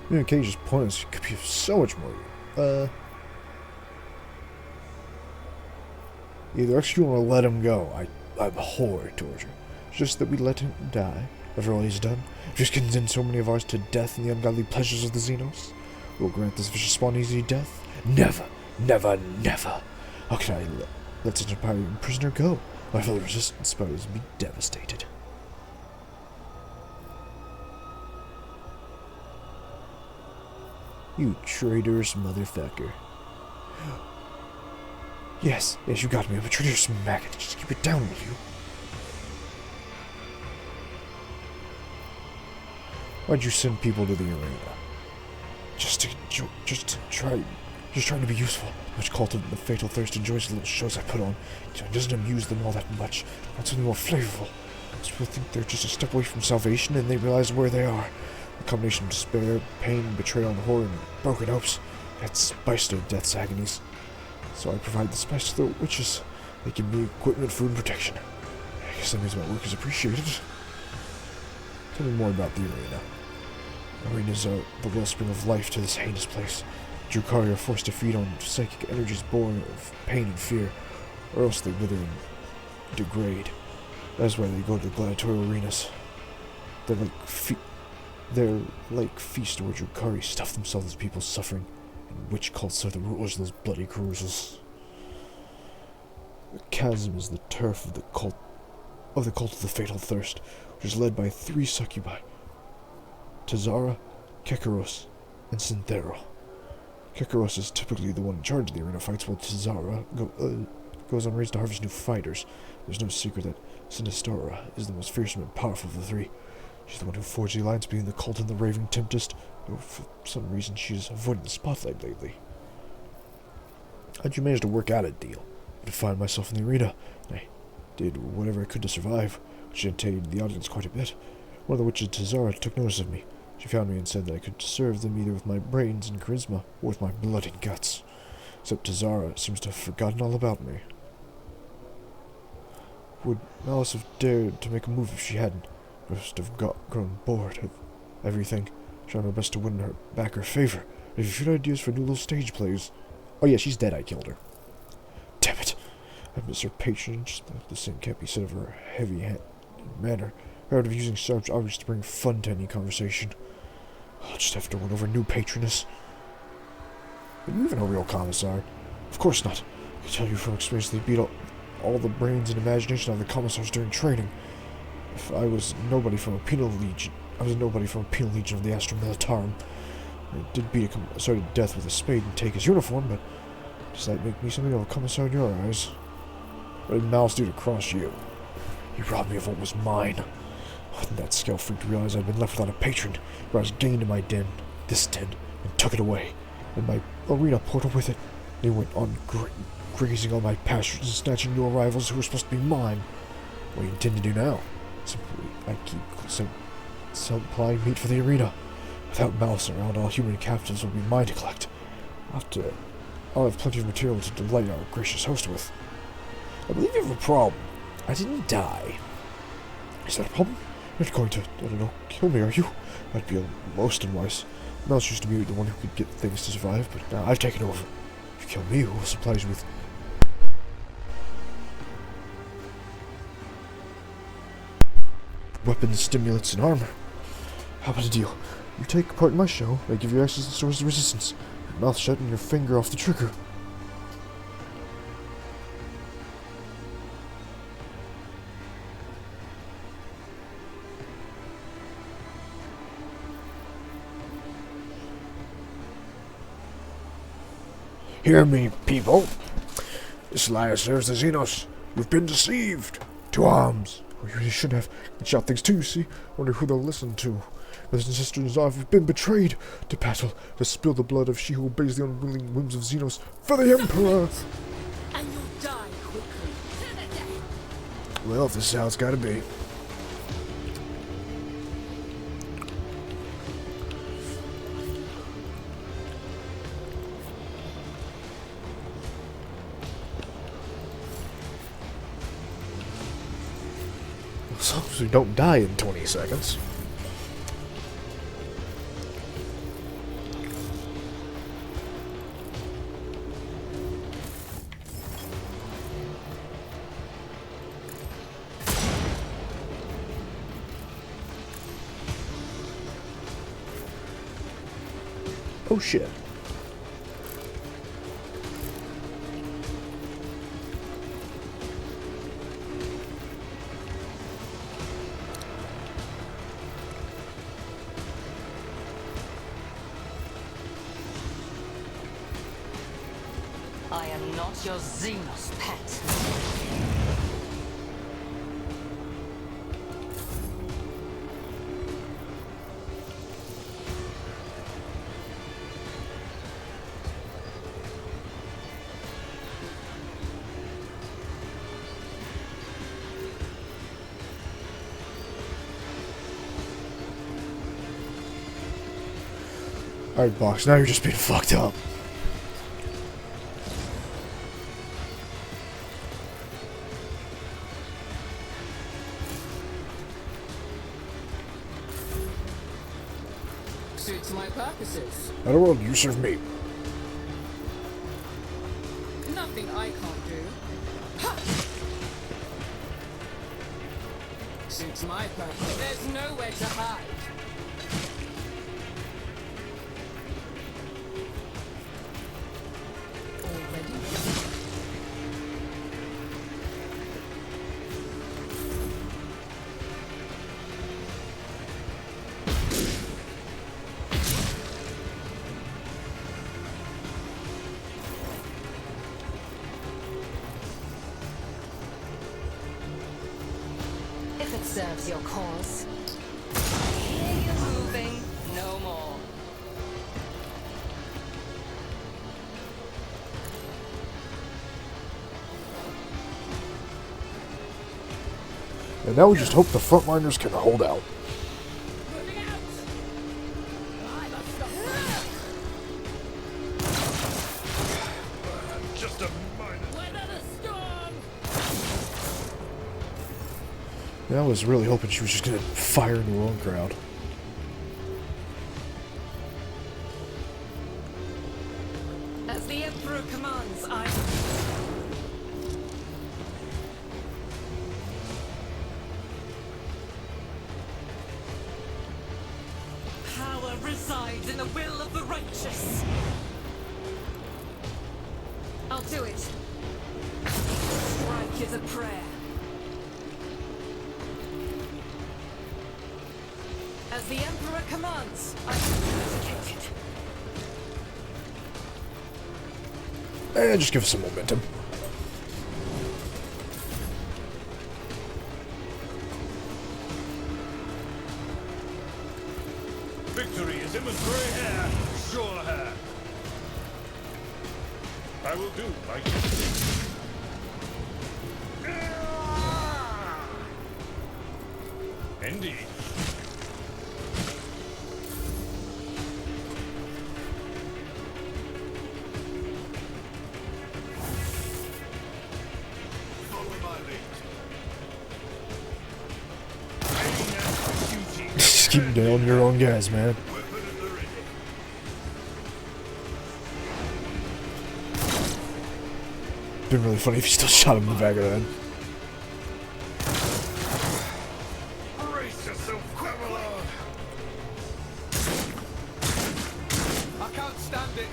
A: You know, Cage's points could be so much more. Either execute or let him go. I abhor torture. It's just that we let him die. After all he's done, just condemn so many of ours to death in the ungodly pleasures of the Xenos. We'll grant this vicious spawn easy death? Never, never, never. How can I let such a pirate prisoner go? My fellow resistance spies would be devastated. You traitorous motherfucker. Yes, you got me. I'm a traitorous maggot. Just keep it down, will you? Why'd you send people to the arena? Just trying to be useful. Much cult of the fatal thirst enjoys the little shows I put on. It doesn't amuse them all that much. Want something more flavorful. Most people think they're just a step away from salvation, and they realize where they are. A combination of despair, pain, betrayal, and horror, and broken hopes. Adds spice to death's agonies. So I provide the spice to the witches. They give me equipment, food, and protection. I guess that means my work is appreciated. Tell me more about the arena. Arenas are the wellspring of life to this heinous place. Drukhari are forced to feed on psychic energies born of pain and fear, or else they wither and degrade. That's why they go to the gladiatorial arenas. They're like feasts where Drukhari stuff themselves with people's suffering, and witch cults are the rulers of those bloody cruises. The chasm is the turf of the cult of the fatal thirst, which is led by 3 succubi: Tazara, Kekaros, and Synthero. Kekaros is typically the one in charge of the arena fights, while Tazara goes on raids to harvest new fighters. There's no secret that Sinistra is the most fearsome and powerful of the 3. She's the one who forged the alliance between the cult and the Raving Tempest, though for some reason she's avoided the spotlight lately. How'd you manage to work out a deal? I find myself in the arena, and I did whatever I could to survive, which entertained the audience quite a bit. One of the witches, Tazara, took notice of me. She found me and said that I could serve them either with my brains and charisma or with my blood and guts. Except Tazara seems to have forgotten all about me. Would Malice have dared to make a move if she hadn't? Must have grown bored of everything, trying my best to win her back her favor. If you shoot ideas for new little stage plays... Oh yeah, she's dead, I killed her. Damn it. I miss her patronage. The same can't be said of her heavy-handed manner. Proud of using such objects to bring fun to any conversation. I'll just have to win over new patroness. Are you even a real commissar? Of course not. I can tell you from experience they beat all the brains and imagination out of the commissars during training. If I was nobody from a penal legion, of the Astra Militarum. I did beat a commissar to death with a spade and take his uniform, but does that make me something of a commissar in your eyes? What did Malice do to cross you? He robbed me of what was mine. That scale freak realized I'd been left without a patron, brought his gain to my this den, and took it away, and my arena portal with it. They went on grazing on my pastures and snatching new arrivals who were supposed to be mine. What do you intend to do now? Simply, I keep supplying meat for the arena. Without Malice around, all human captives will be mine to collect. I'll have plenty of material to delight our gracious host with. I believe you have a problem. I didn't die. Is that a problem? You're not going to, I don't know, kill me, are you? That'd be most unwise. Mouse used to be the one who could get things to survive, but now I've taken over. If you kill me, who will supply you with weapons, stimulants, and armor? How about a deal? You take part in my show, I give you access to the source of resistance. Your mouth shut and your finger off the trigger. Hear me, people. This liar serves the Xenos. You've been deceived. To arms. Well, you really should have. And shout things too, see? Wonder who they'll listen to. Brothers and sisters, I've been betrayed. To battle, to spill the blood of she who obeys the unwilling whims of Xenos. For the Emperor!
B: And you'll die quickly.
A: Well, if this is how it's gotta be. As long as we don't die in 20 seconds. Oh shit.
F: I am not your Xenos pet.
A: Alright, Box, now you're just being fucked up.
B: Suits my purposes.
A: Otherworld, you serve me.
B: Nothing I can't do. Ha! Suits my purpose. There's nowhere to hide. Already?
F: If it serves your cause. I hear you moving. No more.
A: And now we just hope the frontliners can hold out.
B: Moving out! I must stop.
D: Just a minor.
B: Weather the storm!
A: Yeah, I was really hoping she was just gonna fire in the wrong crowd.
E: As the Emperor commands, I... Power resides in the will of the righteous. I'll do it. Strike is a prayer. As the Emperor commands, I communicate it.
A: And just give us some momentum.
D: Victory is Emma's gray hair, sure hair. I will do my Indeed. Follow my lead. Pain and
A: Just keep nailing your own guys, man. Been really funny if you still shot him in the back of the head.
D: Brace yourself, Camelot! I can't stand it!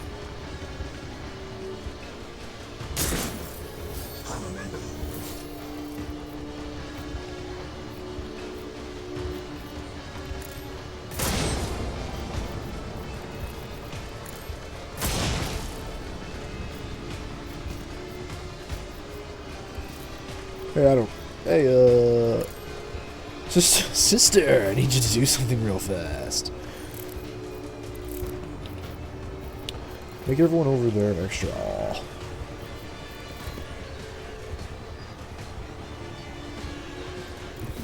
A: Hey, I don't. Hey, sister, I need you to do something real fast. Make everyone over there extra. Aw.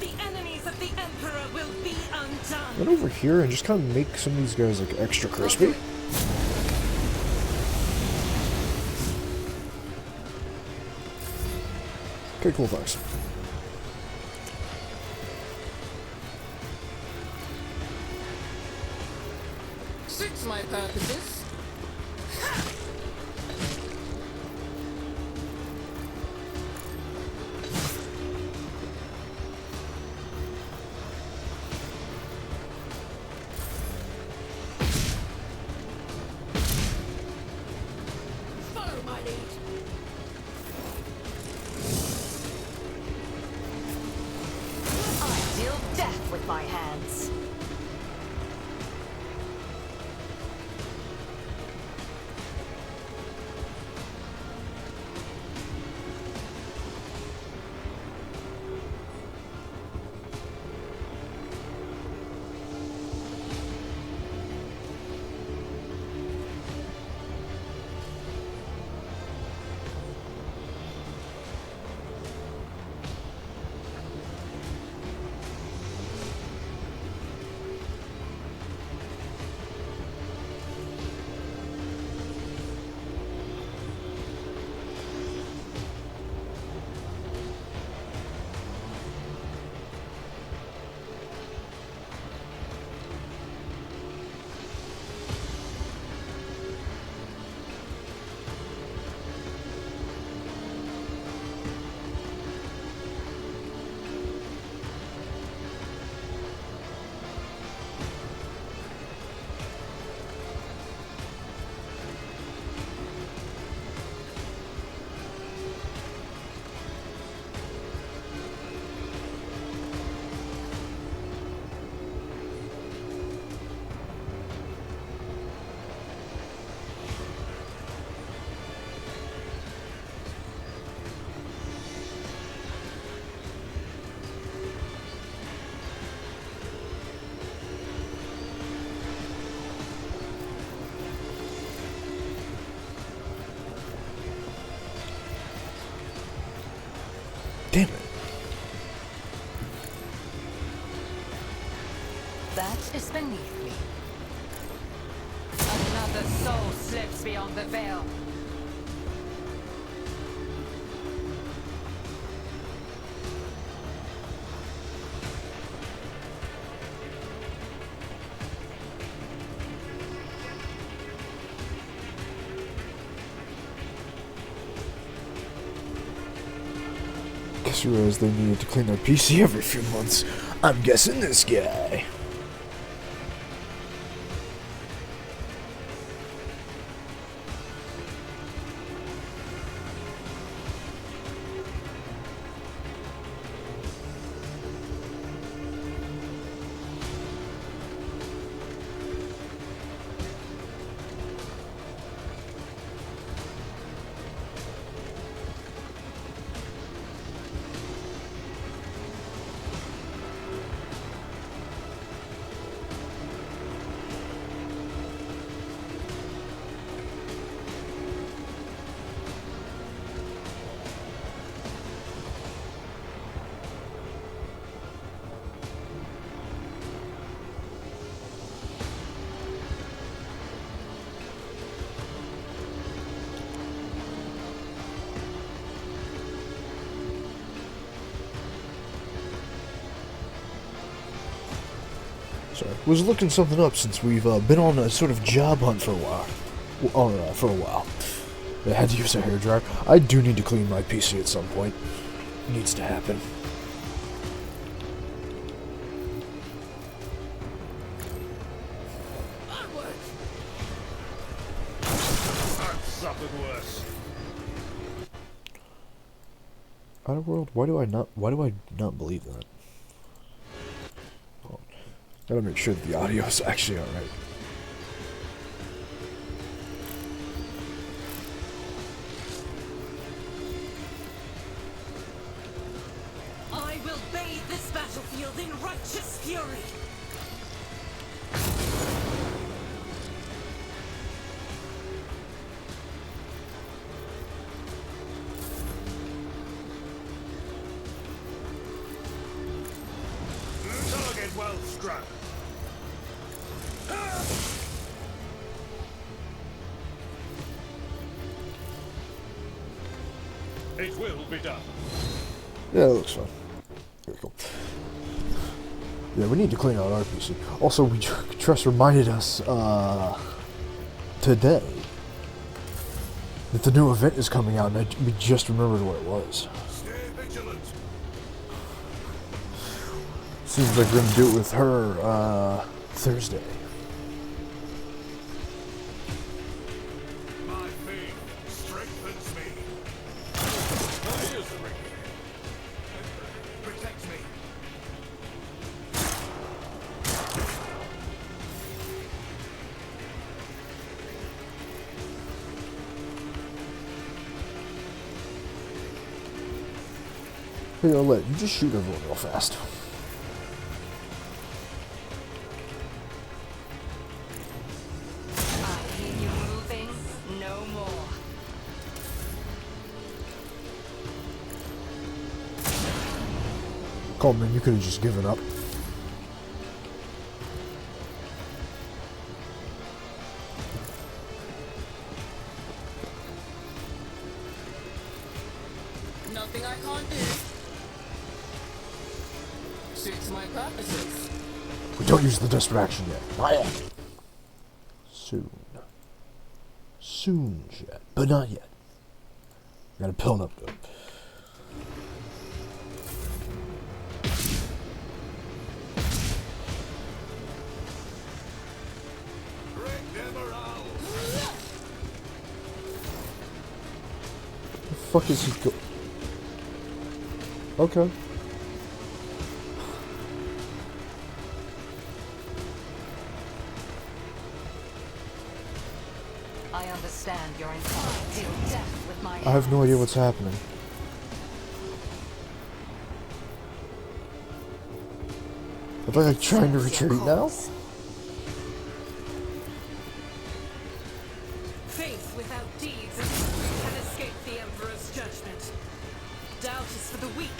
E: The enemies of the Emperor will be undone.
A: Run over here and just kind of make some of these guys like extra crispy. Okay, cool, thanks.
B: Suits my purposes. Follow my lead.
F: I deal death with my hands.
A: Damn it.
F: That is beneath me. Another soul slips beyond the veil.
A: Guess you realize they needed to clean their PC every few months. I'm guessing this guy. Sorry. Was looking something up since we've been on a sort of job hunt for a while. For a while. I had to use a hairdryer. I do need to clean my PC at some point. It needs to happen.
D: I've suffered worse.
A: Outer world? Why do I not believe that? Oh, gotta make sure that the audio is actually alright.
E: I will bathe this battlefield in righteous fury.
D: Target well struck. It will be done.
A: Yeah, it looks fun. Very cool. Yeah, we need to clean out our PC. Also, Tress reminded us today that the new event is coming out, and we just remembered what it was.
D: Stay vigilant.
A: Seems like we're gonna do it with her Thursday.
D: My faith strengthens me. My ears are ringing. Protect me.
A: Here, I'll let you just shoot everyone real fast.
F: I hear you moving. No more.
A: Coleman, you could have just given up.
B: Nothing I can't do. Suits my purposes.
A: We don't use the distraction yet. Not yet. Soon. Soon, Jet. But not yet. Gotta pill up though.
D: Break their morale.
A: The fuck is he go? Okay.
F: I understand your intent to deal death with my
A: I have no idea
F: hands.
A: what's happening. Am I like trying to
F: Serves your
A: retreat now?
F: cause.
E: Faith without deeds can escape the Emperor's judgment. Doubt is for the weak.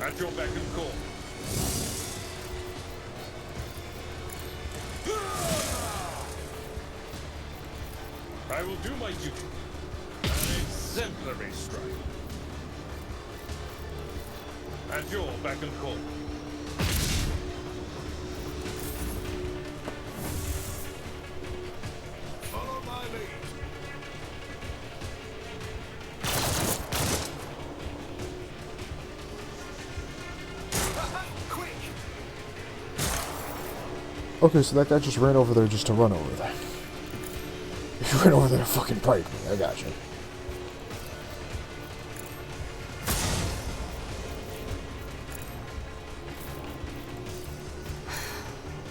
D: At your beck and call. I will do my duty. An exemplary strike. At your beck and call. Follow my lead. Quick!
A: Okay, so that guy just ran over there just to run over there. He ran over there to fucking pike me. I got you.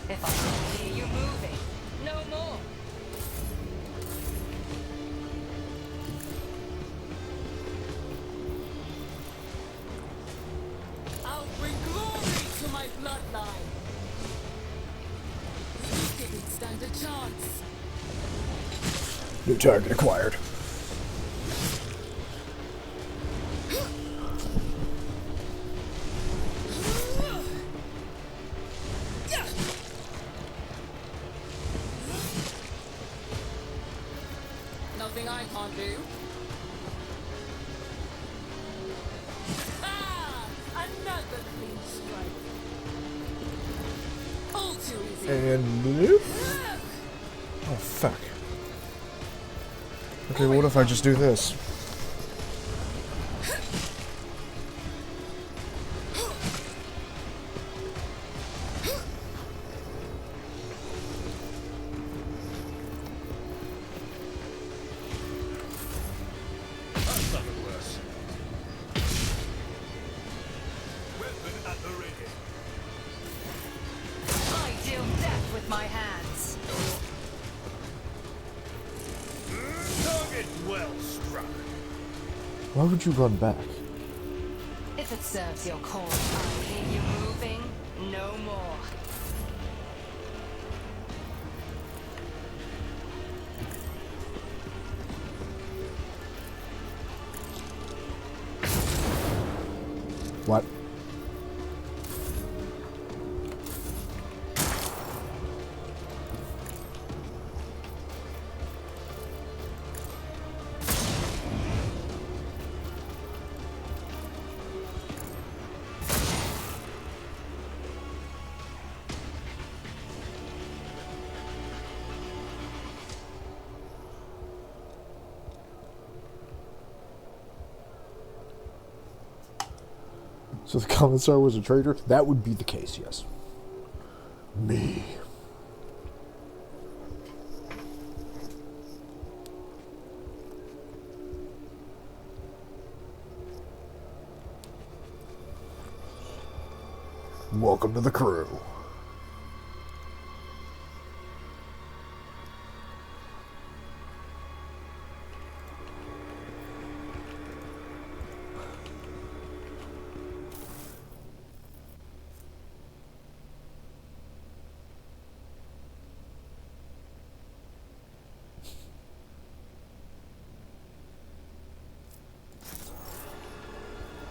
F: If I can hear you moving, no more.
B: I'll bring glory to my bloodline. You didn't stand a chance.
A: New target acquired.
B: Nothing something I can't do. Ah! Another clean strike. All too easy.
A: And live? Oh, fuck. Okay, well, what if I just do this?
D: That's nothing worse. Weapon at the ready.
F: I deal death with my hands.
D: Target well struck.
A: Why would you run back?
F: If it serves your cause, I hear you moving no more.
A: What? So the commissar was a traitor? That would be the case, yes. Me. Welcome to the crew.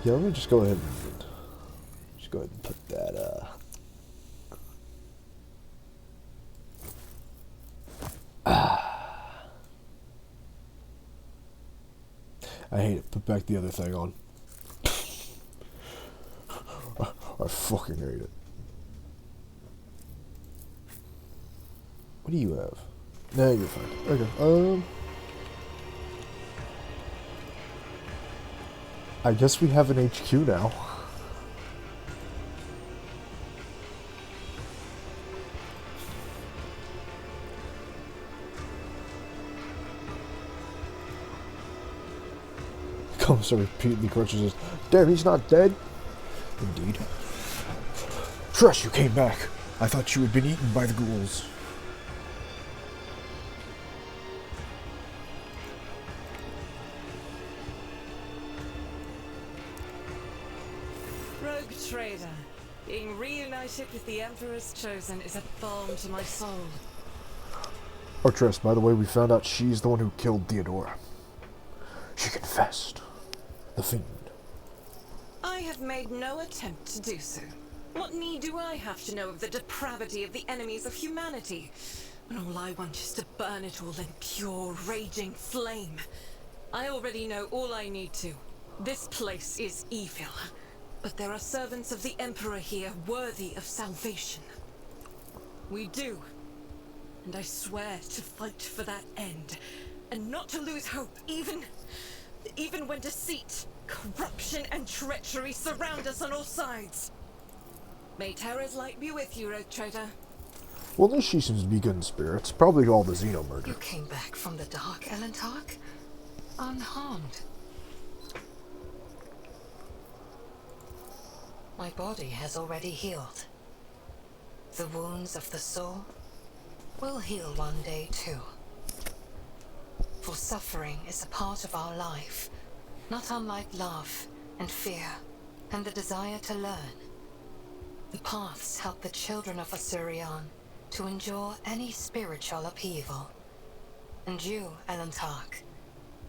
A: Yeah, let me just go ahead and put that, I hate it. Put back the other thing on. I fucking hate it. What do you have? No, you're fine. Okay, I guess we have an HQ now. Commissar repeatedly crunches his, damn, he's not dead. Indeed. Trust you came back. I thought you had been eaten by the ghouls.
E: Rogue trader. Being reunited with the Emperor's Chosen is a balm to my soul.
A: Artress, by the way, we found out she's the one who killed Theodora. She confessed. The Fiend.
E: I have made no attempt to do so. What need do I have to know of the depravity of the enemies of humanity, when all I want is to burn it all in pure, raging flame? I already know all I need to. This place is evil, but there are servants of the Emperor here worthy of salvation. We do, and I swear to fight for that end, and not to lose hope, even when deceit, corruption, and treachery surround us on all sides. May Terra's light be with you, Rogue Trader.
A: Well, at least she seems to be good in spirits. Probably all the Xeno murder.
F: You came back from the dark, Elentark? Unharmed. My body has already healed. The wounds of the soul will heal one day too. For suffering is a part of our life, not unlike love and fear and the desire to learn. The paths help the children of Asurion to endure any spiritual upheaval. And you, Elentark,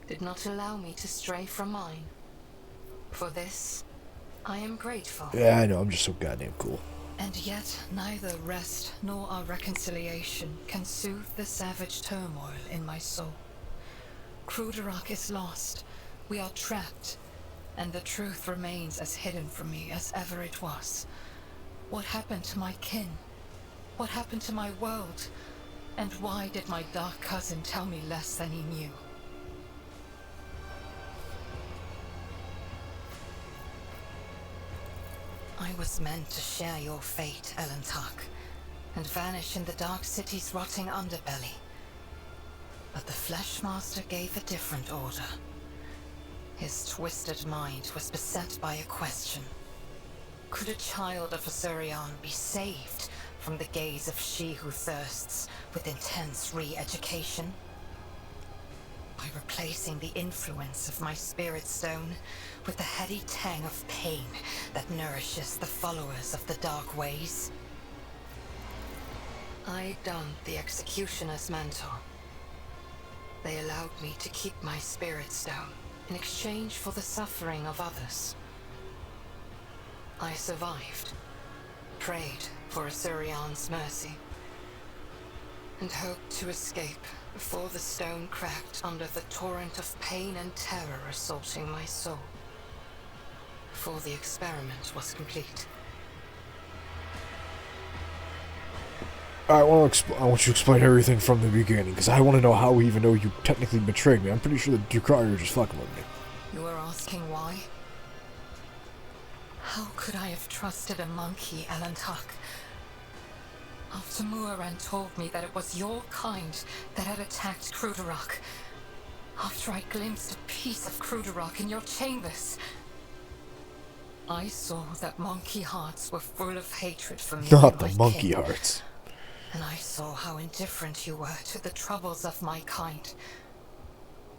F: did not allow me to stray from mine. For this, I am grateful.
A: Yeah, I know, I'm just so goddamn cool.
F: And yet, neither rest nor our reconciliation can soothe the savage turmoil in my soul. Cruderock is lost. We are trapped. And the truth remains as hidden from me as ever it was. What happened to my kin? What happened to my world? And why did my dark cousin tell me less than he knew? I was meant to share your fate, Elentark, and vanish in the Dark City's rotting underbelly. But the Fleshmaster gave a different order. His twisted mind was beset by a question. Could a child of Osirion be saved from the gaze of she who thirsts with intense re-education? By replacing the influence of my spirit stone with the heady tang of pain that nourishes the followers of the dark ways? I donned the executioner's mantle. They allowed me to keep my spirit stone in exchange for the suffering of others. I survived, prayed for Osirion's mercy, and hoped to escape before the stone cracked under the torrent of pain and terror assaulting my soul. Before the experiment was complete.
A: I want you to explain everything from the beginning, because I want to know how, even though you technically betrayed me. I'm pretty sure that Ducryer just fucking with me.
F: You are asking why? How could I have trusted a monkey, Elentark? After Muaran told me that it was your kind that had attacked Cruderock. After I glimpsed a piece of Cruderock in your chambers. I saw that monkey hearts were full of hatred for me.
A: Not
F: and
A: the
F: my
A: monkey
F: kin.
A: hearts.
F: And I saw how indifferent you were to the troubles of my kind.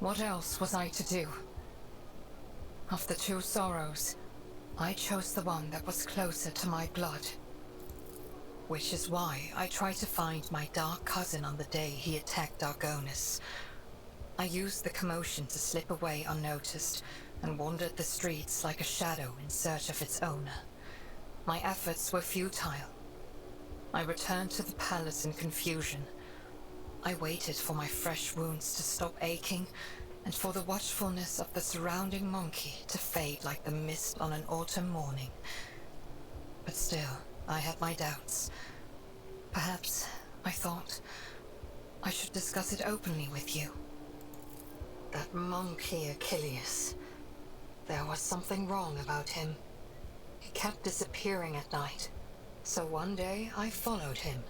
F: What else was I to do? Of the two sorrows, I chose the one that was closer to my blood. Which is why I tried to find my dark cousin on the day he attacked Argonis. I used the commotion to slip away unnoticed and wandered the streets like a shadow in search of its owner. My efforts were futile. I returned to the palace in confusion. I waited for my fresh wounds to stop aching and for the watchfulness of the surrounding monkey to fade like the mist on an autumn morning. But still, I had my doubts. Perhaps, I thought, I should discuss it openly with you. That monkey Achilles. There was something wrong about him. He kept disappearing at night. So one day, I followed him.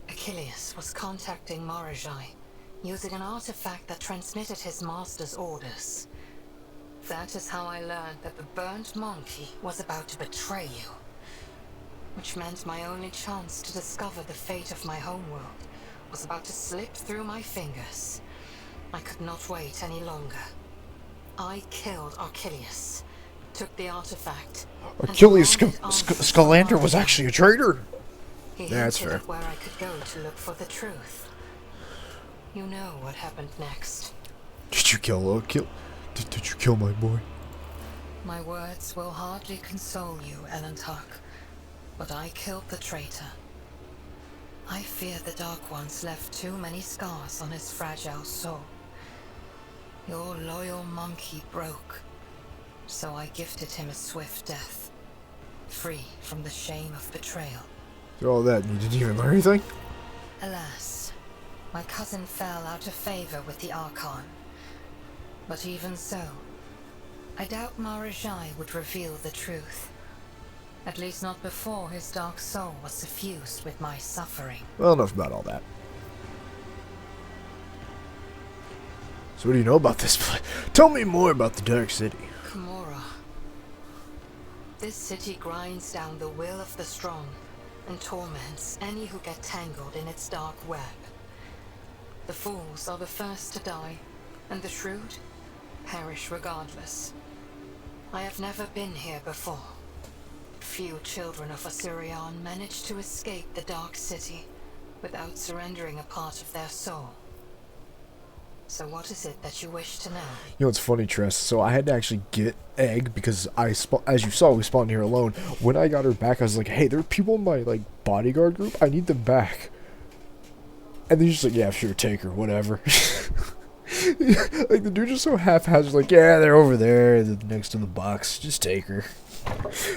F: Achilles was contacting Marajai, using an artifact that transmitted his master's orders. That is how I learned that the burnt monkey was about to betray you. Which meant my only chance to discover the fate of my homeworld was about to slip through my fingers. I could not wait any longer. I killed Achilles, took the artifact.
A: Achilles Scalander was actually a traitor?
F: He
A: Yeah, that's
F: hinted
A: fair.
F: at where I could go to look for the truth. You know what happened next.
A: Did you did you kill my boy?
F: My words will hardly console you, Elentark, but I killed the traitor. I fear the Dark Ones left too many scars on his fragile soul. Your loyal monkey broke, so I gifted him a swift death, free from the shame of betrayal.
A: After all that, and you didn't even learn anything?
F: Alas, my cousin fell out of favor with the Archon. But even so, I doubt Marajai would reveal the truth. At least not before his dark soul was suffused with my suffering.
A: Well, enough about all that. So what do you know about this place? Tell me more about the Dark City.
F: Kimura. This city grinds down the will of the strong and torments any who get tangled in its dark web. The fools are the first to die, and the shrewd perish regardless. I have never been here before. Few children of Osirion manage to escape the Dark City without surrendering a part of their soul. So what is it that you wish to know?
A: You know what's funny, Tress? So I had to actually get Egg because as you saw, we spawned here alone. When I got her back, I was like, hey, there are people in my bodyguard group. I need them back. And then she's like, yeah, sure, take her, whatever. Like, the dude just so haphazard, like, yeah, they're over there, next to the box. Just take her.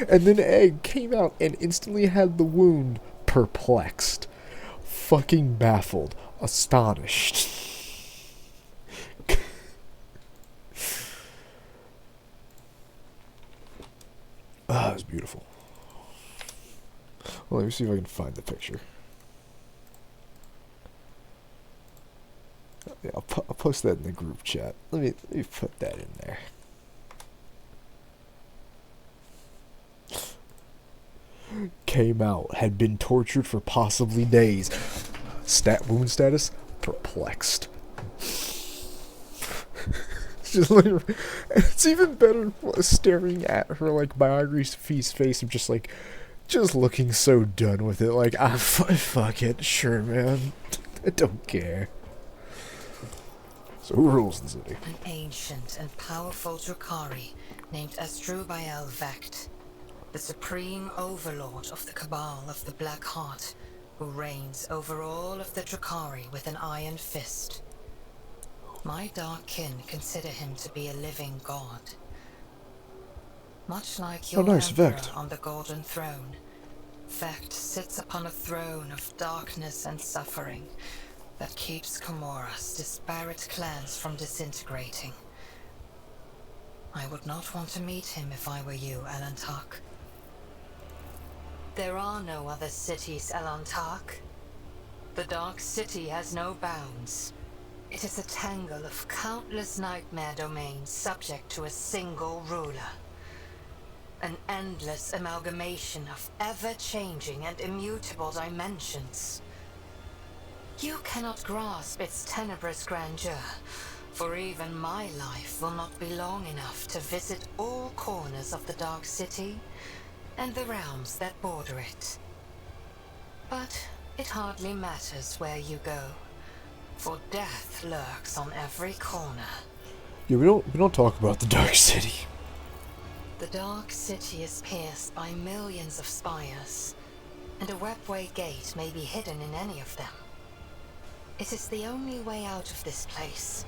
A: And then Egg came out and instantly had the wound perplexed, fucking baffled, astonished. Ah, it was beautiful. Well, let me see if I can find the picture. Yeah, I'll post that in the group chat. Let me put that in there. Came out, had been tortured for possibly days. Wound status, perplexed. Just like, it's even better staring at her like biography's face of just looking so done with it. Like, fuck it, sure, man. I don't care. So who rules the city?
F: An ancient and powerful Drukhari named Asdrubal Vecht, the supreme overlord of the Cabal of the Black Heart, who reigns over all of the Drukhari with an iron fist. My dark kin consider him to be a living god. Much like your
A: nice,
F: emperor
A: Vecht.
F: on the Golden Throne, Vecht sits upon a throne of darkness and suffering that keeps Comora's disparate clans from disintegrating. I would not want to meet him if I were you, Elantak. There are no other cities, Elantak. The Dark City has no bounds. It is a tangle of countless nightmare domains subject to a single ruler. An endless amalgamation of ever-changing and immutable dimensions. You cannot grasp its tenebrous grandeur, for even my life will not be long enough to visit all corners of the Dark City and the realms that border it. But it hardly matters where you go, for death lurks on every corner.
A: Yeah, we don't talk about the Dark City.
F: The Dark City is pierced by millions of spires, and a webway gate may be hidden in any of them. It is the only way out of this place,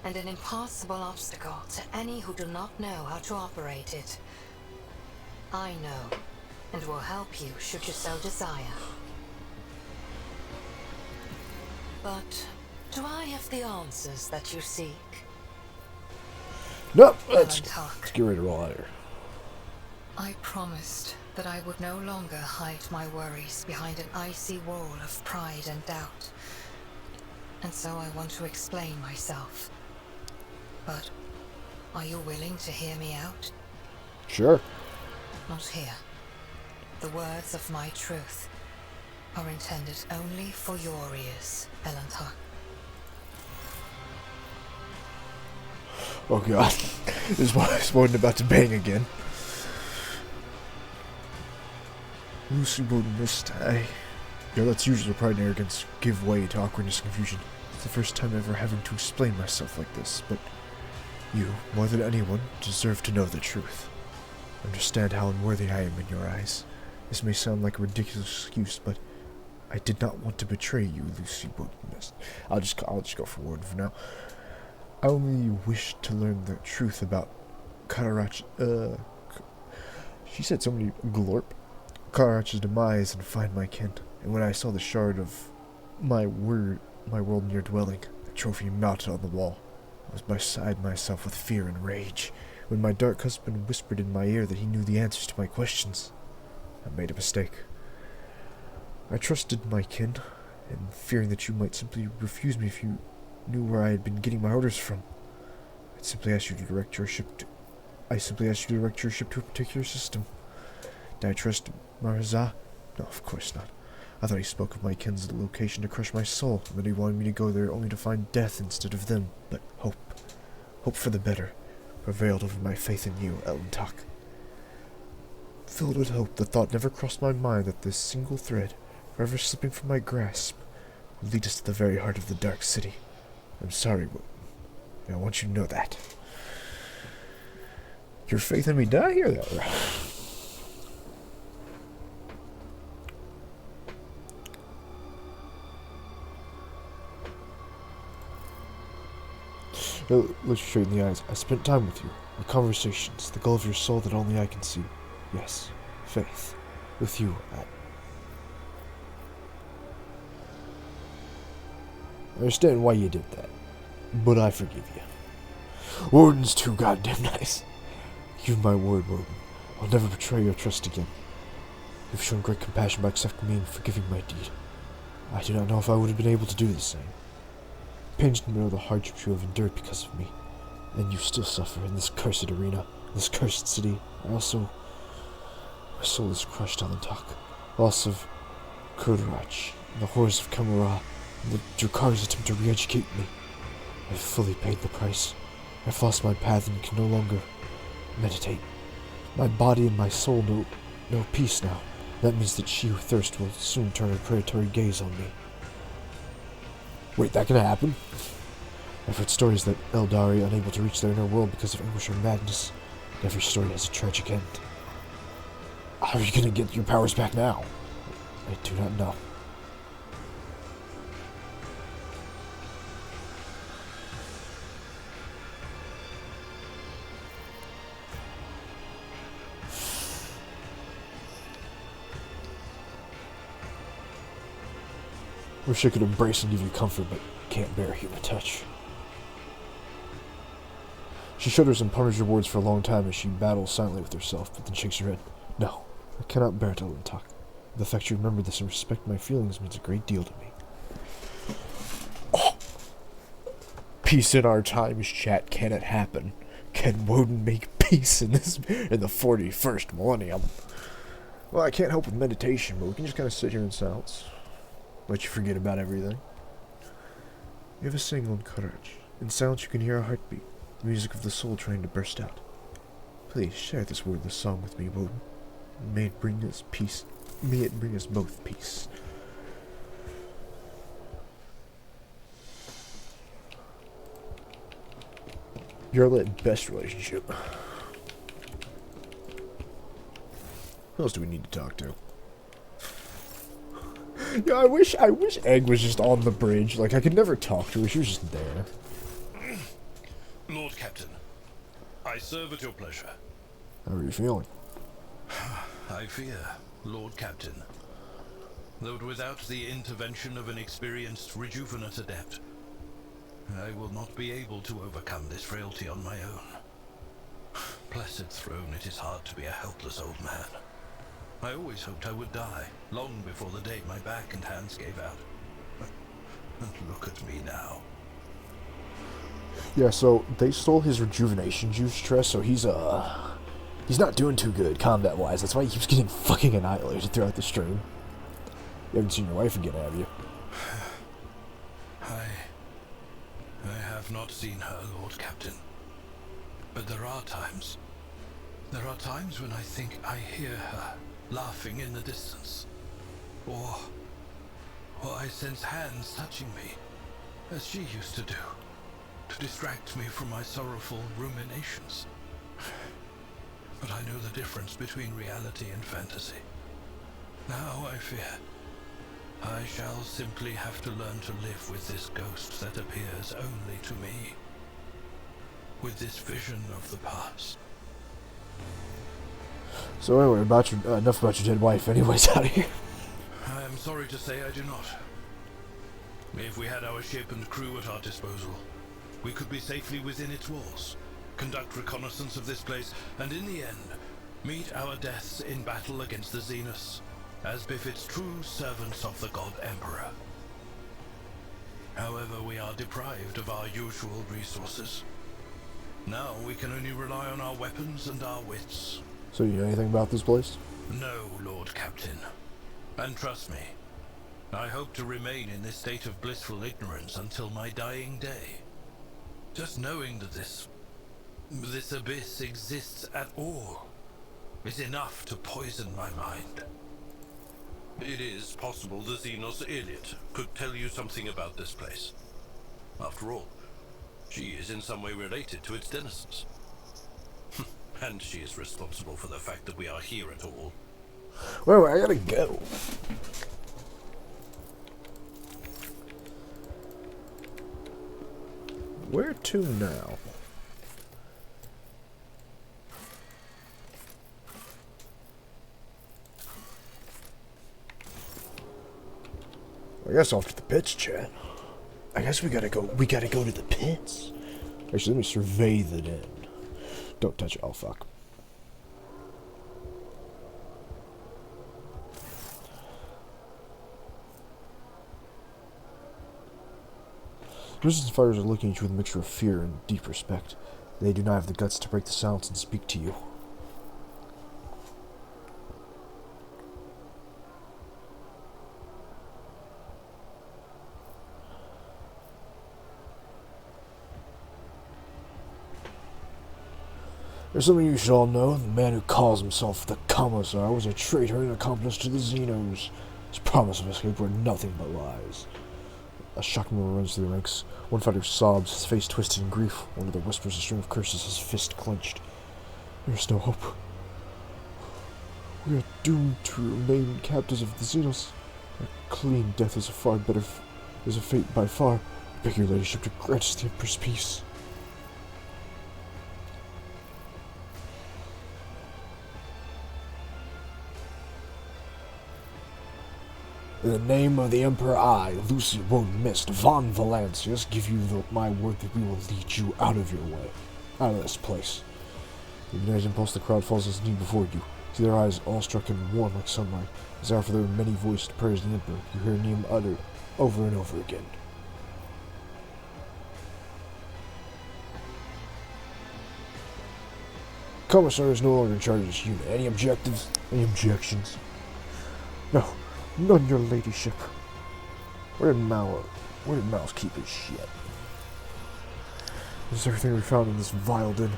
F: and an impassable obstacle to any who do not know how to operate it. I know, and will help you should you so desire. But do I have the answers that you seek?
A: Nope, let's
F: Elantak,
A: get ready to roll out of here.
F: I promised that I would no longer hide my worries behind an icy wall of pride and doubt. And so I want to explain myself. But are you willing to hear me out?
A: Sure.
F: Not here. The words of my truth are intended only for your ears, Elantak.
A: Oh god. This one about to bang again. Lucy Woden missed. Yeah, let's usually pride and arrogance give way to awkwardness and confusion. It's the first time ever having to explain myself like this, but you, more than anyone, deserve to know the truth. Understand how unworthy I am in your eyes. This may sound like a ridiculous excuse, but I did not want to betray you, Lucy Woden. I'll just go for Ward for now. I only wished to learn the truth about Karach. She said so many glorp. Karach's demise and find my kin. And when I saw the shard of my world near dwelling, the trophy mounted on the wall, I was beside myself with fear and rage. When my dark husband whispered in my ear that he knew the answers to my questions, I made a mistake. I trusted my kin, and fearing that you might simply refuse me if you knew where I had been getting my orders from, I simply asked you to direct your ship to a particular system. Did I trust Marzah? No, of course not. I thought he spoke of my kin's location to crush my soul, and that he wanted me to go there only to find death instead of them. But hope for the better, prevailed over my faith in you, Elantak. Filled with hope, the thought never crossed my mind that this single thread, forever slipping from my grasp, would lead us to the very heart of the Dark City. I'm sorry, but I want you to know that. Your faith in me, did I hear that right? Look you straight in the eyes. I spent time with you. Our conversations, the goal of your soul that only I can see. Yes, faith. With you, I understand why you did that, but I forgive you. Woden's too goddamn nice. You've my word, Woden. I'll never betray your trust again. You've shown great compassion by accepting me and forgiving my deed. I do not know if I would have been able to do the same. Pains to know the hardships you have endured because of me, and you still suffer in this cursed arena, this cursed city. My soul is crushed on the talk. Loss of Kurdrach, and the horrors of Kamara, and the Drakar's attempt to re-educate me. I've fully paid the price. I've lost my path and can no longer meditate. My body and my soul know peace now. That means that she who thirsts will soon turn her predatory gaze on me. Wait, that can happen? I've heard stories that Eldari unable to reach their inner world because of anguish or madness. And every story has a tragic end. How are you gonna get your powers back now? I do not know. Wish I could embrace and give you comfort, but can't bear a human touch. She shudders and ponders your words for a long time as she battles silently with herself, but then shakes her head. No, I cannot bear to talk. The fact you remember this and respect my feelings means a great deal to me. Oh. Peace in our times, chat. Can it happen? Can Woden make peace in the 41st millennium? Well, I can't help with meditation, but we can just kind of sit here in silence. Let you forget about everything. You have a single courage. In silence you can hear a heartbeat, the music of the soul trying to burst out. Please share this wordless song with me, Woden. May it bring us peace. May it bring us both peace. You're at best relationship. Who else do we need to talk to? Yeah, I wish Egg was just on the bridge. Like, I could never talk to her. She was just there.
D: Lord Captain, I serve at your pleasure.
A: How are you feeling?
D: I fear, Lord Captain, that without the intervention of an experienced rejuvenate adept, I will not be able to overcome this frailty on my own. Blessed throne, it is hard to be a helpless old man. I always hoped I would die, long before the day my back and hands gave out. And look at me now.
A: Yeah, so they stole his rejuvenation juice, Tress, so he's not doing too good combat-wise. That's why he keeps getting fucking annihilated throughout the stream. You haven't seen your wife again, have you?
D: I have not seen her, Lord Captain. But there are times when I think I hear her laughing in the distance. Or I sense hands touching me, as she used to do, to distract me from my sorrowful ruminations. But I know the difference between reality and fantasy. Now I fear I shall simply have to learn to live with this ghost that appears only to me, with this vision of the past.
A: So anyway, enough about your dead wife anyways out of here.
D: I am sorry to say I do not. If we had our ship and crew at our disposal, we could be safely within its walls, conduct reconnaissance of this place, and in the end, meet our deaths in battle against the Xenos, as befits true servants of the God Emperor. However, we are deprived of our usual resources. Now we can only rely on our weapons and our wits.
A: So you know anything about this place?
D: No, Lord Captain. And trust me, I hope to remain in this state of blissful ignorance until my dying day. Just knowing that this abyss exists at all is enough to poison my mind.
G: It is possible the Xenos Elliot could tell you something about this place. After all, she is in some way related to its denizens. And she is responsible for the fact that we are here at all.
A: Well, I gotta go. Where to now? I guess off to the pits, chat. I guess we gotta go to the pits. Actually, let me survey the den. Don't touch it. Oh, fuck. Resistance fighters are looking at you with a mixture of fear and deep respect. They do not have the guts to break the silence and speak to you. There's something you should all know. The man who calls himself the Commissar was a traitor and accomplice to the Xenos. His promise of escape were nothing but lies. A shocked murmur runs through the ranks. One fighter sobs, his face twisted in grief. One other whispers a string of curses, his fist clenched. There's no hope. We are doomed to remain captives of the Xenos. A clean death is a fate by far. I beg your ladyship to grant us the Emperor's peace. In the name of the Emperor, I, Lucy Mist von Valancius, give you my word that we will lead you out of your way. Out of this place. The ignited impulse, the crowd falls on its knee before you. See their eyes all struck and warm like sunlight. As after their many-voiced prayers to the Emperor, you hear a name uttered over and over again. Commissar is no longer in charge of this unit. Any objectives? Any objections? No. None, your ladyship. Where did Mouse keep his shit? This is everything we found in this vile den.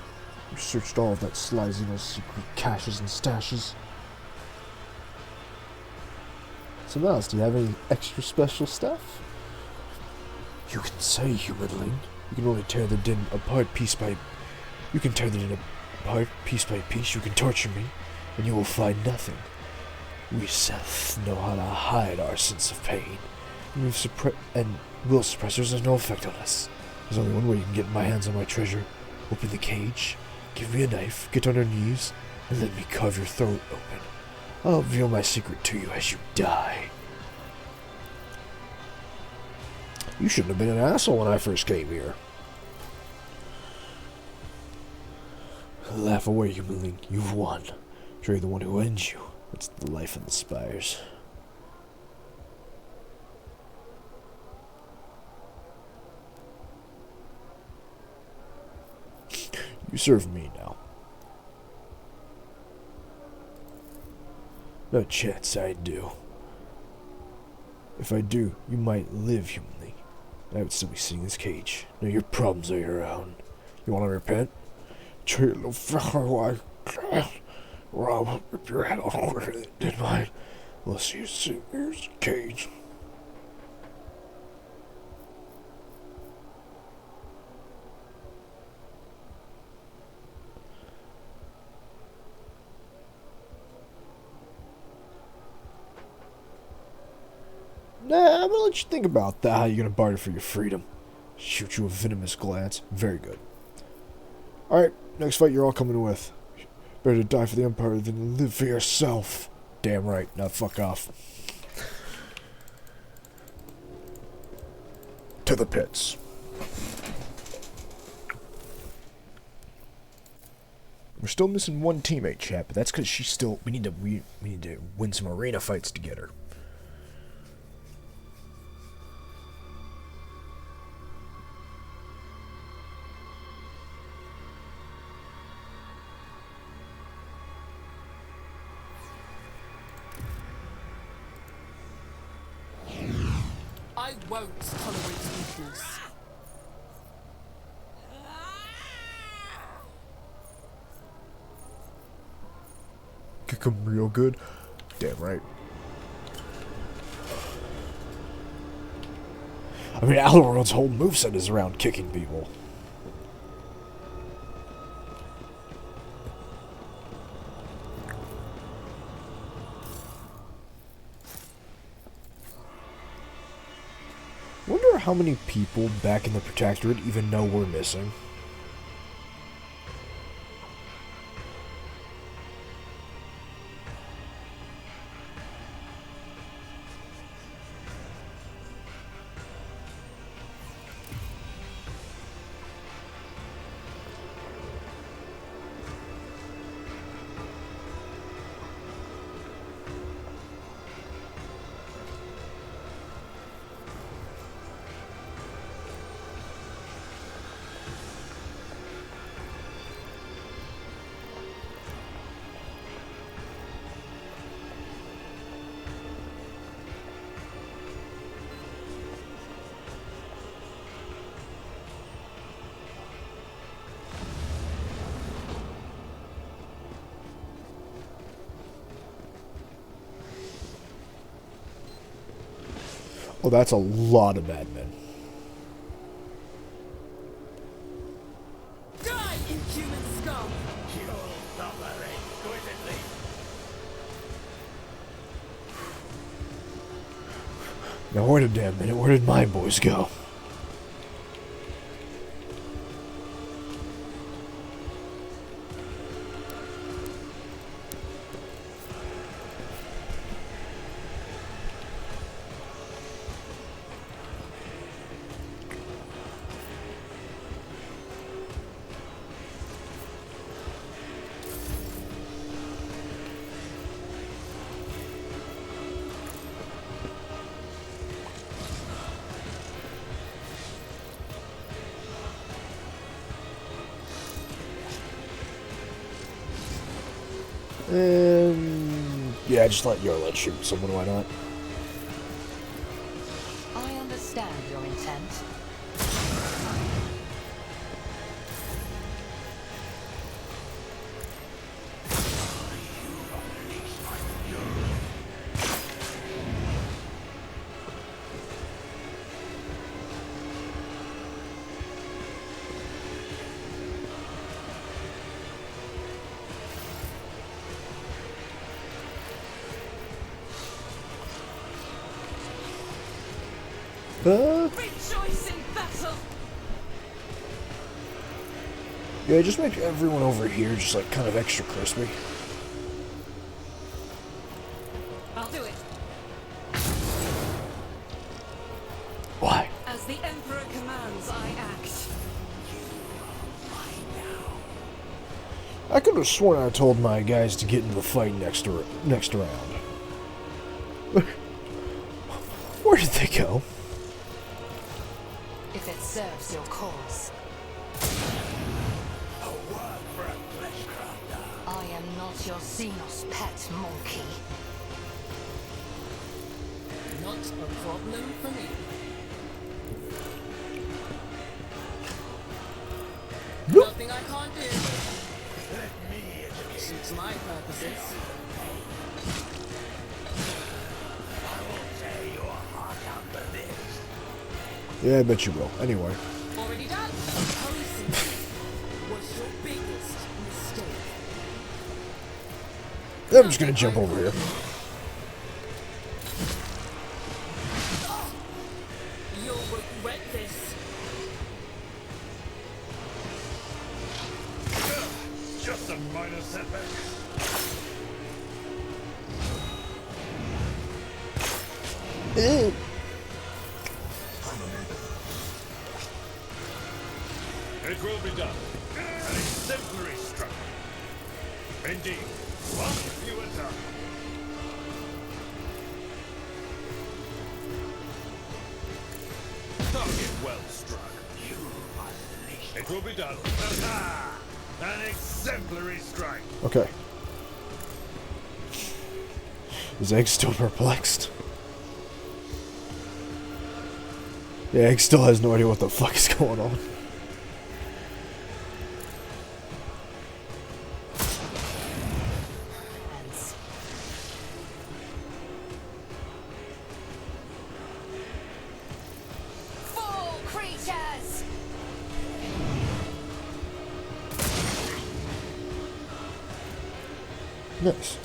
A: We searched all of that sly Xeno's secret caches and stashes. So Mouse, do you have any extra special stuff? You can say, humanling. You can only tear the den apart piece by... You can tear the den apart piece by piece. You can torture me, and you will find nothing. We Seth know how to hide our sense of pain, and will suppressors have no effect on us. There's only one way you can get my hands on my treasure. Open the cage, give me a knife, get on your knees, and let me carve your throat open. I'll reveal my secret to you as you die. You shouldn't have been an asshole when I first came here. Laugh away, humanling. You've won. You're the one who ends you. It's the life of the spires. You serve me now. No chance I do. If I do, you might live humanly. I would still be sitting in this cage. Now your problems are your own. You want to repent? Treat a little fella like Rob, rip your head off quicker than it did mine. Unless you sit in your cage. Nah, I'm gonna let you think about that. How you gonna barter for your freedom? Shoot you a venomous glance. Very good. Alright, next fight you're all coming with. Better to die for the Empire than live for yourself. Damn right. Now fuck off. To the pits. We're still missing one teammate, chat, but that's because she's still. We need to win some arena fights to get her.
B: I won't tolerate weakness.
A: Kick him real good. Damn right. I mean, Alorion's whole moveset is around kicking people. Wonder how many people back in the Protectorate even know we're missing. Oh, that's a lot of bad men.
B: Die, inhuman scum!
A: Now wait a damn minute, where did my boys go? Yeah, just let Yarlet shoot someone, why not?
F: I understand your intent.
E: Rejoice in battle!
A: Yeah, just make everyone over here just like kind of extra crispy.
E: I'll do it.
A: Why?
E: As the Emperor commands, I act.
A: I could have sworn I told my guys to get into the fight next round. Where did they go?
F: If it serves your cause. I am not your Xenos pet monkey.
B: Not a problem for me.
A: Nope.
B: Nothing I can't do. Suits my purposes.
A: Yeah, I bet you will. Anyway.
B: Already done. Policing was your biggest mistake.
A: I'm just gonna jump over here.
B: You'll regret this.
G: Just a minor setback. It will be done. An exemplary strike. Indeed. One fewer time. Target well struck. It will be done. An exemplary strike.
A: Okay. Is Egg still perplexed? Yeah, Egg still has no idea what the fuck is going on.
C: Fall creatures!
A: Nice.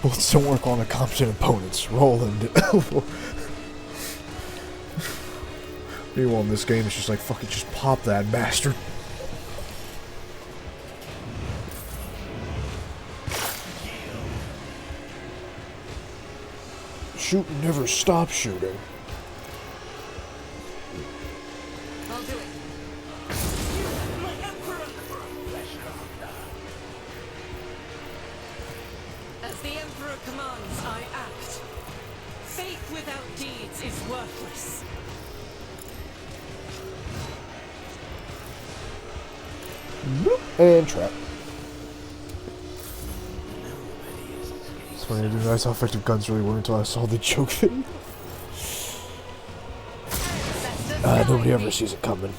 A: Bullets don't work on incompetent opponents. Roland. Meanwhile, in this game, it's just like, fucking just pop that bastard. Shoot, never stop shooting.
E: I'll do it. My Emperor! As the Emperor commands, I act. Faith without deeds is worthless.
A: And trap. It's funny, I didn't realize how effective guns really were until I saw the joke video. Nobody ever sees it coming.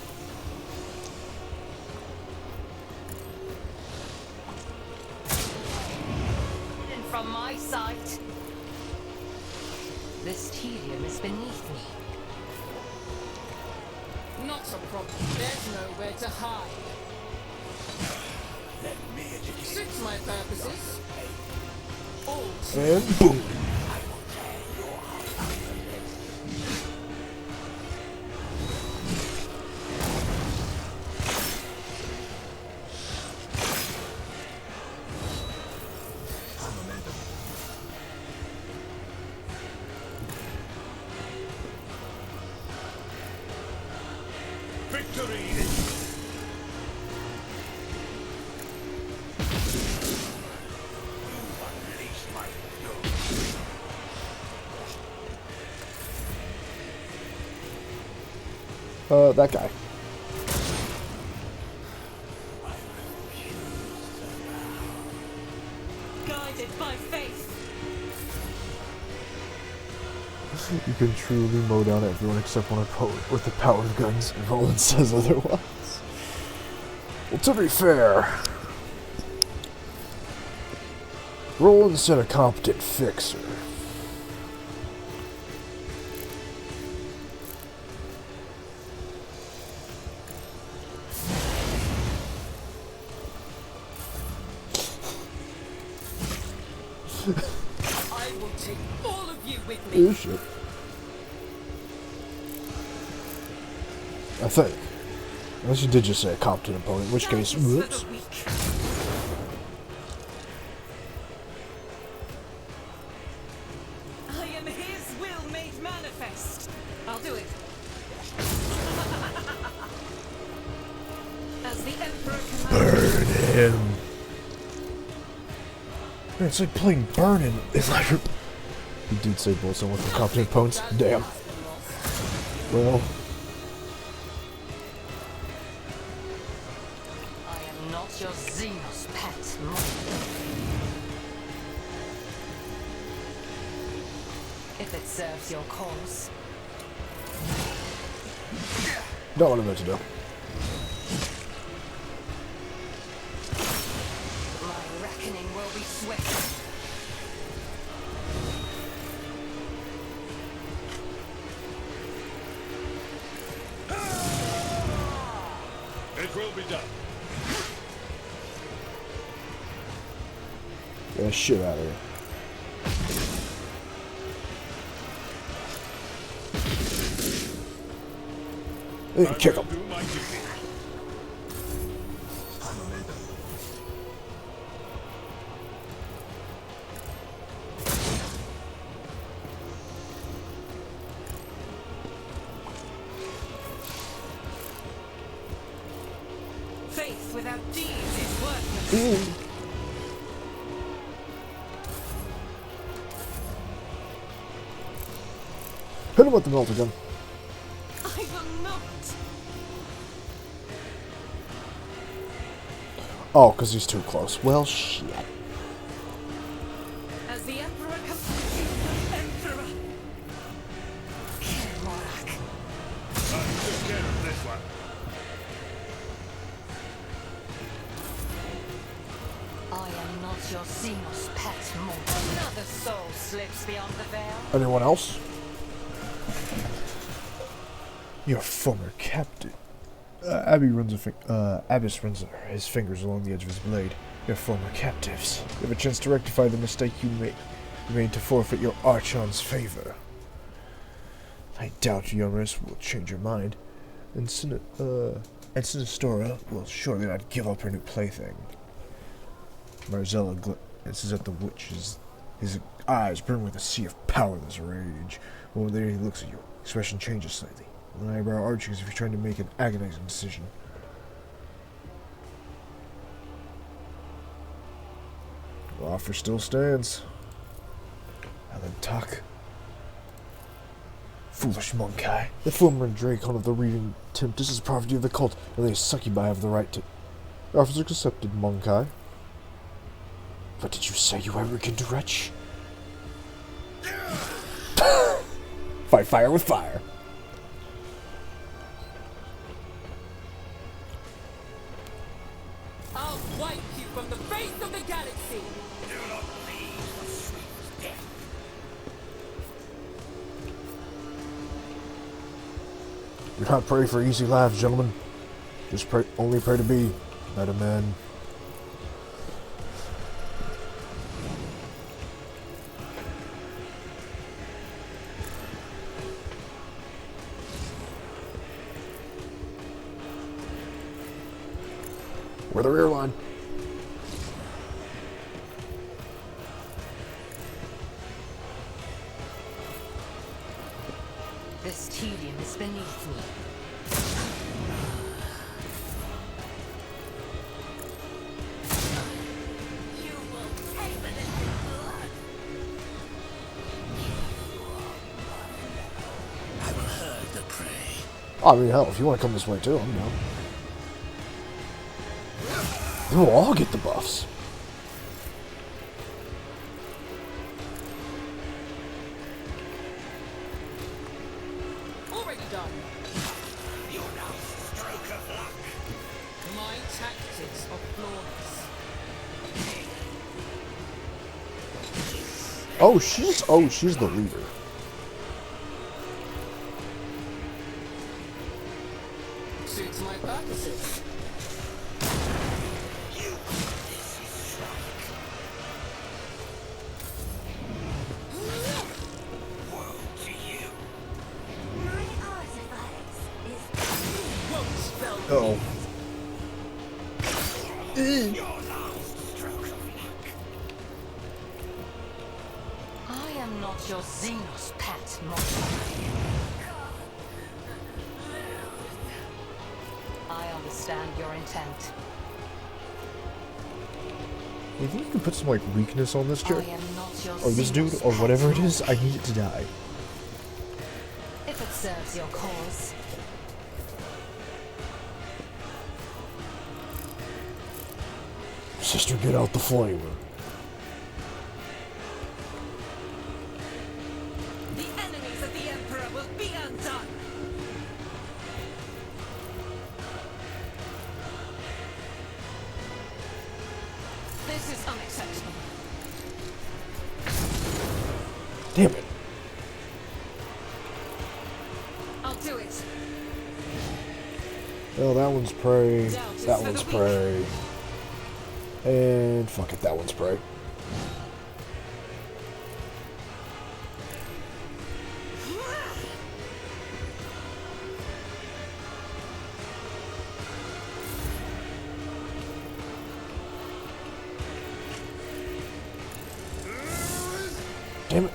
C: And from my sight,
F: This tedium is beneath me.
B: Not a problem. There's nowhere to hide. Suits my purposes. All
A: And boom. That guy.
E: Guided by faith.
A: You can truly mow down everyone except one opponent with the power of guns, and Roland says otherwise. Well, to be fair, Roland said a competent fixer.
B: I will take all of you with me.
A: Oh shit. I think. Unless you did just say a competent opponent, in which case,
E: Justice for
A: whoops.
E: the weak. I am his will made manifest. I'll do it. As the Emperor commands.
A: Burn him. Man, it's like playing Burn in like. You did say bullets on with the competent opponents. Damn. Well.
F: I am not your Xenos pet. If it serves your cause.
A: Not what I meant to do.
F: My reckoning will be swift.
G: It will be done.
A: Get that shit out of here. And kick him.
G: Do my duty.
E: Faith without deeds is worthless.
A: Hit him with the melter gun.
E: I will not.
A: Oh, because he's too close. Well, shit.
E: As the Emperor comes. Emperor.
G: Took care of this one.
F: I am not your Xenos pet more. Another soul slips beyond the veil.
A: Anyone else? Your former captain. Abbas runs his fingers along the edge of his blade. Your former captives. You have a chance to rectify the mistake you made to forfeit your Archon's favor. I doubt Yoris will change your mind, and Sinistora will surely not give up her new plaything. Marzella glances at the witch. His eyes burn with a sea of powerless rage. When there he looks at you, expression changes slightly. One eyebrow arching as if you're trying to make an agonizing decision. The offer still stands. Alan Tuck. Foolish Monkai. The former Dracon of the Reading Tempest is property of the cult, and they succubi have the right to... The offer is accepted, Monkai. What did you say, you arrogant wretch? Fight fire with fire.
B: I'll wipe you from the face of the galaxy!
G: Do not leave the sweet death.
A: Do not pray for easy lives, gentlemen. Just pray, only pray to be better men. We're the rear line.
F: This tedium is beneath me.
C: You will pay for this in blood.
G: I will herd the prey.
A: I mean, hell, if you want to come this way too, I'm down. We'll all get the buffs.
B: Already done.
G: Your last stroke of luck.
B: My tactics are flawless.
A: She's the leader.
B: Suits my purposes.
C: My artifacts is
B: Won't spell
A: Uh-oh.
F: I am not your Xenos pet, Monster. I understand your intent.
A: You think you can put some, like, weakness on this
F: I
A: chick?
F: am not your
A: Or this dude?
F: Xenos
A: Or
F: pet,
A: whatever it is? I
F: Monster.
A: need it to die.
F: If it serves your cause.
A: Sister, get out the flamer.
E: The enemies of the Emperor will be undone! This is unacceptable.
A: Damn it.
E: I'll do it.
A: Well, that one's prey.
E: Doubt is
A: That
E: for the
A: one's
E: weak.
A: prey. And fuck it, that one's prey. Damn it.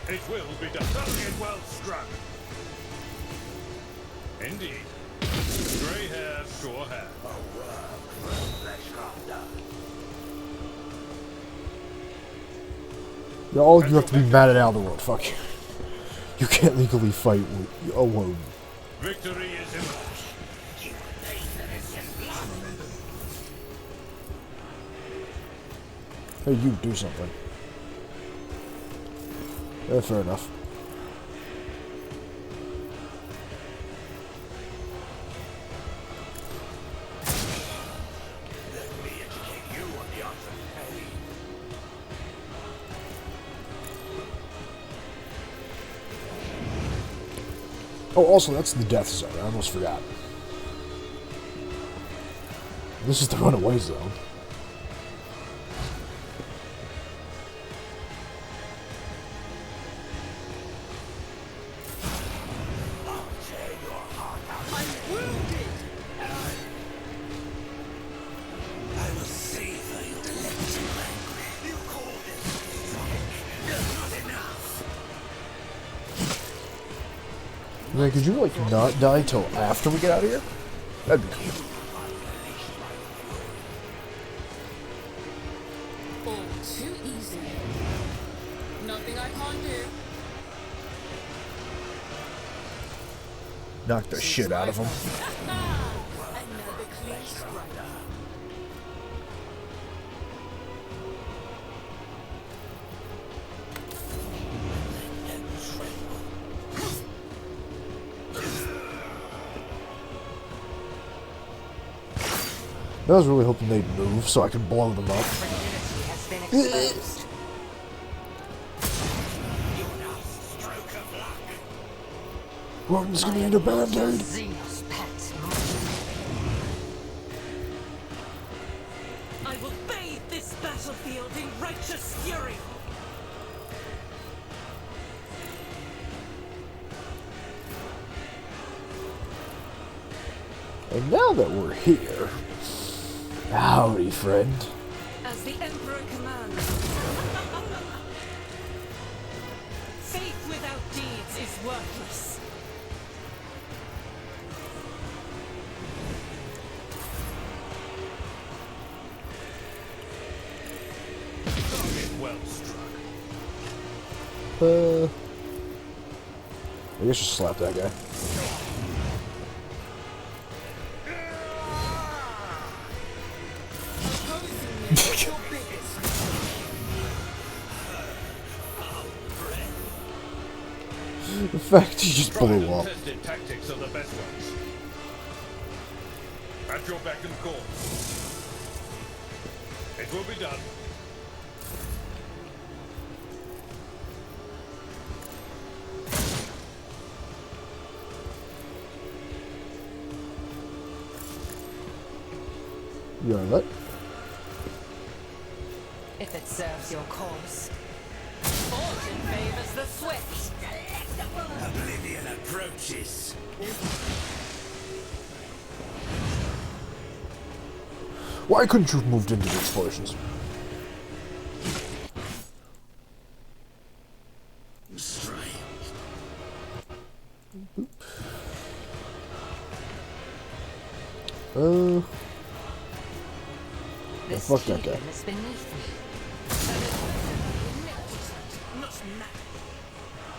H: It will be done. Target well struck. Indeed. Grey hair, sure hair.
A: Yeah, all you have to be mad at out of the world. Fuck you. You can't legally fight alone.
H: Victory is imminent.
A: Hey, you do something. Yeah, fair enough. Oh, also, that's the death zone. I almost forgot. This is the runaway zone. Man, could you, like, not die till after we get out of here? That'd be cool.
B: All too easy. Nothing I can't do.
A: Knock the shit out of him.
B: Another clean strike.
A: I was really hoping they'd move so I could blow them up.
F: Fragility has been exposed.
A: Wodens gonna need a band-aid.
F: Xenos pet.
E: I will bathe this battlefield in righteous fury.
A: And now that we're here, howdy, friend.
E: As the Emperor commands. Faith without deeds is worthless.
H: Well struck.
A: I guess just slap that guy. The fact he just blew up.
H: Tested tactics are the best ones. At your beck and call. It will be done.
A: You alright?
F: If it serves your cause.
E: Fortune favors the swift.
I: Oblivion approaches.
A: Why couldn't you have moved into the explosions?
I: Strange.
F: This
A: fuck that
F: kingdom
A: guy.
F: is beneath me.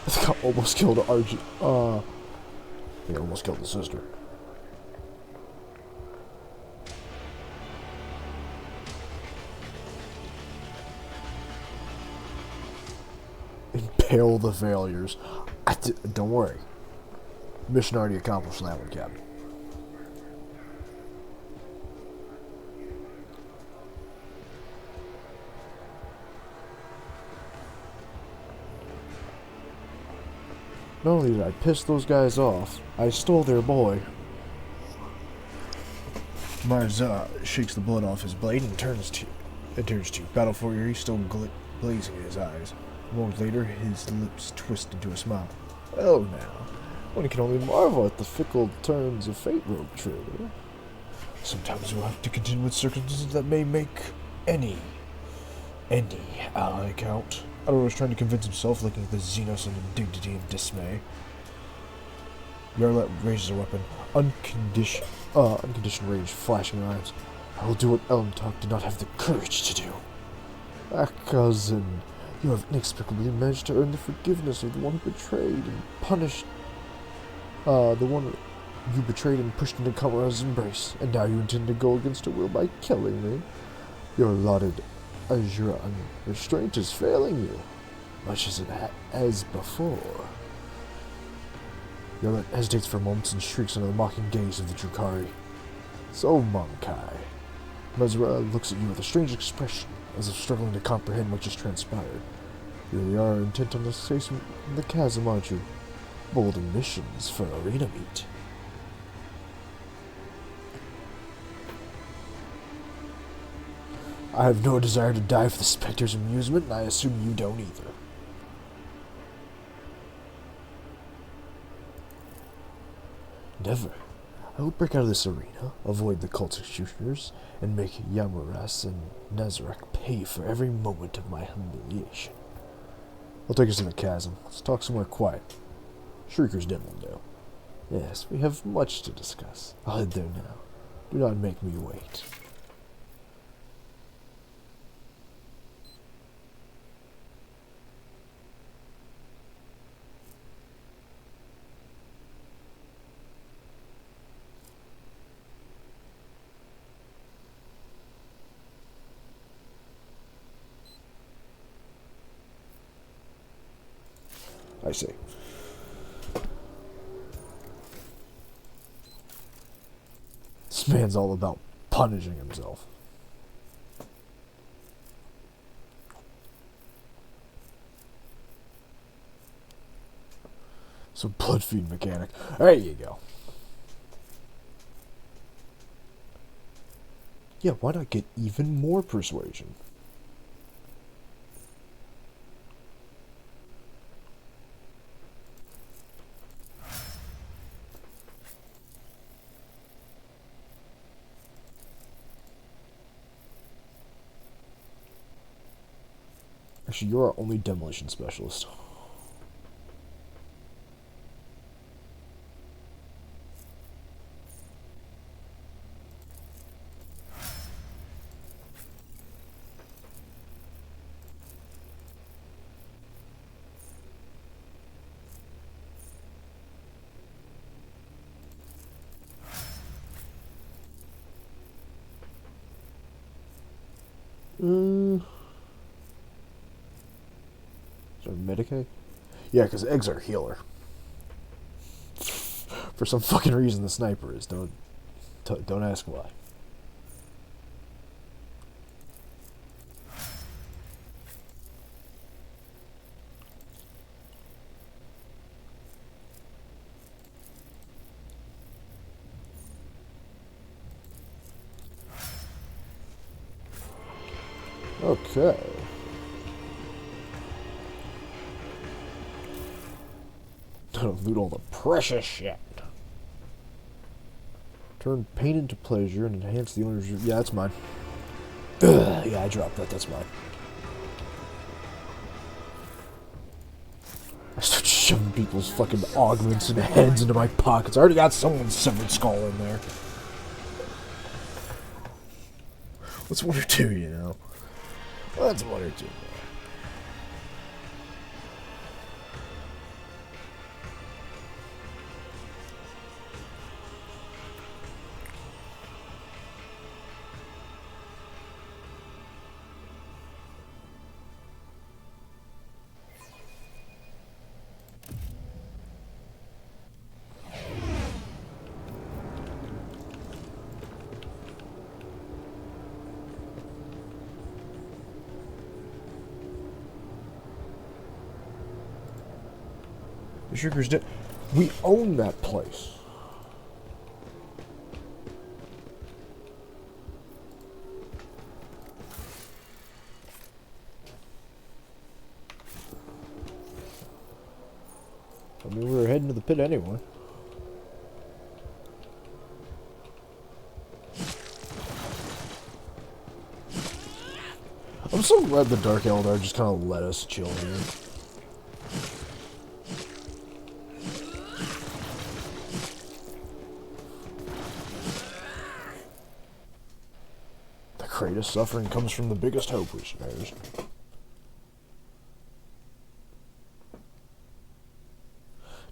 A: I think I almost killed Archie. I think I almost killed the sister. Impale the failures. Don't worry. Mission already accomplished on that one, Captain. Not only did I piss those guys off, I stole their boy. Mars shakes the blood off his blade and turns to you. Battle fury still blazing in his eyes. A moment later, his lips twist into a smile. Well now, one can only marvel at the fickle turns of fate, rogue trader. Sometimes we'll have to contend with circumstances that may make any ally count. Otto was trying to convince himself, looking at the Xenos in indignity and dismay. Yarlet raises a weapon, unconditioned rage flashing in her eyes. I will do what Elmtalk did not have the courage to do. Ah, cousin, you have inexplicably managed to earn the forgiveness of the one who betrayed and punished the one you betrayed and pushed into Kamara's embrace, and now you intend to go against her will by killing me. Your lauded Azura unrestraint is failing you, much as it has before. Yarlet hesitates for moments and shrieks under the mocking gaze of the Drukari. So, Monkai. Mesra looks at you with a strange expression, as if struggling to comprehend what just transpired. You really are intent on escaping the chasm, aren't you? Bold missions for arena meet. I have no desire to die for the Spectre's amusement, and I assume you don't either. Never. I will break out of this arena, avoid the cult executioners, and make Yamaras and Nazarek pay for every moment of my humiliation. I'll take us to the chasm. Let's talk somewhere quiet. Shrieker's Den will do. Yes, we have much to discuss. I'll head there now. Do not make me wait. I see. This man's all about punishing himself. So blood feed mechanic. There you go. Yeah, why not get even more persuasion? Actually, you're our only demolition specialist. Is there Medicaid? Yeah, because eggs are healer. For some fucking reason, the sniper is. Don't ask why. Okay. Gotta loot all the precious shit. Turn pain into pleasure and enhance the owner's... Yeah, that's mine. Yeah, I dropped that. That's mine. I start shoving people's fucking augments and heads into my pockets. I already got someone's severed skull in there. What's one or two, you know? Well, that's one or two. The Shrieker's Den. We own that place. I mean, we were heading to the pit anyway. I'm so glad the Dark Eldar just kind of let us chill here. The greatest suffering comes from the biggest hope, we suppose.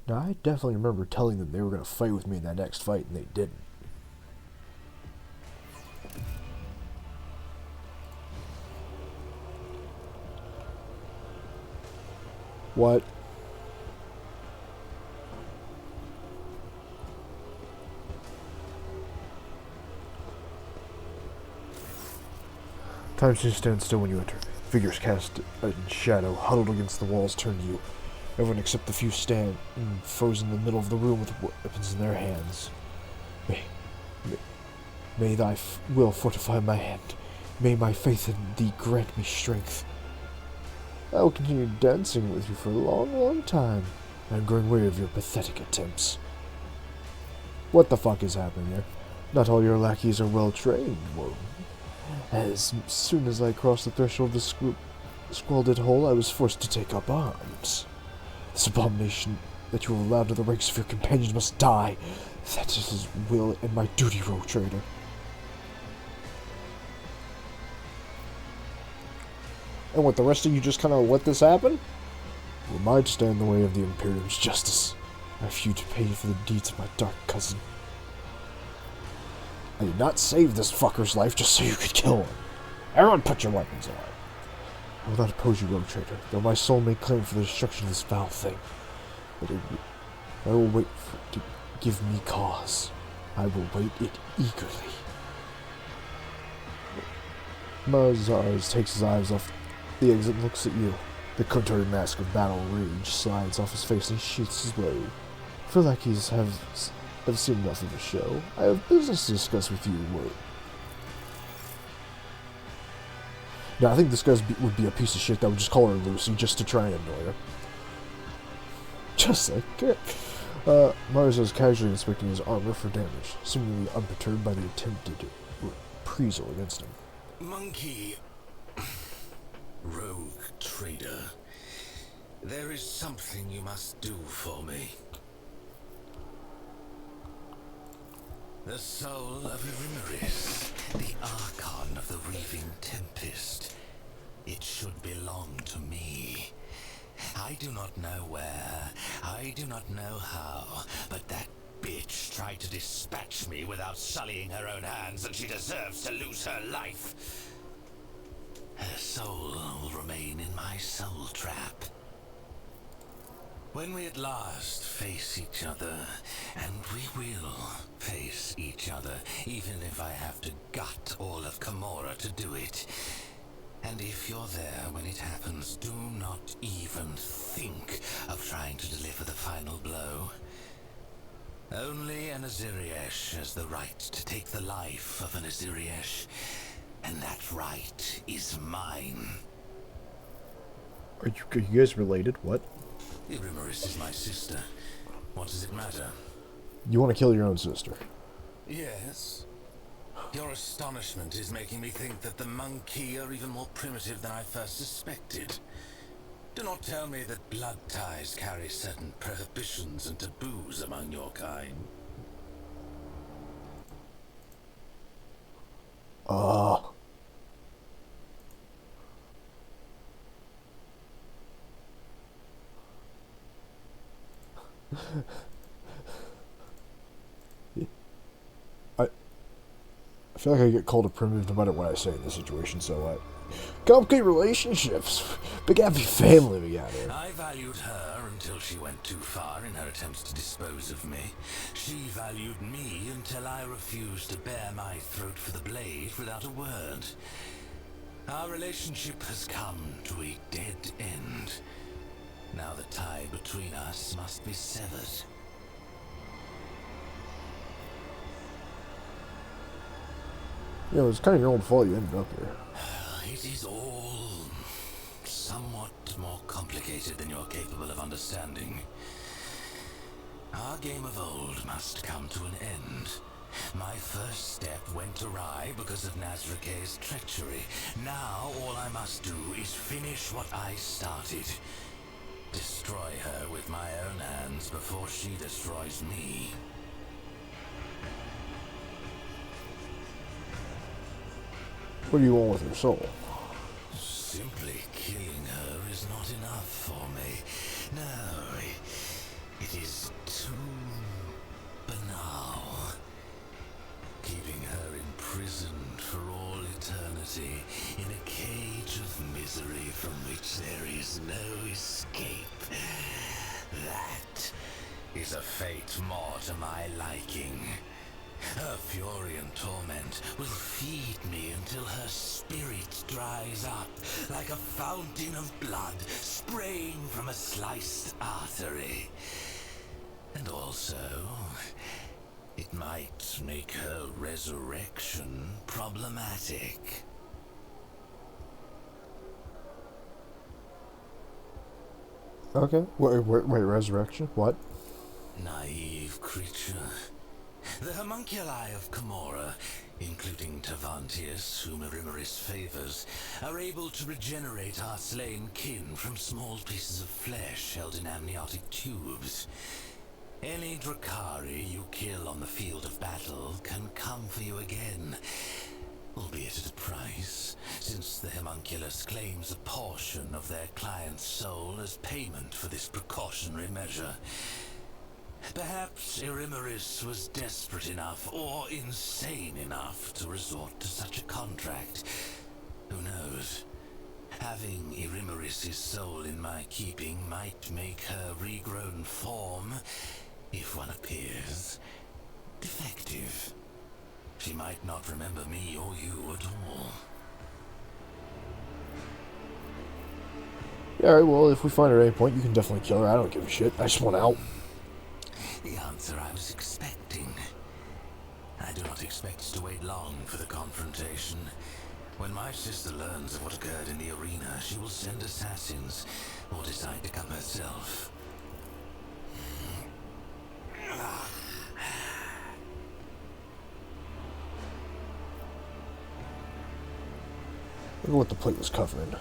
A: Now, I definitely remember telling them they were going to fight with me in that next fight, and they didn't. What? Time seems to stand still when you enter. Figures cast in shadow, huddled against the walls, turn to you. Everyone except the few stand frozen in the middle of the room with weapons in their hands. May thy will fortify my hand. May my faith in thee grant me strength. I will continue dancing with you for a long, long time. I am growing weary of your pathetic attempts. What the fuck is happening here? Not all your lackeys are well trained, Woden. As soon as I crossed the threshold of the squalid hole, I was forced to take up arms. This abomination that you have allowed to the ranks of your companions must die. That is his will and my duty, rogue trader. And what, the rest of you just kind of let this happen? Who am I to stand in the way of the Imperium's justice? I refuse to pay for the deeds of my dark cousin. I did not save this fucker's life just so you could kill him. Everyone put your weapons away. I will not oppose you, rogue trader, though my soul may claim for the destruction of this foul thing. But I will wait for it to give me cause. I will wait it eagerly. Mazars takes his eyes off the exit and looks at you. The contorted mask of battle rage slides off his face and he sheaths his blade. For lackeys have seen enough of the show. I have business to discuss with you, Woden. Now, I think this guy would be a piece of shit that would just call her Lucy just to try and annoy her. Just like it. Mars is casually inspecting his armor for damage, seemingly unperturbed by the attempted reprisal against him.
I: Monkey. Rogue trader. There is something you must do for me. The soul of Irimaris, the Archon of the Reaving Tempest. It should belong to me. I do not know where, I do not know how, but that bitch tried to dispatch me without sullying her own hands, and she deserves to lose her life. Her soul will remain in my soul trap. When we at last face each other, and we will face each other, even if I have to gut all of Camorra to do it. And if you're there when it happens, do not even think of trying to deliver the final blow. Only an Aziriesh has the right to take the life of an Aziriesh, and that right is mine.
A: Are you guys related? What?
I: Irimaris is my sister. What does it matter?
A: You want to kill your own sister?
I: Yes. Your astonishment is making me think that the monkey are even more primitive than I first suspected. Do not tell me that blood ties carry certain prohibitions and taboos among your kind.
A: I feel like I get called a primitive no matter what I say in this situation, so what? Complicate relationships. Big happy family we got here.
I: I valued her until she went too far in her attempts to dispose of me. She valued me until I refused to bare my throat for the blade without a word. Our relationship has come to a dead end. Now the tie between us must be severed.
A: Yeah, it was kind of your own fault you ended up here.
I: It is all somewhat more complicated than you're capable of understanding. Our game of old must come to an end. My first step went awry because of Nazrake's treachery. Now all I must do is finish what I started. Destroy her with my own hands before she destroys me.
A: What do you want with her soul?
I: Simply killing her is not enough for me. No, it is too banal. Keeping her imprisoned for all eternity in a cage of misery from which there is no escape. That is a fate more to my liking. Her fury and torment will feed me until her spirit heart dries up like a fountain of blood spraying from a sliced artery. And also, it might make her resurrection problematic.
A: Okay. Wait, resurrection? What?
I: Naive creature. The homunculi of Camorra, including Tavantius, whom Erimeris favors, are able to regenerate our slain kin from small pieces of flesh held in amniotic tubes. Any Drakari you kill on the field of battle can come for you again, albeit at a price, since the homunculus claims a portion of their client's soul as payment for this precautionary measure. Perhaps Erimeris was desperate enough, or insane enough, to resort to such a contract. Who knows? Having Erimeris' soul in my keeping might make her regrown form, if one appears, defective. She might not remember me or you at all.
A: Yeah, alright, well, if we find her at any point, you can definitely kill her. I don't give a shit. I just want out.
I: The answer I was expecting. I do not expect to wait long for the confrontation. When my sister learns of what occurred in the arena, she will send assassins, or decide to come herself.
A: Look at what the plate was covering.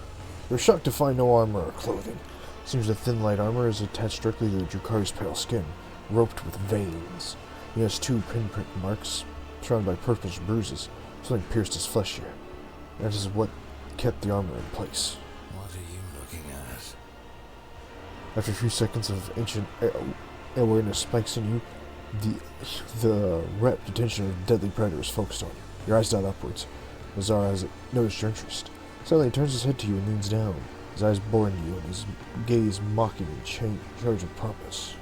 A: You're shocked to find no armor or clothing. Seems the thin light armor is attached directly to the Drakari's pale skin, roped with veins. He has 2 pinprick marks, surrounded by purplish bruises. Something pierced his flesh here. And this is what kept the armor in place.
I: What are you looking at?
A: After a few seconds of ancient awareness spikes in you, the rapt attention of the deadly predator is focused on you. Your eyes dot upwards. Lazar has noticed your interest. Suddenly he turns his head to you and leans down, his eyes boring you and his gaze mocking and charged with purpose.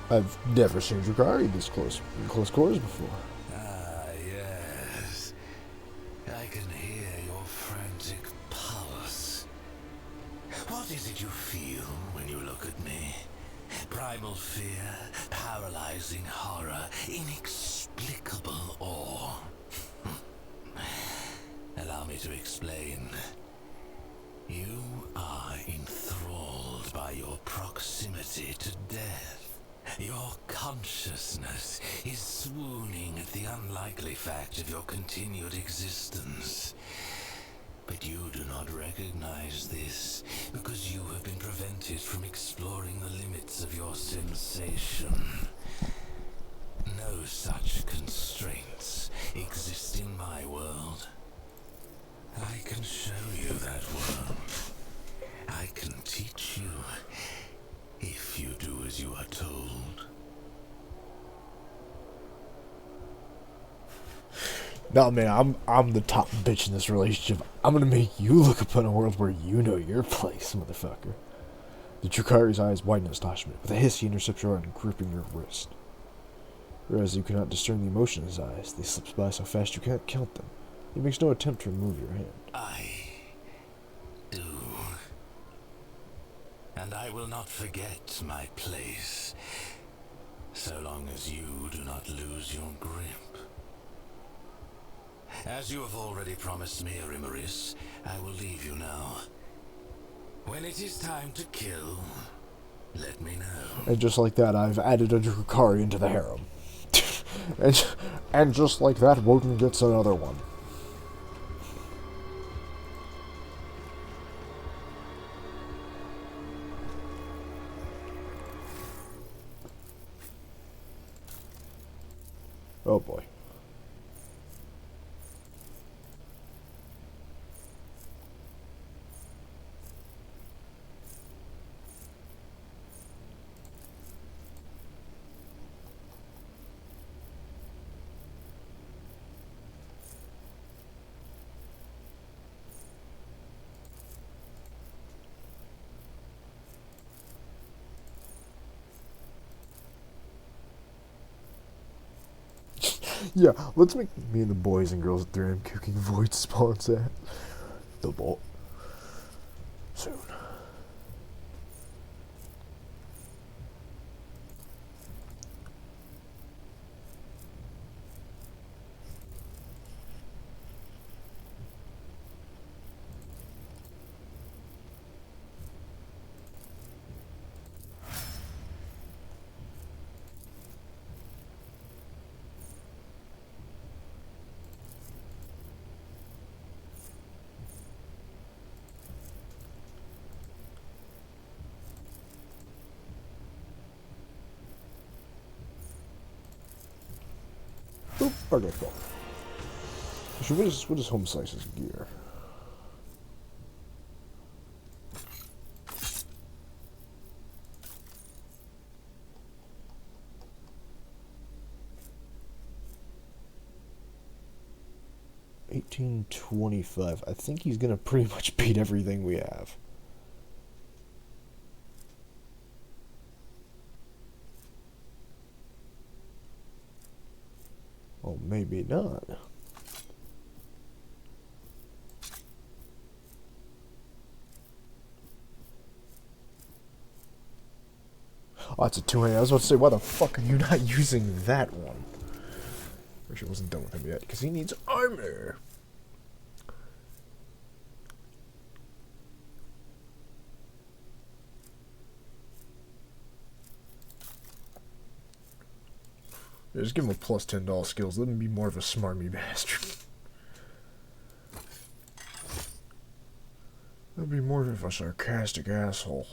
A: I've never seen Drakari this close in close quarters before.
I: Ah, yes. I can hear your frantic pulse. What is it you feel when you look at me? Primal fear, paralyzing horror, inexplicable awe. Allow me to explain. You are enthralled by your proximity to death. Your consciousness is swooning at the unlikely fact of your continued existence. But you do not recognize this because you have been prevented from exploring the limits of your sensation. No such constraints exist in my world. I can show you that world. I can teach you if you do as you are told.
A: No, man, I'm the top bitch in this relationship. I'm gonna make you look upon a world where you know your place, motherfucker. The Drakari's eyes widen in astonishment. With a hiss, he intercepts your arm, gripping your wrist. Whereas you cannot discern the emotion in his eyes, they slip by so fast you can't count them. He makes no attempt to remove your hand.
I: I do. And I will not forget my place, so long as you do not lose your grip. As you have already promised me, Erimeris, I will leave you now. When it is time to kill, let me know.
A: And just like that, I've added a Drakari into the harem. and just like that, Woden gets another one. Oh boy. Yeah, let's make me and the boys and girls at 3 a.m. cooking void spawns at the vault soon. Oop, okay, cool. So what is Home Slice's gear? $18.25. I think he's gonna pretty much beat everything we have. Oh, maybe not. Oh, it's a 2A. I was about to say, why the fuck are you not using that one? I wish I wasn't done with him yet, because he needs armor. Yeah, just give him a plus $10 skills. Let him be more of a smarmy bastard. Let him be more of a sarcastic asshole.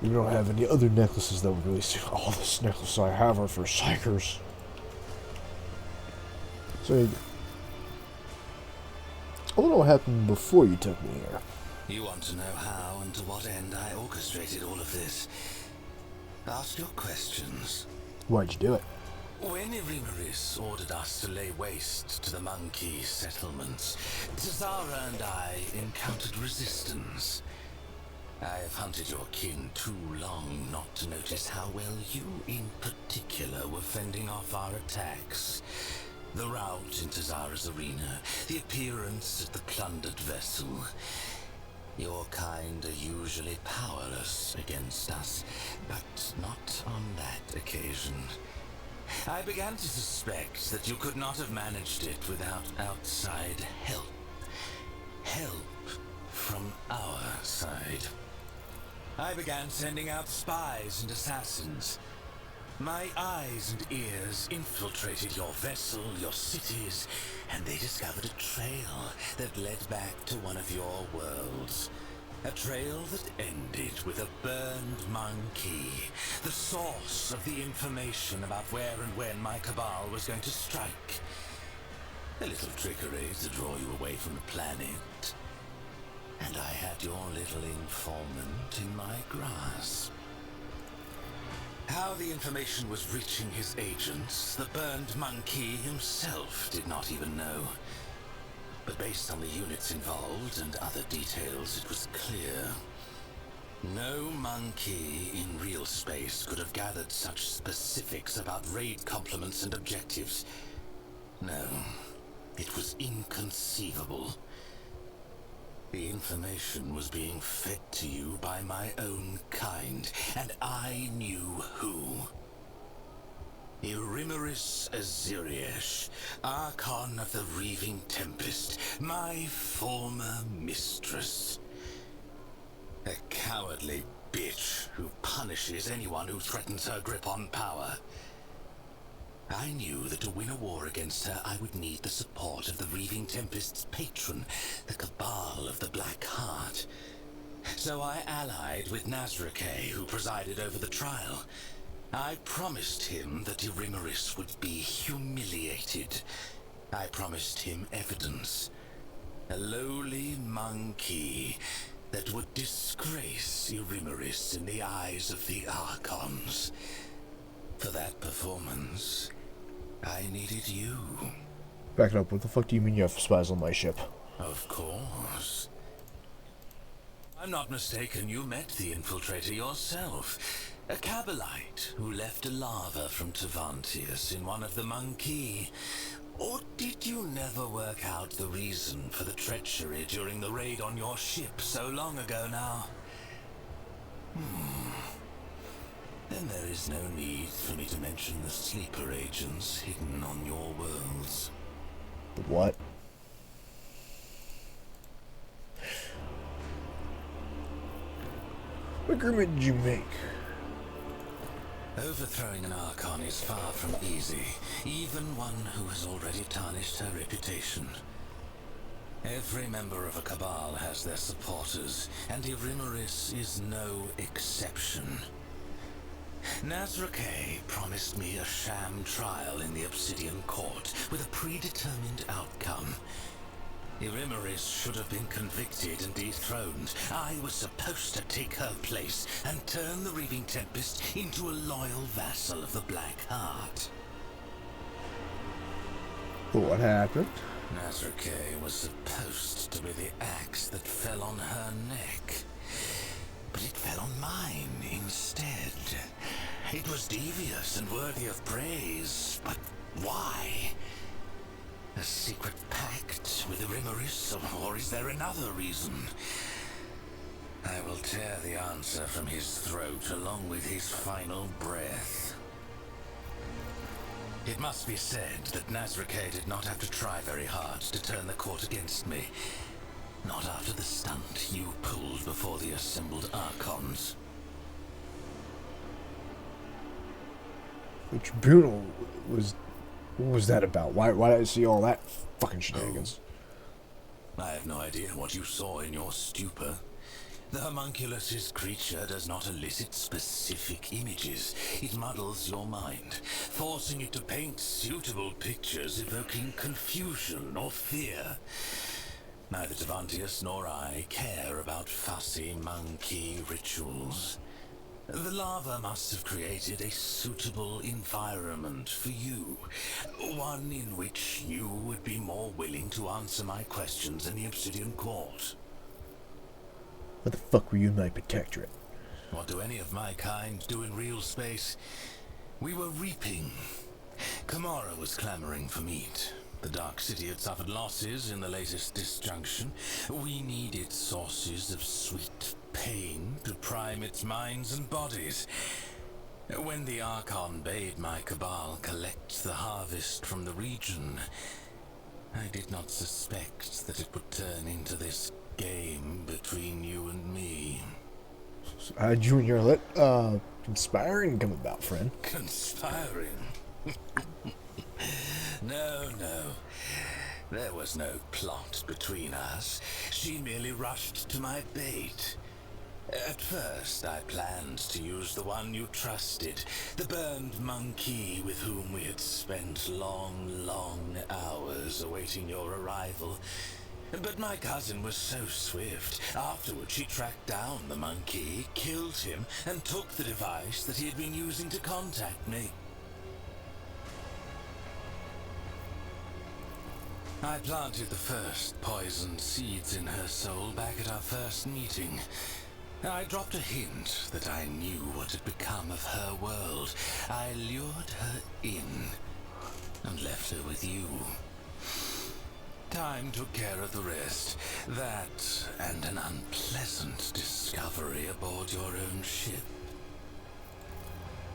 A: We don't have any other necklaces that would really suit. All this necklaces I have are for psychers. So, I don't know what happened before you took me here.
I: You want to know how and to what end I orchestrated all of this? Ask your questions.
A: Why'd you do it?
I: When Irimaris ordered us to lay waste to the monkey settlements, Tazara and I encountered resistance. I have hunted your kin too long not to notice how well you in particular were fending off our attacks. The rout in Tazara's arena, the appearance at the plundered vessel. Your kind are usually powerless against us, but not on that occasion. I began to suspect that you could not have managed it without outside help. Help from our side. I began sending out spies and assassins. My eyes and ears infiltrated your vessel, your cities, and they discovered a trail that led back to one of your worlds. A trail that ended with a burned monkey, the source of the information about where and when my cabal was going to strike. A little trickery to draw you away from the planet. And I had your little informant in my grasp. How the information was reaching his agents, the burned monkey himself did not even know. But based on the units involved and other details, it was clear. No monkey in real space could have gathered such specifics about raid complements and objectives. No, it was inconceivable. The information was being fed to you by my own kind, and I knew who. Irimaris Aziriesh, Archon of the Reaving Tempest, my former mistress. A cowardly bitch who punishes anyone who threatens her grip on power. I knew that to win a war against her, I would need the support of the Reaving Tempest's patron, the Cabal of the Black Heart. So I allied with Nazrake, who presided over the trial. I promised him that Irimaris would be humiliated. I promised him evidence. A lowly monkey that would disgrace Eurymeris in the eyes of the Archons. For that performance, I needed you.
A: Back it up. What the fuck do you mean you have spies on my ship?
I: Of course. I'm not mistaken, you met the infiltrator yourself. A Cabalite who left a lava from Tavantius in one of the monkey. Or did you never work out the reason for the treachery during the raid on your ship so long ago now? Then there is no need for me to mention the sleeper agents hidden on your worlds.
A: The what? What agreement did you make?
I: Overthrowing an Archon is far from easy, even one who has already tarnished her reputation. Every member of a Cabal has their supporters, and Eurymeris is no exception. Nazrake promised me a sham trial in the Obsidian Court with a predetermined outcome. Eurymeris should have been convicted and dethroned. I was supposed to take her place and turn the Reaving Tempest into a loyal vassal of the Black Heart.
A: But what happened?
I: Nazrake was supposed to be the axe that fell on her neck. But it fell on mine instead. It was devious and worthy of praise, but why? A secret pact with Eurymeris, or is there another reason? I will tear the answer from his throat along with his final breath. It must be said that Nazrake did not have to try very hard to turn the court against me. Not after the stunt you pulled before the assembled Archons.
A: The tribunal was... What was that about? Why did I see all that fucking shenanigans?
I: I have no idea what you saw in your stupor. The homunculus's creature does not elicit specific images. It muddles your mind, forcing it to paint suitable pictures evoking confusion or fear. Neither Tavantius nor I care about fussy monkey rituals. The lava must have created a suitable environment for you. One in which you would be more willing to answer my questions in the Obsidian Court.
A: What the fuck were you in my protectorate?
I: What do any of my kind do in real space? We were reaping. Kamara was clamoring for meat. The Dark City had suffered losses in the latest disjunction. We needed sources of sweet pain to prime its minds and bodies. When the Archon bade my Cabal collect the harvest from the region, I did not suspect that it would turn into this game between you and me.
A: So how'd you and your conspiring come about, friend?
I: Conspiring? No. There was no plot between us. She merely rushed to my bait. At first, I planned to use the one you trusted, the burned monkey with whom we had spent long hours awaiting your arrival. But my cousin was so swift. Afterwards, she tracked down the monkey, killed him, and took the device that he had been using to contact me. I planted the first poisoned seeds in her soul back at our first meeting. I dropped a hint that I knew what had become of her world. I lured her in and left her with you. Time took care of the rest. That and an unpleasant discovery aboard your own ship.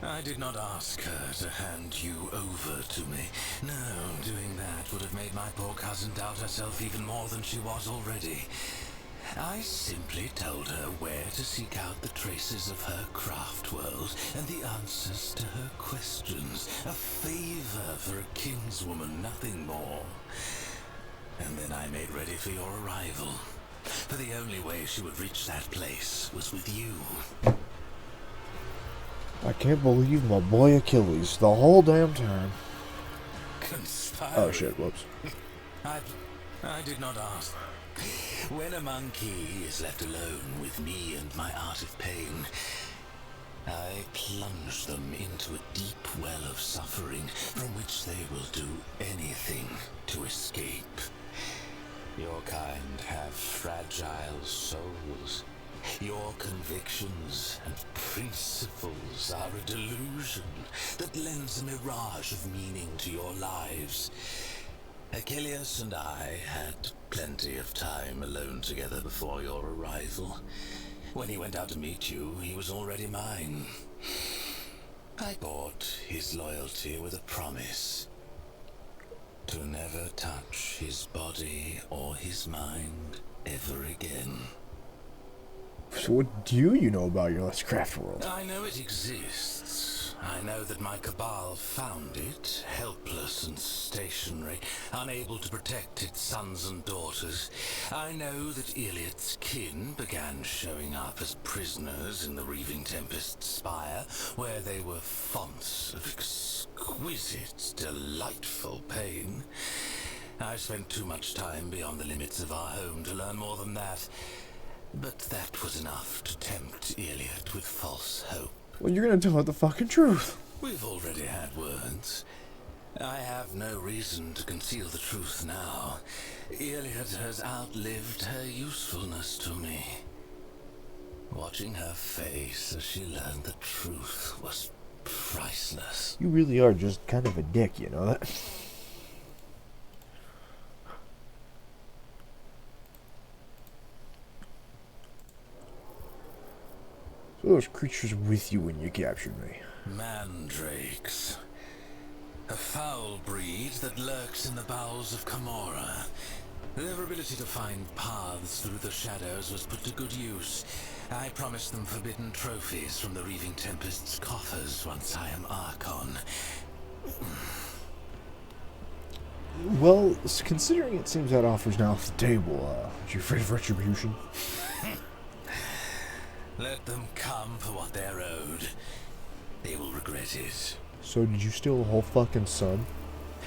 I: I did not ask her to hand you over to me. No, doing that would have made my poor cousin doubt herself even more than she was already. I simply told her where to seek out the traces of her craft world and the answers to her questions. A favor for a kinswoman, nothing more. And then I made ready for your arrival. For the only way she would reach that place was with you.
A: I can't believe my boy Achilles the whole damn time.
I: Conspiring.
A: Oh shit, whoops.
I: I did not ask. When a monkey is left alone with me and my art of pain, I plunge them into a deep well of suffering from which they will do anything to escape. Your kind have fragile souls. Your convictions and principles are a delusion that lends a mirage of meaning to your lives. Achilles and I had plenty of time alone together before your arrival. When he went out to meet you, he was already mine. I bought his loyalty with a promise to never touch his body or his mind ever again.
A: So what do you know about your Let's Craft world?
I: I know it exists. I know that my cabal found it, helpless and stationary, unable to protect its sons and daughters. I know that Iliad's kin began showing up as prisoners in the Reaving Tempest's spire, where they were fonts of exquisite, delightful pain. I spent too much time beyond the limits of our home to learn more than that. But that was enough to tempt Iliad with false hope.
A: Well, you're gonna tell her the fucking truth.
I: We've already had words. I have no reason to conceal the truth now. Iliad has outlived her usefulness to me. Watching her face as she learned the truth was priceless.
A: You really are just kind of a dick, you know that? So those creatures with you when you captured me.
I: Mandrakes. A foul breed that lurks in the bowels of Camorra. Their ability to find paths through the shadows was put to good use. I promised them forbidden trophies from the Reaving Tempest's coffers once I am Archon.
A: Well, considering it seems that offer's now off the table, are you afraid of retribution?
I: Let them come for what they're owed. They will regret it.
A: So did you steal a whole fucking sun?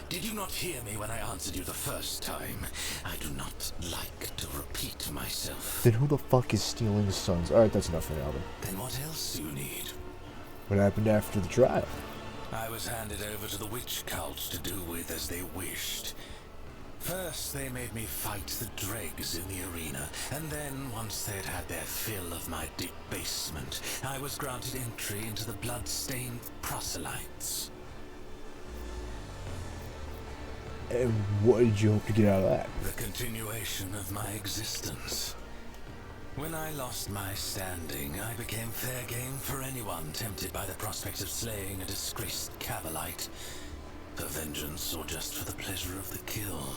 I: Did you not hear me when I answered you the first time? I do not like to repeat myself.
A: Then who the fuck is stealing suns? Alright, that's enough for now then.
I: Then what else do you need?
A: What happened after the trial?
I: I was handed over to the witch cult to do with as they wished. First, they made me fight the dregs in the arena, and then, once they'd had their fill of my debasement, I was granted entry into the blood-stained proselytes.
A: And what did you hope to get out of that?
I: The continuation of my existence. When I lost my standing, I became fair game for anyone tempted by the prospect of slaying a disgraced Cavalite. For vengeance or just for the pleasure of the kill.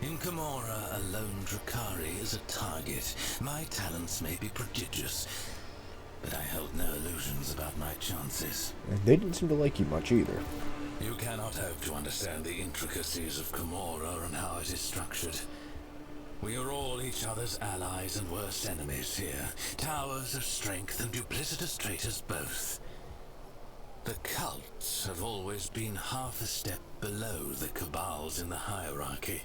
I: In Camorra, a lone Drakari is a target. My talents may be prodigious, but I held no illusions about my chances.
A: And they didn't seem to like you much either.
I: You cannot hope to understand the intricacies of Camorra and how it is structured. We are all each other's allies and worst enemies here. Towers of strength and duplicitous traitors both. The cults have always been half a step below the cabals in the hierarchy,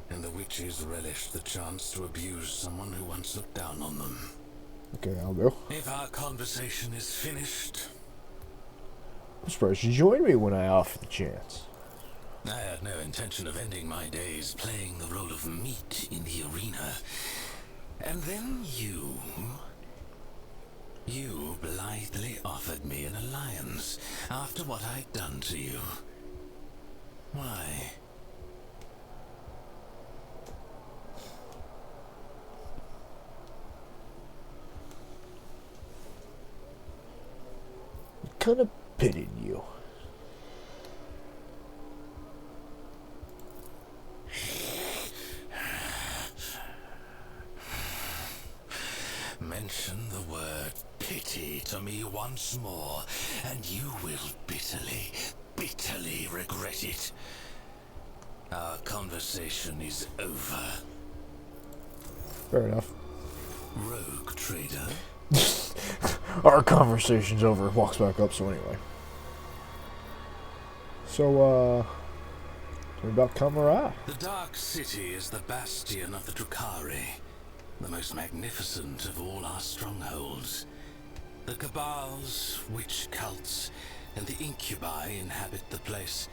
I: and the witches relished the chance to abuse someone who once looked down on them.
A: Okay, I'll go.
I: If our conversation is finished...
A: I'm surprised you joined me when I offered the chance.
I: I had no intention of ending my days playing the role of meat in the arena. And then you blithely offered me an alliance after what I'd done to you. Why?
A: Kind of pitied you.
I: Mention the word pity to me once more, and you will bitterly, bitterly regret it. Our conversation is over.
A: Fair enough.
I: Rogue trader.
A: Our conversation's over. Walks back up, so anyway. So, What about Kamara?
I: The Dark City is the bastion of the Drukhari, the most magnificent of all our strongholds. The Cabals, witch cults, and the Incubi inhabit the place,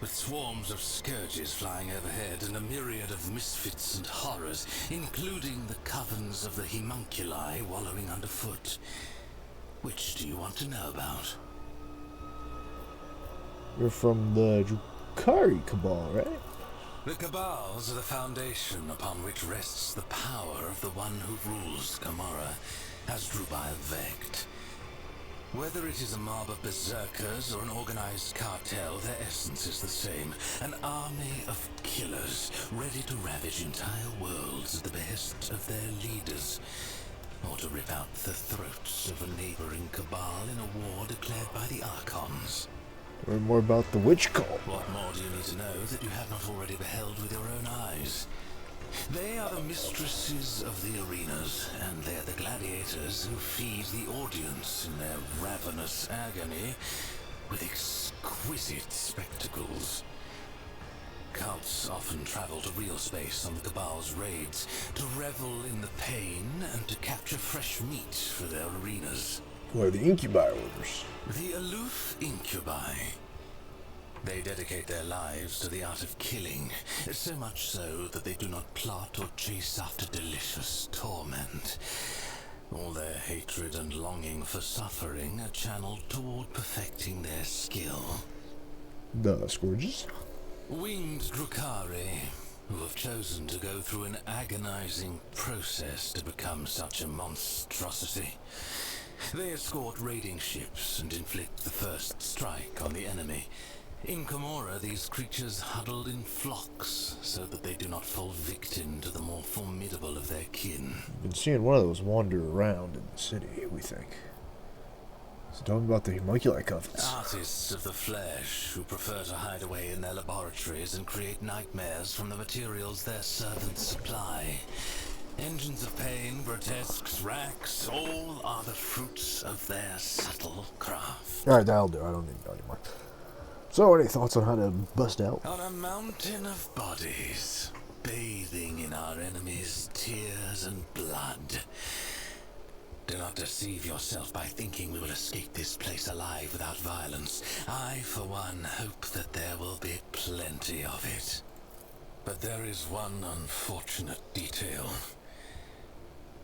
I: with swarms of scourges flying overhead and a myriad of misfits and horrors, including the covens of the homunculi wallowing underfoot. Which do you want to know about?
A: You're from the Drukhari Cabal, right?
I: The Cabals are the foundation upon which rests the power of the one who rules Camorra, as Drubile Vect. Whether it is a mob of berserkers or an organized cartel, their essence is the same. An army of killers, ready to ravage entire worlds at the behest of their leaders, or to rip out the throats of a neighboring cabal in a war declared by the Archons.
A: Learn more about the witch cult.
I: What more do you need to know that you have not already beheld with your own eyes? They are the mistresses of the arenas, and they're the gladiators who feed the audience in their ravenous agony with exquisite spectacles. Cults often travel to real space on the Cabal's raids to revel in the pain and to capture fresh meat for their arenas.
A: Who are the Incubi orders?
I: The aloof Incubi. They dedicate their lives to the art of killing, so much so that they do not plot or chase after delicious torment. All their hatred and longing for suffering are channeled toward perfecting their skill.
A: The Scourges?
I: Winged Drukhari, who have chosen to go through an agonizing process to become such a monstrosity. They escort raiding ships and inflict the first strike on the enemy. In Camorra, these creatures huddled in flocks so that they do not fall victim to the more formidable of their kin.
A: Been seeing one of those wander around in the city, we think. So tell me about the homunculi covens.
I: Artists of the flesh who prefer to hide away in their laboratories and create nightmares from the materials their servants supply. Engines of pain, grotesques, racks, all are the fruits of their subtle craft.
A: Alright, that'll do. I don't need to know anymore. So, any thoughts on how to bust out?
I: On a mountain of bodies, bathing in our enemies' tears and blood. Do not deceive yourself by thinking we will escape this place alive without violence. I, for one, hope that there will be plenty of it. But there is one unfortunate detail.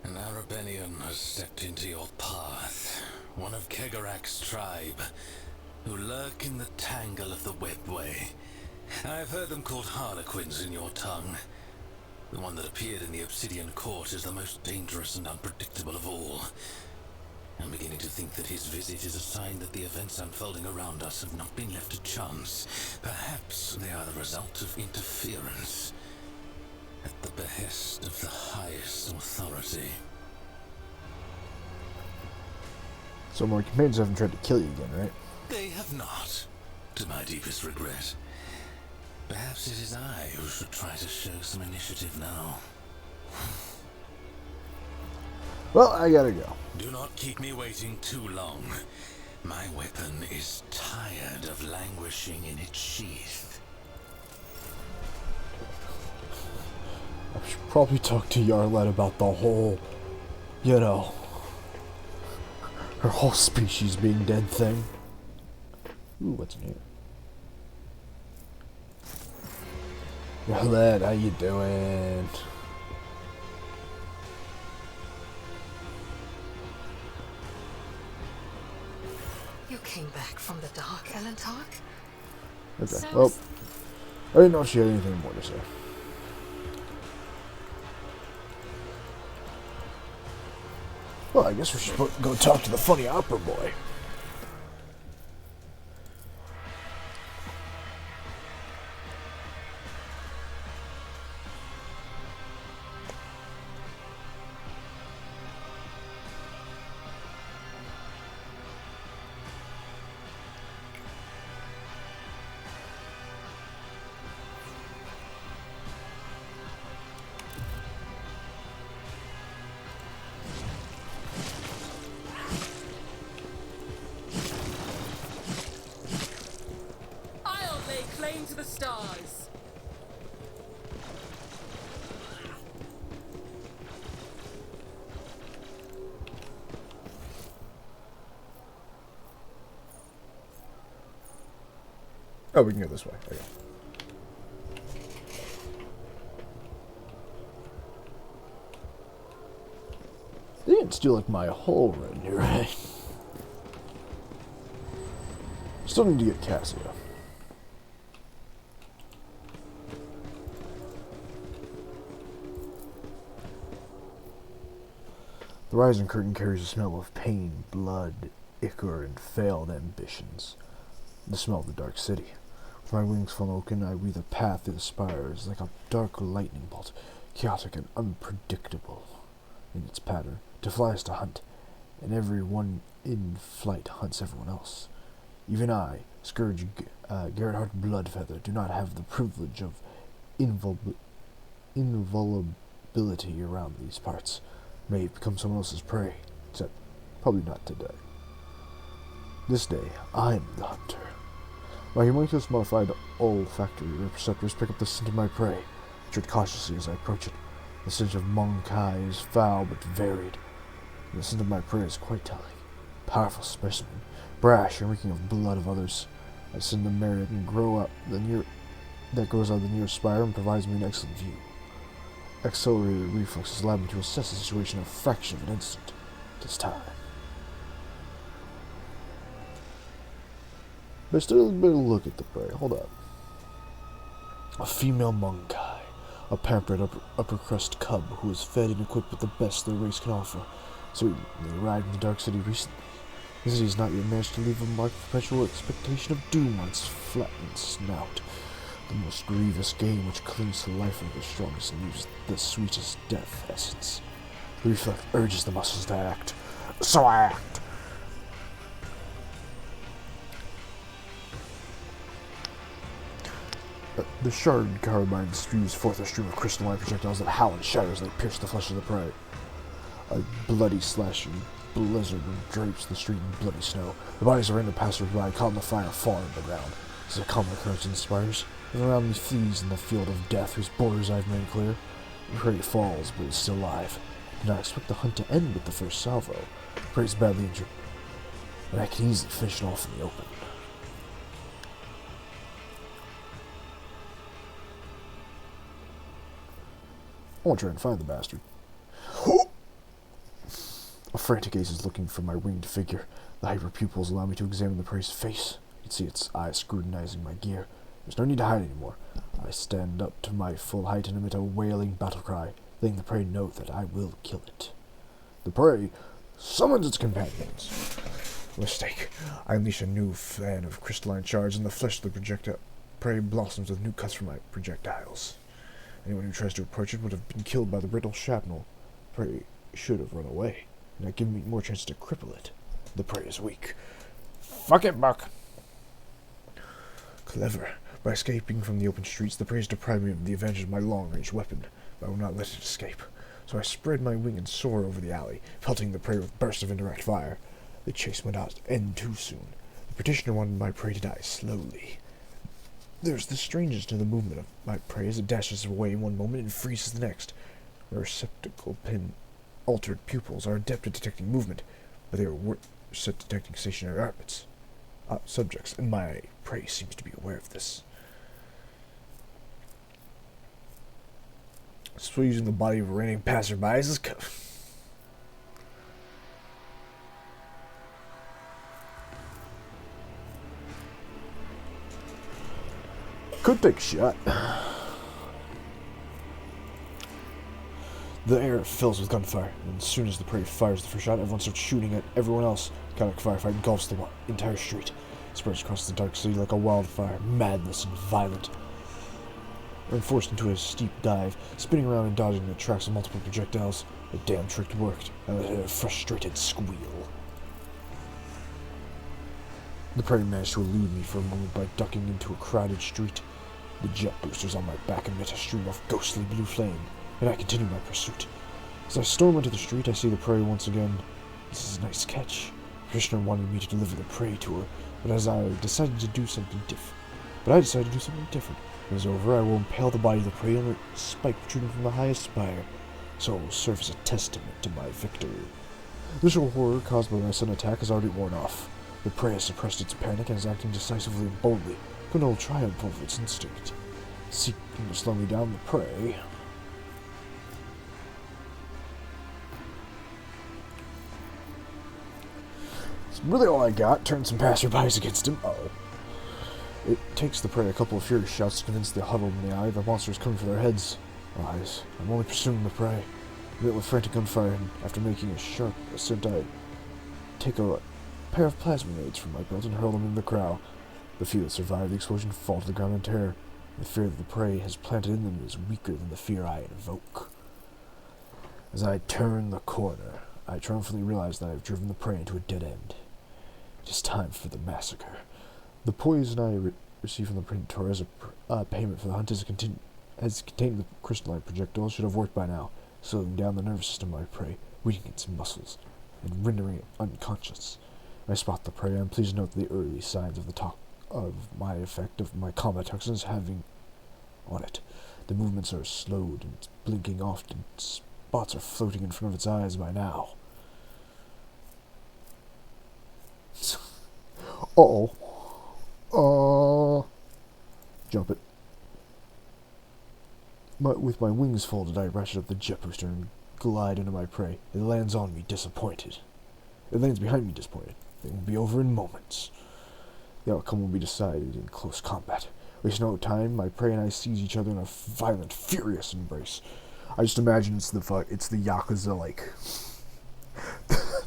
I: An Arabenian has stepped into your path, one of Kegarak's tribe, who lurk in the tangle of the webway. I've heard them called harlequins in your tongue. The one that appeared in the Obsidian Court is the most dangerous and unpredictable of all. I'm beginning to think that his visit is a sign that the events unfolding around us have not been left to chance. Perhaps they are the result of interference at the behest of the highest authority.
A: So my companions haven't tried to kill you again, right?
I: They have not, to my deepest regret. Perhaps it is I who should try to show some initiative now.
A: Well, I gotta go.
I: Do not keep me waiting too long. My weapon is tired of languishing in its sheath.
A: I should probably talk to Yarlet about the whole, her whole species being dead thing. Ooh, what's in here? Yarlet, how you doing?
E: You came back from the dark, Elentark?
A: Okay, well, I didn't know if she had anything more to say. Well, I guess we should go talk to the funny opera boy.
B: I'll lay claim to the stars.
A: Oh, we can go this way. Okay. They didn't steal like my whole retinue, right? Still need to get Cassia. The rising curtain carries a smell of pain, blood, ichor, and failed ambitions. The smell of the dark city. With my wings flung open, I weave a path through the spires like a dark lightning bolt, chaotic and unpredictable in its pattern. To fly is to hunt, and every one in flight hunts everyone else. Even I, Scourge Gerhardt Bloodfeather, do not have the privilege of invulnerability around these parts. May become someone else's prey, except probably not today. This day, I'm the hunter. My humongous modified olfactory receptors pick up the scent of my prey. I tread cautiously as I approach it. The scent of Monkai is foul but varied. The scent of my prey is quite telling. Powerful specimen, brash and reeking of blood of others. I send the merit and grows out the nearest spire and provides me an excellent view. Accelerated reflexes allow me to assess the situation in a fraction of an instant. It is time. But still a better look at the prey. Hold up. A female Monkai, a pampered upper crust cub who is fed and equipped with the best their race can offer. So they arrived in the Dark City recently. The city has not yet managed to leave a mark of perpetual expectation of doom on its flattened snout. The most grievous game which clings to the life of the strongest and uses the sweetest death essence. The reflex urges the muscles to act. So I act. The shard carbine spews forth a stream of crystalline projectiles that howl and shatter as they pierce the flesh of the prey. A bloody slashing blizzard drapes the street in bloody snow. The bodies of random passers-by caught in the fire fall on the ground. This is a common occurrence in spires, and around me flees in the field of death whose borders I've made clear. The prey falls, but is still alive. I did not expect the hunt to end with the first salvo. The prey is badly injured, and I can easily finish it off in the open. I want to try and find the bastard. A frantic gaze is looking for my winged figure. The hyper pupils allow me to examine the prey's face. You can see its eyes scrutinizing my gear. There's no need to hide anymore. I stand up to my full height and emit a wailing battle cry, letting the prey know that I will kill it. The prey summons its companions. Mistake. I unleash a new fan of crystalline shards, and the flesh of the projectile prey blossoms with new cuts from my projectiles. Anyone who tries to approach it would have been killed by the brittle shrapnel. The prey should have run away, and that gave me more chance to cripple it. The prey is weak. Fuck it, Buck. Clever. By escaping from the open streets, the prey has deprived me of the advantage of my long-range weapon, but I will not let it escape. So I spread my wing and soar over the alley, pelting the prey with bursts of indirect fire. The chase would not end too soon. The petitioner wanted my prey to die slowly. There's the strangeness to the movement of my prey as it dashes away in one moment and freezes the next. My receptacle pin altered pupils are adept at detecting movement, but they are worse at detecting stationary subjects, and my prey seems to be aware of this. So using the body of a random passerby as his could take a shot. The air fills with gunfire, and as soon as the prey fires the first shot, everyone starts shooting at everyone else. Chaotic firefight engulfs the entire street. It spreads across the dark city like a wildfire, madness and violent. I'm forced into a steep dive, spinning around and dodging the tracks of multiple projectiles. The damn trick worked. I let out a frustrated squeal. The prey managed to elude me for a moment by ducking into a crowded street. The jet boosters on my back emit a stream of ghostly blue flame, and I continue my pursuit. As I storm into the street, I see the prey once again. This is a nice catch. The petitioner wanted me to deliver the prey to her, but I decided to do something different. When it is over, I will impale the body of the prey on a spike protruding from the highest spire, so it will serve as a testament to my victory. The visual horror caused by my sudden attack has already worn off. The prey has suppressed its panic and is acting decisively and boldly. Good old triumph over its instinct, seeking to slow me down the prey. It's really all I got. Turn some passerbys against him. Uh-oh. It takes the prey a couple of furious shots to convince the huddled in the eye the monster is coming for their heads. Lies. I'm only pursuing the prey. Lit with frantic gunfire, and after making a sharp ascent, I take a pair of plasma grenades from my belt and hurl them into the crowd. The few that survive the explosion fall to the ground in terror. The fear that the prey has planted in them is weaker than the fear I invoke. As I turn the corner, I triumphantly realize that I have driven the prey into a dead end. It is time for the massacre. The poison I received from the Predator as a payment for the hunt has contained the crystalline projectile should have worked by now, slowing down the nervous system of my prey, weakening its muscles, and rendering it unconscious. I spot the prey. I'm pleased to note the early signs of my effect of my combat toxins having on it. The movements are slowed and it's blinking often. Spots are floating in front of its eyes by now. Jump it. With my wings folded, I ratchet up the jet booster and glide into my prey. It lands on me, disappointed. It lands behind me, disappointed. It will be over in moments. The outcome will be decided in close combat. Waste no time, my prey and I seize each other in a violent, furious embrace. I just imagine it's the Yakuza, like,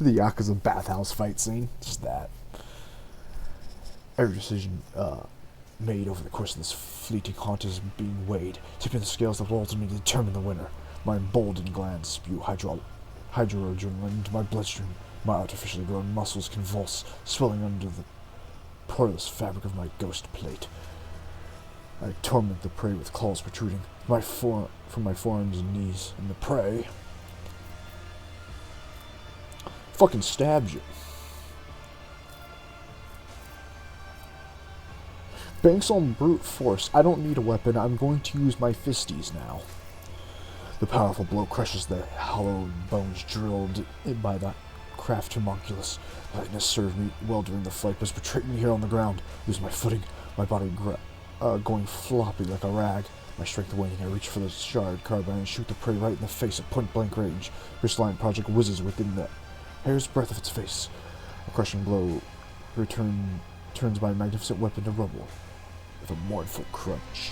A: the Yakuza bathhouse fight scene. Just that. Every decision, made over the course of this fleeting haunt is being weighed, tipping the scales that will ultimately determine the winner. My emboldened glands spew hydroadrenaline into my bloodstream. My artificially grown muscles convulse, swelling under the porous fabric of my ghost plate. I torment the prey with claws protruding from my forearms and knees, and the prey fucking stabs you. Banks on brute force. I don't need a weapon. I'm going to use my fisties now. The powerful blow crushes the hollow bones drilled in by that craft homunculus. Lightness served me well during the fight, but betrayed me here on the ground. Lose my footing, my body going floppy like a rag. My strength waning, I reach for the shard carbine and shoot the prey right in the face at point-blank range. Crystalline project whizzes within the hair's breadth of its face. A crushing blow turns my magnificent weapon to rubble with a mournful crunch.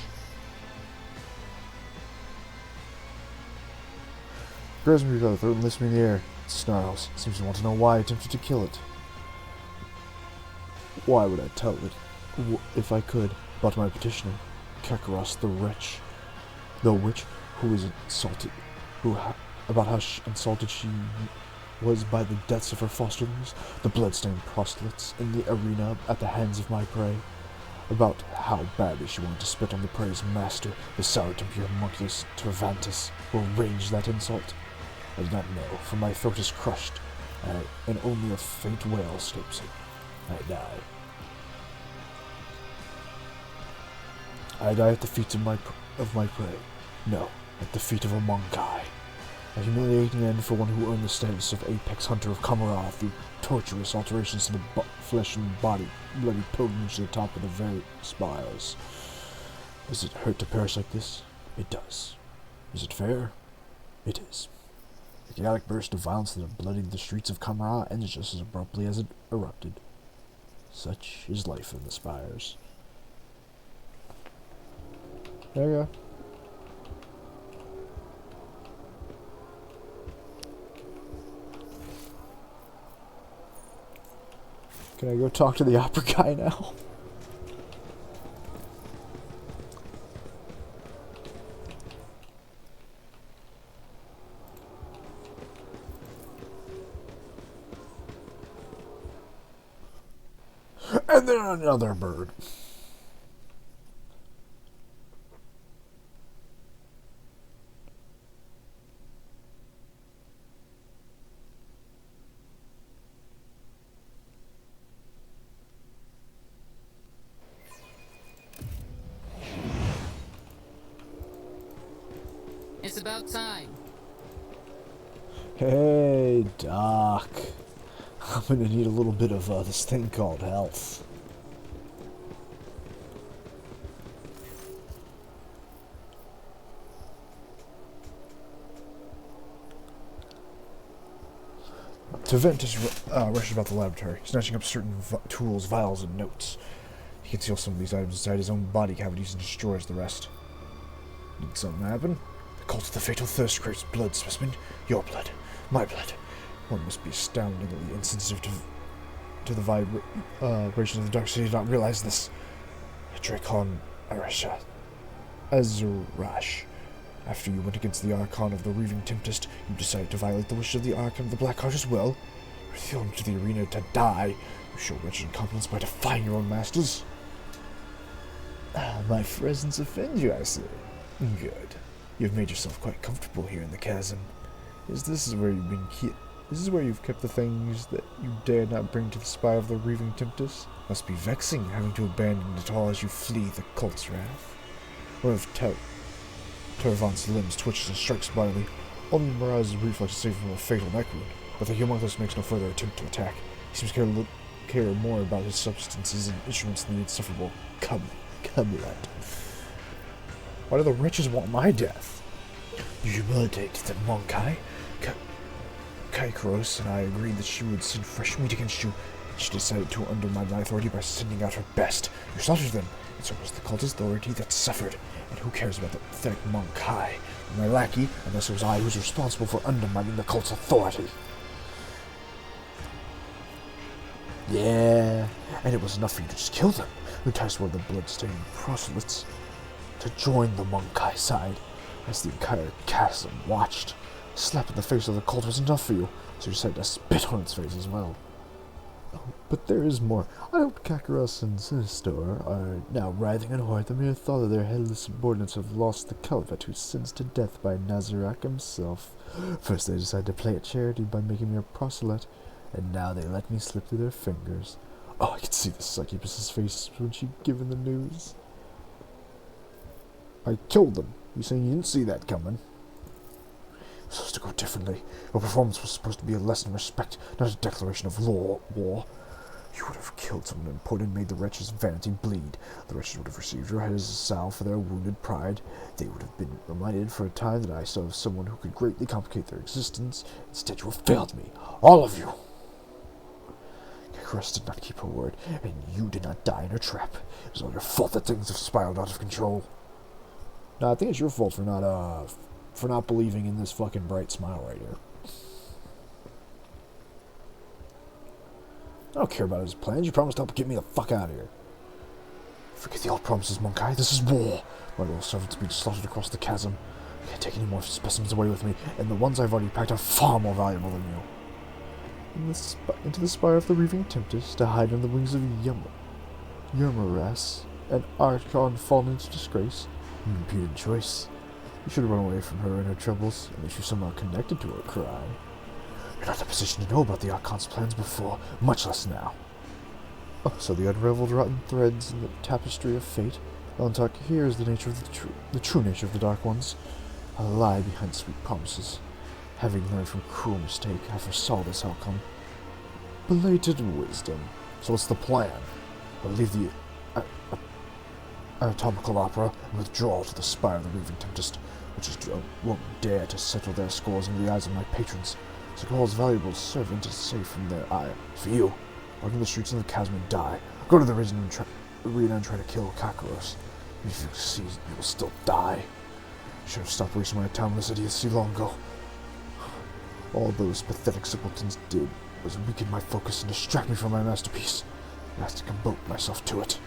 A: Grabs me by the throat and lifts me in the air. It snarls. Seems to want to know why I attempted to kill it. Why would I tell it, if I could, about my petitioner, Kakarros, the witch, who is insulted, about how insulted she was by the deaths of her fosterlings, the bloodstained proselytes in the arena at the hands of my prey, about how badly she wanted to spit on the prey's master, the sour-tempered homunculus Tervantus, who arranged that insult. I do not know, for my throat is crushed, and only a faint wail escapes it. I die. I die at the feet of my prey. No, at the feet of a Monkai. A humiliating end for one who earned the status of apex hunter of Kamara through torturous alterations to the flesh and body, bloody pilgrimage to the top of the very spires. Does it hurt to perish like this? It does. Is it fair? It is. The chaotic burst of violence that had bloodied the streets of Kamara ends just as abruptly as it erupted. Such is life in the spires. There you go. Can I go talk to the opera guy now? And then another bird.
B: It's about time.
A: Hey, Doc. I'm gonna need a little bit of this thing called health. Taventus rushes about the laboratory, snatching up certain tools, vials, and notes. He conceals some of these items inside his own body cavities and destroys the rest. Did something happen? The cult of the fatal thirst craves blood specimen. Your blood. My blood. One must be astoundingly insensitive to the vibrations of the dark city to not realize this. Dracon Azurash. After you went against the Archon of the Reaving Tempest, you decided to violate the wish of the Archon of the Black Heart as well. You were thrown into the arena to die. You show wretched incompetence by defying your own masters. My presence offends you, I see. Good. You've made yourself quite comfortable here in the chasm. This is where you've kept the things that you dared not bring to the spire of the Reaving Tempest? Must be vexing, having to abandon it all as you flee the cult's wrath. One of Tervant's limbs twitches and strikes violently. Only Miraz's reflex save from a fatal neck wound, but the homunculus makes no further attempt to attack. He seems to care more about his substances and instruments than the insufferable Cumulate. Why do the wretches want my death? You humiliated the Monkai. Kaikros and I agreed that she would send fresh meat against you. She decided to undermine my authority by sending out her best. You slaughtered them, and so was the cult's authority that suffered. And who cares about the pathetic Monkai? My lackey, unless it was I who was responsible for undermining the cult's authority. Yeah, and it was enough for you to just kill them. You enticed one of the blood-stained proselytes to join the Monkai side. As the entire chasm watched, a slap in the face of the cult was enough for you, so you decided to spit on its face as well. Oh, but there is more. I hope Kakarot and Sinistor are now writhing in horror at the mere thought that their headless subordinates have lost the Caliphate who sends to death by Nazarak himself. First they decided to play at charity by making me a proselyte, and now they let me slip through their fingers. Oh, I could see the succubus's face when she'd given the news. I killed them. You saying you didn't see that coming? It was supposed to go differently. Your performance was supposed to be a lesson in respect, not a declaration of war. You would have killed someone important and made the wretches' vanity bleed. The wretches would have received your head as a salve for their wounded pride. They would have been reminded for a time that I saw someone who could greatly complicate their existence. Instead, you have failed me. All of you. Kakarot did not keep her word, and you did not die in her trap. It was all your fault that things have spiraled out of control. No, I think it's your fault for not believing in this fucking bright smile right here. I don't care about his plans. You promised to help get me the fuck out of here. Forget the old promises, Monkai. This is war. My little servants being slaughtered across the chasm. I can't take any more specimens away with me, and the ones I've already packed are far more valuable than you. Into the spire of the Reaving Tempest, to hide on the wings of Yurmaras, an Archon fallen into disgrace. An impudent choice. You should have run away from her and her troubles, unless you're somehow connected to her cry. You're not in a position to know about the Archon's plans before, much less now. Oh, so the unraveled rotten threads in the tapestry of fate. Valentok, here is the nature of the true nature of the Dark Ones. A lie behind sweet promises. Having learned from cruel mistake, I foresaw this outcome. Belated wisdom. So what's the plan? I'll leave the anatomical opera and withdraw to the spire of the Reaving Tempest, which won't dare to settle their scores in the eyes of my patrons. Sokol's valuable servant is safe from their eye. For you, walk in the streets of the chasm and die. Go to the arena and try to kill Kakarot. If you succeed, you will still die. I should have stopped wasting my time on this idiocy long ago. All those pathetic simpletons did was weaken my focus and distract me from my masterpiece. I have to devote myself to it.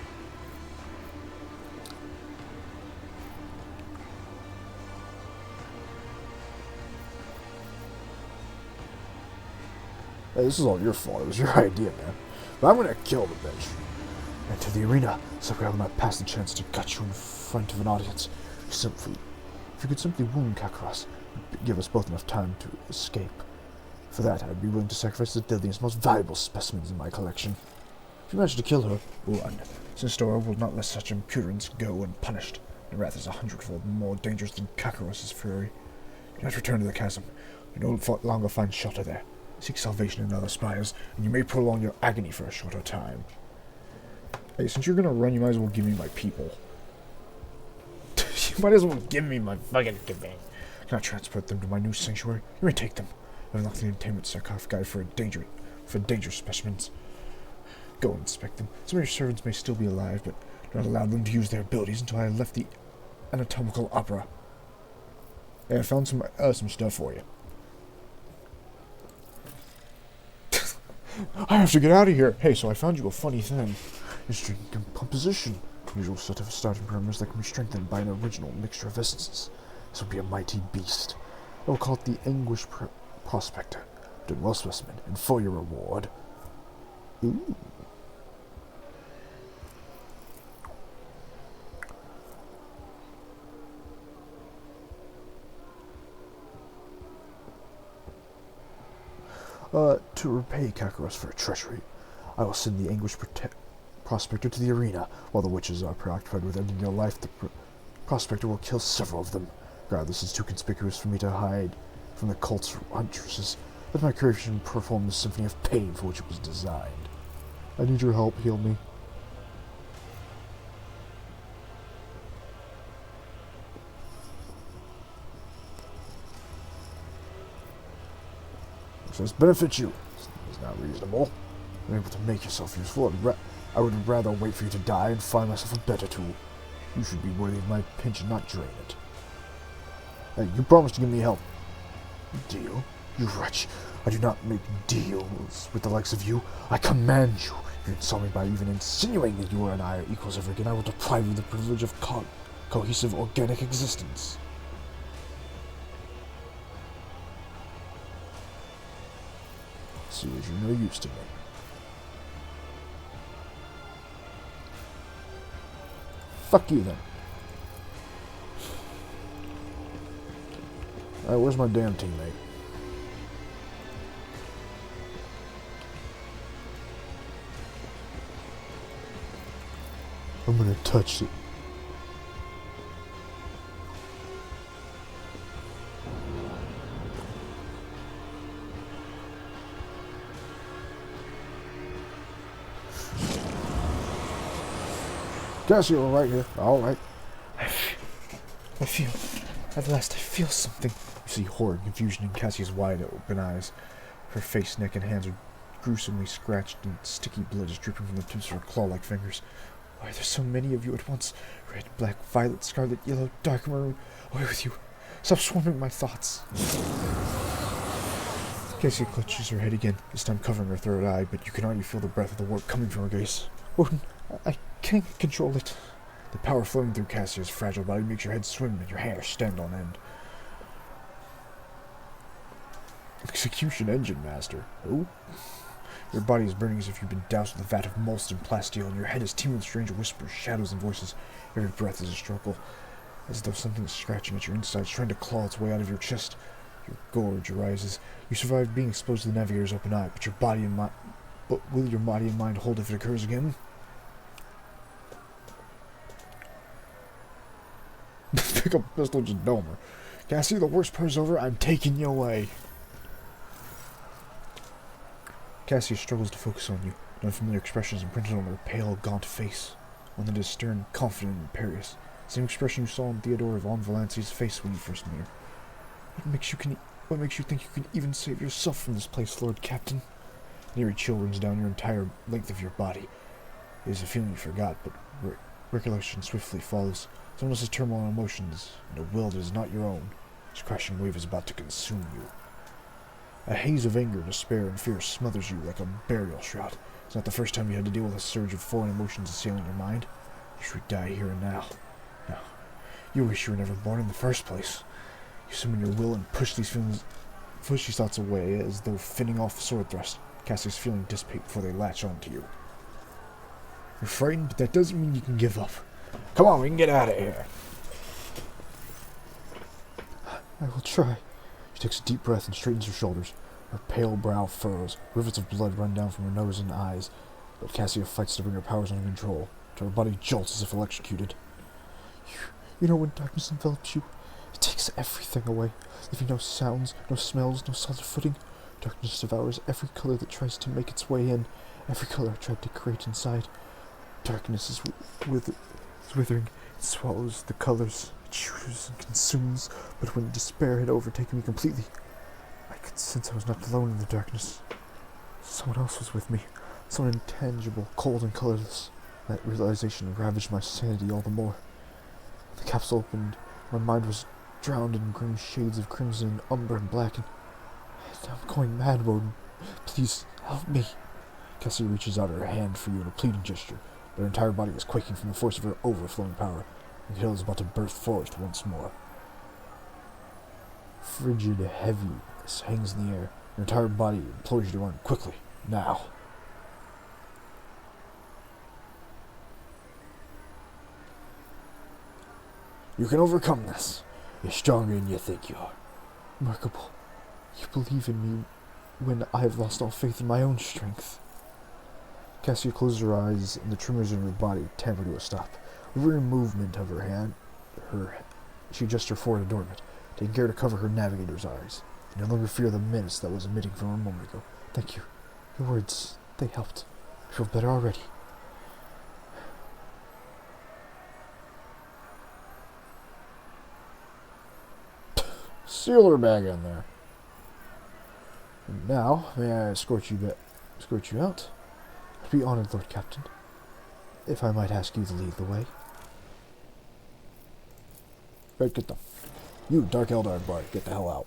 A: Hey, this is all your fault. It was your idea, man. But I'm gonna kill the bitch. Enter the arena, so I will not pass the chance to gut you in front of an audience. If you could simply wound Kakarot, it would give us both enough time to escape. For that, I'd be willing to sacrifice the deadliest, most valuable specimens in my collection. If you manage to kill her, run. Sinistor will not let such impudence go unpunished. The wrath is 100-fold more dangerous than Kakarot's fury. You have to return to the chasm. You no longer find shelter there. Seek salvation in other spires, and you may prolong your agony for a shorter time. Hey, since you're gonna run, you might as well give me my people. You might as well give me my fucking command. Can I transport them to my new sanctuary? You may take them. Unlock the containment sarcophagi for dangerous specimens. Go inspect them. Some of your servants may still be alive, but do not allow them to use their abilities until I have left the anatomical opera. Hey, I found some stuff for you. I have to get out of here. Hey, so I found you a funny thing. Your strength composition. Usual set of starting parameters that can be strengthened by an original mixture of essences. This will be a mighty beast. I will call it the Anguish Prospector. Doing well, specimen, and for your reward. Ooh. To repay Kakarot for treachery, I will send the Anguish Prospector to the arena. While the witches are preoccupied with ending your life, the Prospector will kill several of them. Regardless, it's too conspicuous for me to hide from the cult's huntresses. Let my creation perform the symphony of pain for which it was designed. I need your help. Heal me. This benefits you. It's not reasonable. You're able to make yourself useful. I would rather wait for you to die and find myself a better tool. You should be worthy of my pinch and not drain it. Hey, you promised to give me help. Deal? You wretch. I do not make deals with the likes of you. I command you. If you insult me by even insinuating that you and I are equals ever again, I will deprive you of the privilege of cohesive organic existence. See as you're no use to me. Fuck you then. Alright, where's my damn teammate? I'm gonna touch it. Cassie, all right here. All right. I feel. At last, I feel something. You see horror and confusion in Cassie's wide-open eyes. Her face, neck, and hands are gruesomely scratched, and sticky blood is dripping from the tips of her claw-like fingers. Why are there so many of you at once? Red, black, violet, scarlet, yellow, dark maroon. Away with you. Stop swarming my thoughts. Cassie clutches her head again, this time covering her third eye, but you can already feel the breath of the warp coming from her gaze. Woden, I can't control it. The power flowing through Cassia's fragile body makes your head swim and your hair stand on end. Execution engine master. Oh? Your body is burning as if you've been doused with a vat of molten plasteel, and your head is teeming with strange whispers, shadows, and voices. Every breath is a struggle, as though something is scratching at your insides, trying to claw its way out of your chest. Your gorge arises. You survive being exposed to the navigator's open eye, but will your body and mind hold if it occurs again? Pick up a pistol, just dome her. Cassie, the worst part is over. I'm taking you away. Cassie struggles to focus on you. An unfamiliar expression is imprinted on her pale, gaunt face. One that is stern, confident, and imperious. Same expression you saw on Theodore von Valanci's face when you first met her. What makes you think you can even save yourself from this place, Lord Captain? An eerie chill runs down your entire length of your body. It is a feeling you forgot, but recollection swiftly follows. Someone else's turmoil and emotions, and a will that is not your own. This crashing wave is about to consume you. A haze of anger, despair, and fear smothers you like a burial shroud. It's not the first time you had to deal with a surge of foreign emotions assailing your mind. You should die here and now. No, you wish you were never born in the first place. You summon your will and push these thoughts away as though fending off a sword thrust. Cassie's feelings dissipate before they latch onto you. You're frightened, but that doesn't mean you can give up. Come on, we can get out of here. I will try. She takes a deep breath and straightens her shoulders. Her pale brow furrows. Rivers of blood run down from her nose and eyes. But Cassia fights to bring her powers under control, till her body jolts as if electrocuted. You know when darkness envelops you, it takes everything away, leaving no sounds, no smells, no solid footing. Darkness devours every color that tries to make its way in, every color I tried to create inside. Darkness is withering. It swallows the colors, it chews and consumes, but when despair had overtaken me completely, I could Since I was not alone in the darkness, someone else was with me. Someone intangible, cold and colorless. That realization ravaged my sanity all the more. The capsule opened. My mind was drowned in grim shades of crimson, umber, and black, and I'm going mad, Woden. Please, help me. Cassie reaches out her hand for you in a pleading gesture, but her entire body is quaking from the force of her overflowing power, and the hill is about to burst forth once more. Frigid heaviness hangs in the air. Her entire body implores you to run quickly, now. You can overcome this. You're stronger than you think you are. Remarkable. You believe in me when I have lost all faith in my own strength. Cassia closes her eyes, and the tremors in her body tamper to a stop. With every movement of her hand, she adjusts her forward adornment, taking care to cover her navigator's eyes. You no longer fear the menace that was emitting from her a moment ago. Thank you. Your words, they helped. I feel better already. Seal her bag in there. And now, may I escort you out? I'd be honored, Lord Captain, if I might ask you to lead the way. Right, you, Dark Eldar Bard, get the hell out.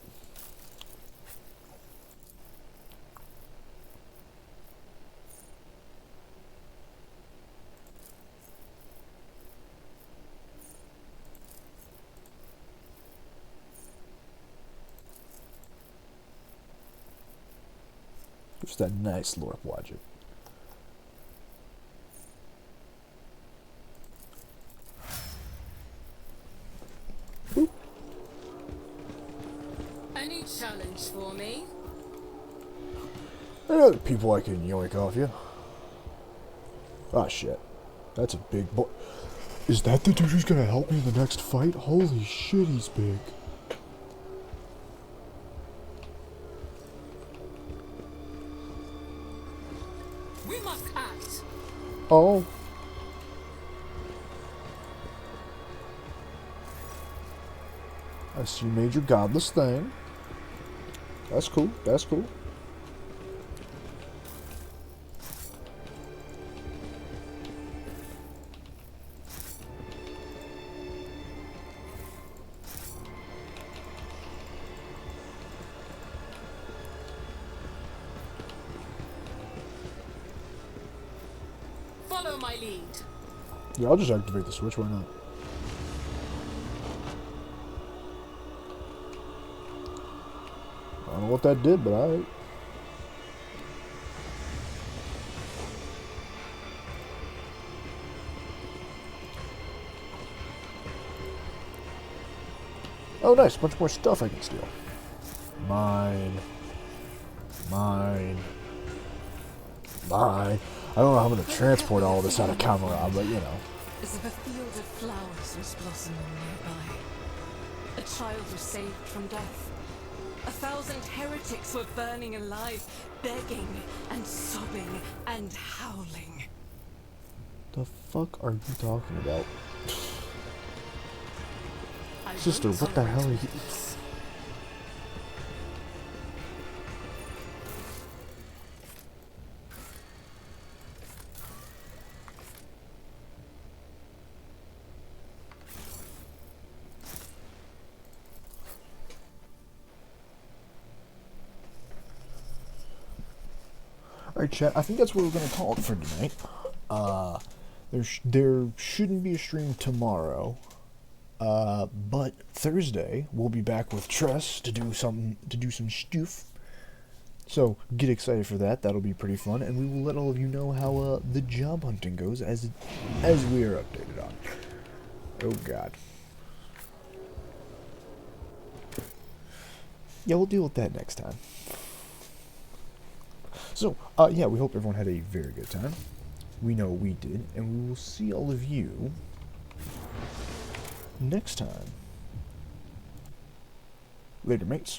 A: Just that nice Lorp logic.
B: Any challenge for me?
A: There are other people I can yoink off you. Ah, shit. That's a big boy. Is that the dude who's gonna help me in the next fight? Holy shit, he's big.
B: We must act.
A: Oh. I see you made your godless thing. That's cool. That's cool.
B: Follow my lead.
A: Yeah, I'll just activate the switch. Why not? I don't know what that did, but alright. Oh, nice. A bunch more stuff I can steal. Mine. Mine. Mine. I don't know how I'm going to transport all of this out of camera, but you know.
E: As if a field of flowers was blossoming nearby. A child was saved from death. 1,000 heretics were burning alive, begging and sobbing and howling.
A: The fuck are you talking about?
B: I
A: Sister,
B: won't
A: what the hell are
B: tolerate
A: you...
B: peace.
A: Alright, chat, I think that's what we're going to call it for tonight. There shouldn't be a stream tomorrow. But Thursday, we'll be back with Tress to do some stuff. So, get excited for that. That'll be pretty fun. And we will let all of you know how the job hunting goes as we are updated on. Oh, God. Yeah, we'll deal with that next time. So, yeah, we hope everyone had a very good time. We know we did, and we will see all of you next time. Later, mates.